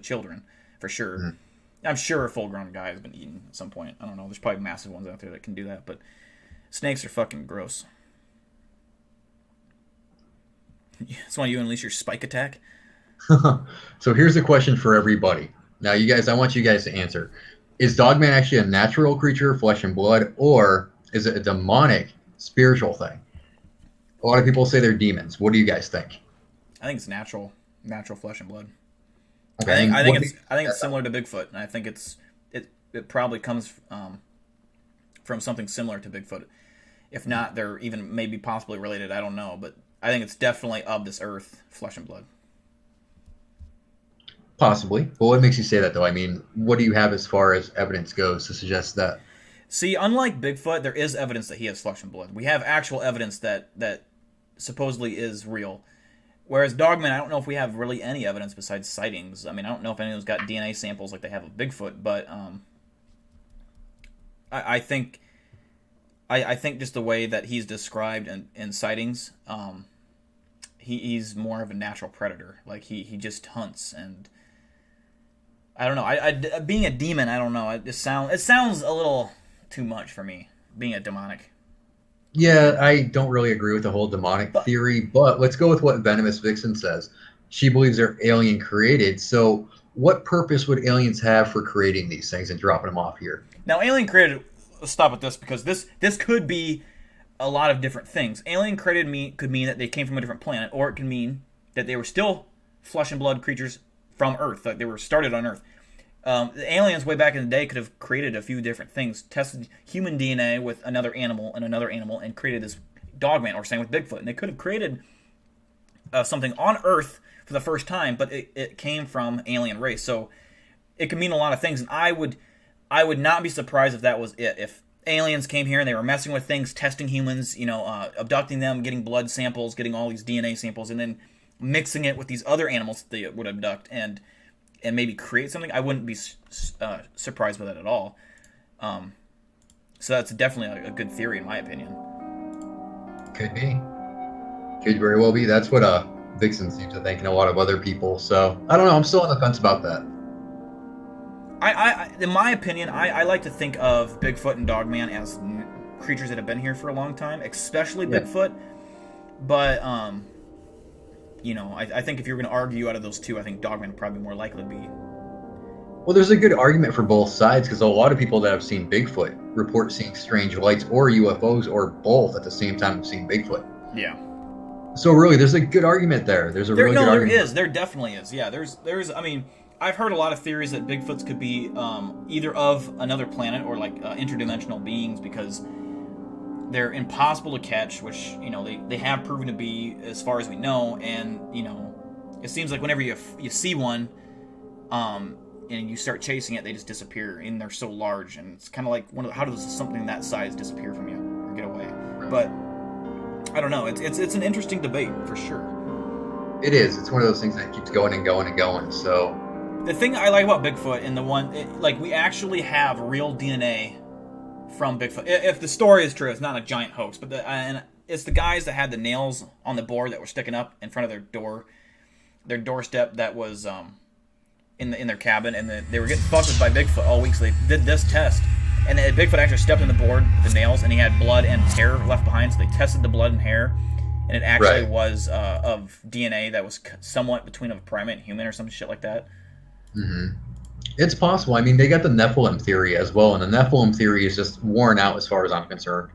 children for sure. Mm. I'm sure a full-grown guy has been eaten at some point. I don't know. There's probably massive ones out there that can do that, but snakes are fucking gross. That's why you unleash your spike attack. So here's a question for everybody. Now, you guys, I want you guys to answer. Is Dogman actually a natural creature, flesh and blood, or is it a demonic, spiritual thing? A lot of people say they're demons. What do you guys think? I think it's natural flesh and blood. Okay. I think it's similar to Bigfoot, and I think it probably comes from something similar to Bigfoot. If not, they're even maybe possibly related. I don't know, but I think it's definitely of this earth, flesh and blood. Possibly. Well, what makes you say that, though? I mean, what do you have as far as evidence goes to suggest that? See, unlike Bigfoot, there is evidence that he has flesh and blood. We have actual evidence that supposedly is real. Whereas Dogman, I don't know if we have really any evidence besides sightings. I mean, I don't know if anyone's got DNA samples like they have of Bigfoot, but I think just the way that he's described in sightings, he's more of a natural predator. Like he just hunts, and I don't know. I being a demon, I don't know. It sounds a little too much for me. Being a demonic. Yeah, I don't really agree with the whole demonic theory, but let's go with what Venomous Vixen says. She believes they're alien created. So, what purpose would aliens have for creating these things and dropping them off here? Now, alien created. Let's stop at this because this could be a lot of different things. Alien created could mean that they came from a different planet, or it can mean that they were still flesh and blood creatures from Earth, like they were started on Earth. The aliens way back in the day could have created a few different things, tested human DNA with another animal, and created this Dogman, or same with Bigfoot. And they could have created something on Earth for the first time, but it came from alien race. So it could mean a lot of things, and I would not be surprised if that was it. If aliens came here and they were messing with things, testing humans, abducting them, getting blood samples, getting all these DNA samples, and then mixing it with these other animals that they would abduct and maybe create something, I wouldn't be surprised by that at all. So that's definitely a good theory in my opinion. Could be. Could very well be. That's what Vixen seems to think, and a lot of other people. So I don't know. I'm still on the fence about that. In my opinion, I like to think of Bigfoot and Dogman as creatures that have been here for a long time, especially Bigfoot. But I think if you're going to argue out of those two, I think Dogman would probably be more likely to be. Well, there's a good argument for both sides, because a lot of people that have seen Bigfoot report seeing strange lights or UFOs or both at the same time of seeing Bigfoot. Yeah. So really, there's a good argument there. There's a really good argument. There is. There definitely is. Yeah, there's. I mean, I've heard a lot of theories that Bigfoots could be either of another planet or like interdimensional beings, because they're impossible to catch, which they have proven to be as far as we know, and it seems like whenever you see one, and you start chasing it, they just disappear, and they're so large, and it's kind of like how does something that size disappear from you or get away? But I don't know. It's an interesting debate for sure. It is. It's one of those things that keeps going and going and going. So the thing I like about Bigfoot and we actually have real DNA from Bigfoot. If the story is true, it's not a giant hoax, but and it's the guys that had the nails on the board that were sticking up in front of their doorstep that was in their cabin, and they were getting fucked with by Bigfoot all week. So they did this test, and Bigfoot actually stepped in the board with the nails, and he had blood and hair left behind. So they tested the blood and hair, and it actually was of DNA that was somewhat between a primate and human or some shit like that. Mm-hmm. It's possible. I mean, they got the Nephilim theory as well, and the Nephilim theory is just worn out as far as I'm concerned.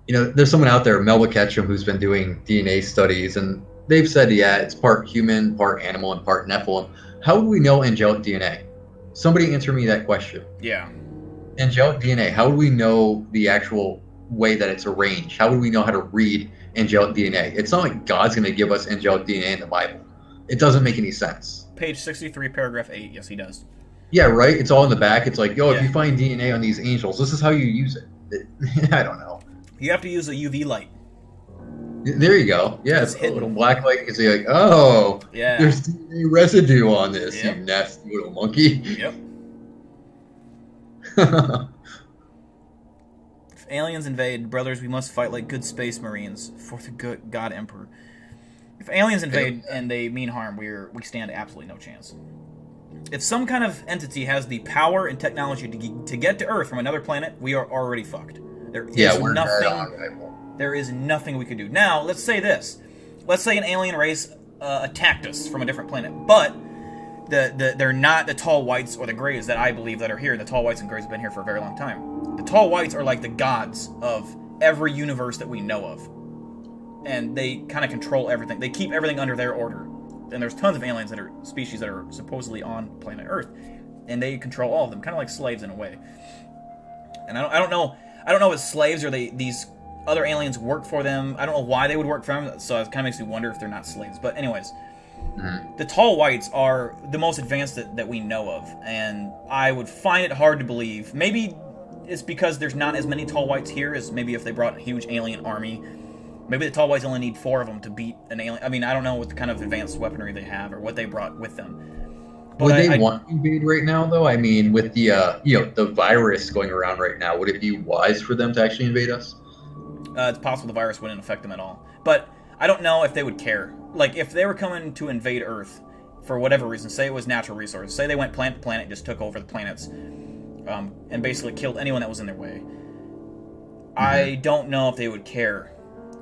There's someone out there, Melba Ketchum, who's been doing DNA studies, and they've said, it's part human, part animal, and part Nephilim. How would we know angelic DNA? Somebody answer me that question. Yeah. Angelic DNA, how would we know the actual way that it's arranged? How would we know how to read angelic DNA? It's not like God's going to give us angelic DNA in the Bible. It doesn't make any sense. Page 63, paragraph 8. Yes, he does. Yeah, right? It's all in the back. It's like, if you find DNA on these angels, this is how you use it. I don't know. You have to use a UV light. There you go. Yeah, it's a little black light. You can see there's DNA residue on this, you nasty little monkey. Yep. If aliens invade, brothers, we must fight like good space marines for the good God Emperor. If aliens invade and they mean harm, we stand absolutely no chance. If some kind of entity has the power and technology to get to Earth from another planet, we are already fucked. There is nothing we could do. Now, let's say this. Let's say an alien race attacked us from a different planet, but they're not the tall whites or the grays that I believe that are here. The tall whites and grays have been here for a very long time. The tall whites are like the gods of every universe that we know of. And they kind of control everything. They keep everything under their order. And there's tons of aliens that are species that are supposedly on planet Earth, and they control all of them, kind of like slaves in a way. And I don't know if slaves or these other aliens work for them. I don't know why they would work for them, so it kind of makes me wonder if they're not slaves. But anyways, the tall whites are the most advanced that we know of, and I would find it hard to believe. Maybe it's because there's not as many tall whites here as maybe if they brought a huge alien army. Maybe the tall whites only need 4 of them to beat an alien. I mean, I don't know what kind of advanced weaponry they have or what they brought with them. But would they want to invade right now, though? I mean, with the the virus going around right now, would it be wise for them to actually invade us? It's possible the virus wouldn't affect them at all. But I don't know if they would care. Like, if they were coming to invade Earth for whatever reason, say it was natural resources, say they went planet to planet and just took over the planets, and basically killed anyone that was in their way, I don't know if they would care.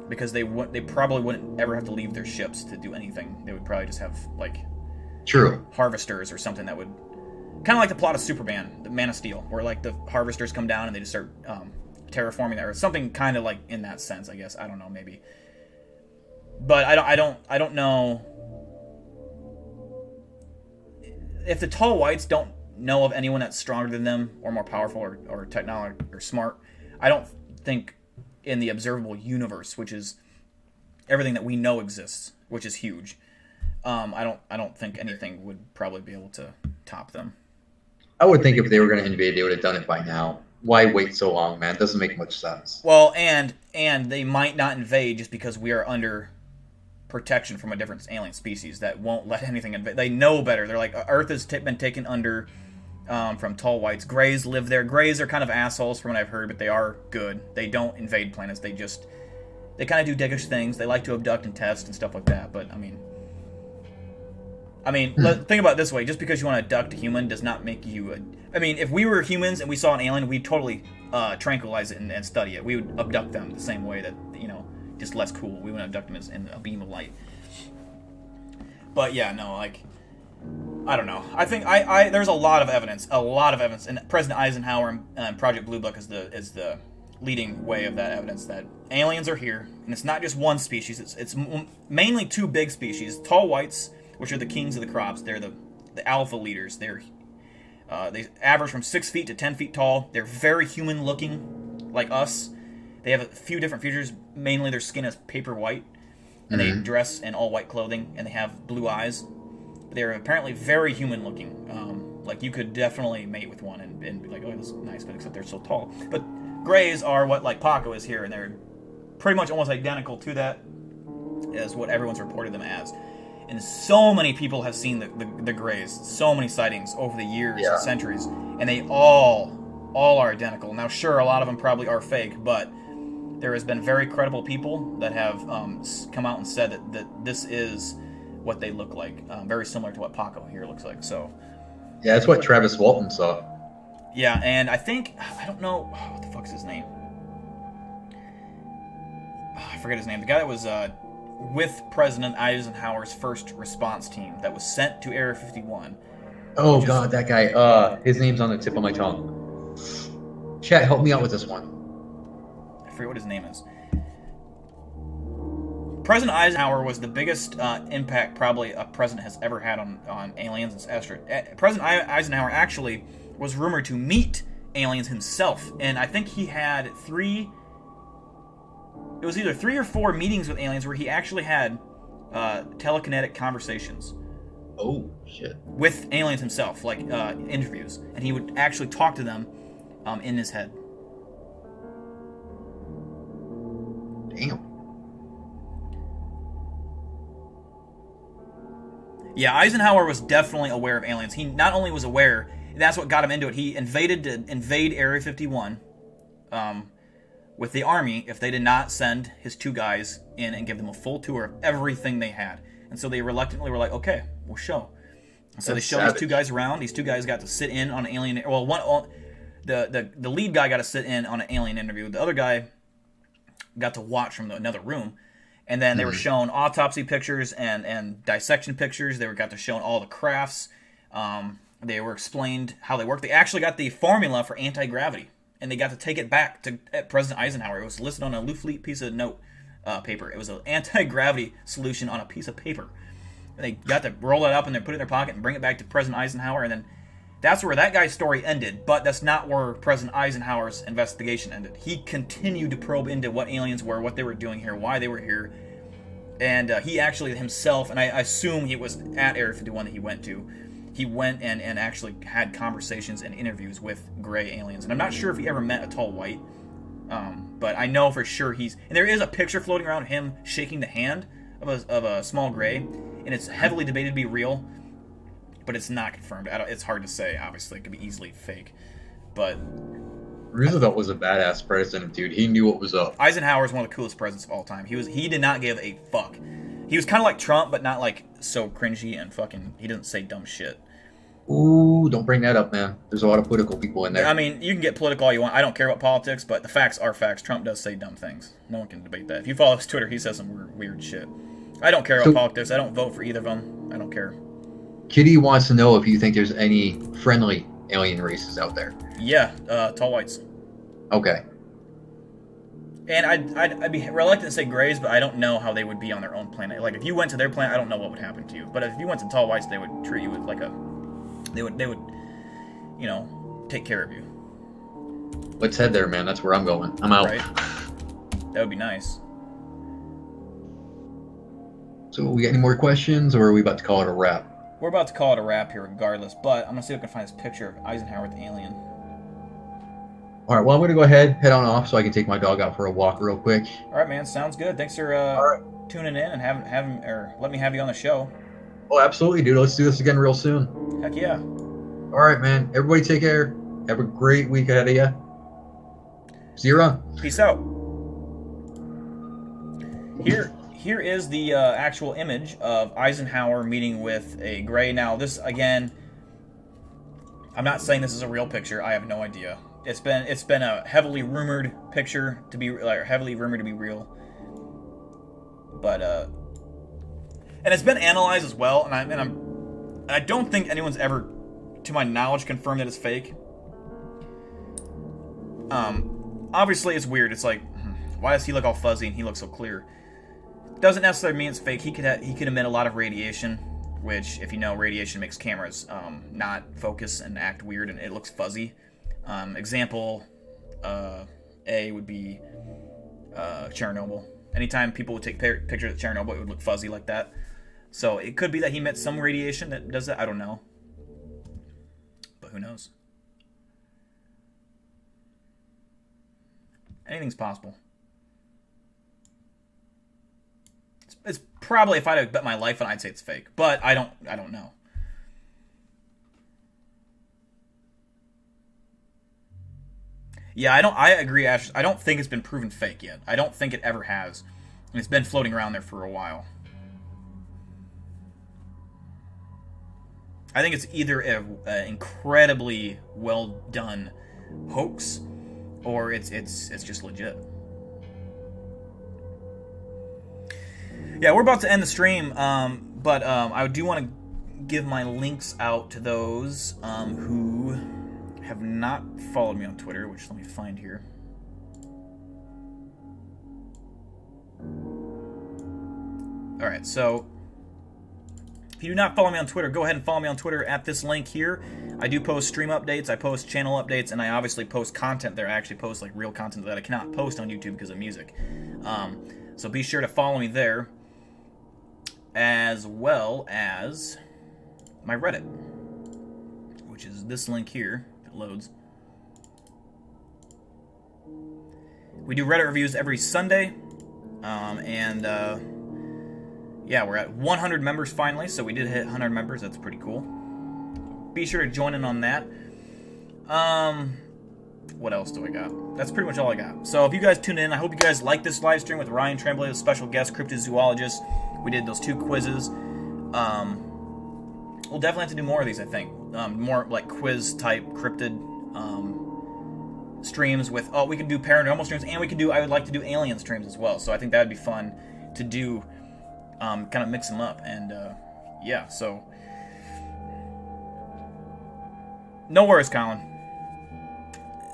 Because they probably wouldn't ever have to leave their ships to do anything. They would probably just have, harvesters or something that would... Kind of like the plot of Superman, the Man of Steel, where, the harvesters come down and they just start terraforming the Earth. Something kind of like in that sense, I guess. I don't know, maybe. But I don't know... If the tall whites don't know of anyone that's stronger than them, or more powerful, or technology, or smart, I don't think... in the observable universe, which is everything that we know exists, which is huge. I don't think anything would probably be able to top them. I would think if they were going to invade, they would have done it by now. Why wait so long, man? It doesn't make much sense. Well, and they might not invade just because we are under protection from a different alien species that won't let anything invade. They know better. They're like, Earth has been taken under from tall whites. Greys live there. Greys are kind of assholes from what I've heard, but they are good. They don't invade planets. They just They kind of do dickish things. They like to abduct and test and stuff like that. But I mean, think about it this way: just because you want to abduct a human does not make you. I mean, if we were humans and we saw an alien, we'd totally tranquilize it and study it. We would abduct them the same way that, just less cool. We wouldn't abduct them as in a beam of light. But yeah, no, like, I don't know. I think there's a lot of evidence, and President Eisenhower and Project Blue Book is the leading way of that evidence that aliens are here, and it's not just one species. It's mainly two big species: tall whites, which are the kings of the crops. They're the alpha leaders. They average from 6 feet to 10 feet tall. They're very human looking, like us. They have a few different features. Mainly their skin is paper white, and they dress in all white clothing, and they have blue eyes. They're apparently very human looking. Like, you could definitely mate with one and be like, oh, this is nice, but except they're so tall. But grays are what, like, Paco is here, and they're pretty much almost identical to that as what everyone's reported them as. And so many people have seen the grays, so many sightings over the years and centuries, and they all are identical. Now, sure, a lot of them probably are fake, but there has been very credible people that have come out and said that this is what they look like, very similar to what Paco here looks like. So, yeah, that's what Travis Walton saw. Yeah, and I don't know, what the fuck's his name? I forget his name. The guy that was with President Eisenhower's first response team that was sent to Area 51. Oh, God, that guy. His name's on the tip of my tongue. Chat, help me out with this one. I forget what his name is. President Eisenhower was the biggest impact probably a president has ever had on aliens and asteroids. President Eisenhower actually was rumored to meet aliens himself, and I think he had it was either 3 or 4 meetings with aliens where he actually had telekinetic conversations. Oh, shit. With aliens himself, like interviews. And he would actually talk to them in his head. Damn. Yeah, Eisenhower was definitely aware of aliens. He not only was aware, that's what got him into it. He invade Area 51 with the army if they did not send his 2 guys in and give them a full tour of everything they had. And so they reluctantly were like, okay, we'll show. So they showed these 2 guys around. These 2 guys got to sit in on an alien... Well, the lead guy got to sit in on an alien interview. The other guy got to watch from another room. And then they were shown autopsy pictures and dissection pictures. They got to show all the crafts. They were explained how they work. They actually got the formula for anti-gravity. And they got to take it back to President Eisenhower. It was listed on a leaflet piece of note paper. It was an anti-gravity solution on a piece of paper. And they got to roll it up and then put it in their pocket and bring it back to President Eisenhower. And then that's where that guy's story ended. But that's not where President Eisenhower's investigation ended. He continued to probe into what aliens were, what they were doing here, why they were here. And he actually himself, and I assume he was at Area 51 that he went to, he went and actually had conversations and interviews with gray aliens. And I'm not sure if he ever met a tall white, but I know for sure and there is a picture floating around him shaking the hand of a small gray, and it's heavily debated to be real, but it's not confirmed. It's hard to say, obviously. It could be easily fake. But Roosevelt was a badass president, dude. He knew what was up. Eisenhower is one of the coolest presidents of all time. He did not give a fuck. He was kind of like Trump, but not like so cringy and fucking... He doesn't say dumb shit. Ooh, don't bring that up, man. There's a lot of political people in there. I mean, you can get political all you want. I don't care about politics, but the facts are facts. Trump does say dumb things. No one can debate that. If you follow his Twitter, he says some weird shit. I don't care about politics. I don't vote for either of them. I don't care. Kitty wants to know if you think there's any friendly alien races out there. Yeah, tall whites. Okay. And I'd be reluctant to say grays, but I don't know how they would be on their own planet. Like, if you went to their planet, I don't know what would happen to you. But if you went to tall whites, they would treat you with like a... They would, take care of you. Let's head there, man. That's where I'm going. I'm out. Right? That would be nice. So, we got any more questions, or are we about to call it a wrap? We're about to call it a wrap here regardless, but I'm going to see if I can find this picture of Eisenhower with the alien. Alright, well, I'm going to go head on off so I can take my dog out for a walk real quick. Alright, man. Sounds good. Thanks for tuning in and let me have you on the show. Oh, absolutely, dude. Let's do this again real soon. Heck yeah. Alright, man. Everybody take care. Have a great week ahead of you. See you around. Peace out. Here is the actual image of Eisenhower meeting with a gray. Now, this again, I'm not saying this is a real picture. I have no idea. It's been a heavily rumored picture to be heavily rumored to be real, but and it's been analyzed as well. And I don't think anyone's ever, to my knowledge, confirmed that it's fake. Obviously it's weird. It's like, why does he look all fuzzy and he looks so clear? Doesn't necessarily mean it's fake. He could emit a lot of radiation, which, if you know, radiation makes cameras not focus and act weird, and it looks fuzzy. Example A would be Chernobyl. Anytime people would take pictures of Chernobyl, it would look fuzzy like that. So it could be that he emits some radiation that does that. I don't know, but who knows? Anything's possible. It's probably, if I had to bet my life on, I'd say it's fake, but I don't know. Yeah, I agree, Ash. I don't think it's been proven fake yet. I don't think it ever has. And it's been floating around there for a while. I think it's either an incredibly well done hoax, or it's just legit. Yeah, we're about to end the stream, but I do want to give my links out to those who have not followed me on Twitter, which let me find here. Alright, so if you do not follow me on Twitter, go ahead and follow me on Twitter at this link here. I do post stream updates, I post channel updates, and I obviously post content there. I actually post like real content that I cannot post on YouTube because of music. So be sure to follow me there, as well as my Reddit, which is this link here, if it loads. We do Reddit reviews every Sunday, yeah, we're at 100 members finally, so we did hit 100 members. That's pretty cool. Be sure to join in on that. What else do I got? That's pretty much all I got. So if you guys tune in, I hope you guys like this live stream with Ryan Tremblay, the special guest cryptozoologist. We did those 2 quizzes. We'll definitely have to do more of these, I think. More like quiz-type cryptid streams with... Oh, we can do paranormal streams, and we can do... I would like to do alien streams as well, so I think that would be fun to do... kind of mix them up, and yeah, so no worries, Colin.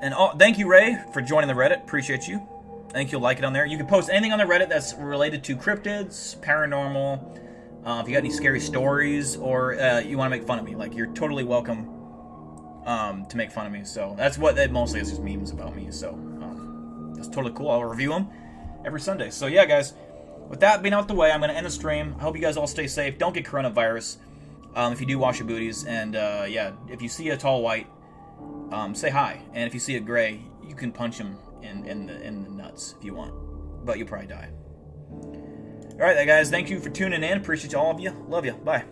And thank you, Ray, for joining the Reddit. Appreciate you. I think you'll like it on there. You can post anything on the Reddit that's related to cryptids, paranormal. If you got any scary stories, or you want to make fun of me, like, you're totally welcome to make fun of me. So that's what it mostly is, just memes about me. So that's totally cool. I'll review them every Sunday. So yeah, guys. With that being out the way, I'm going to end the stream. I hope you guys all stay safe. Don't get coronavirus. If you do, wash your booties. And, yeah, if you see a tall white, say hi. And if you see a gray, you can punch him in the nuts if you want. But you'll probably die. Alright, guys. Thank you for tuning in. Appreciate all of you. Love you. Bye.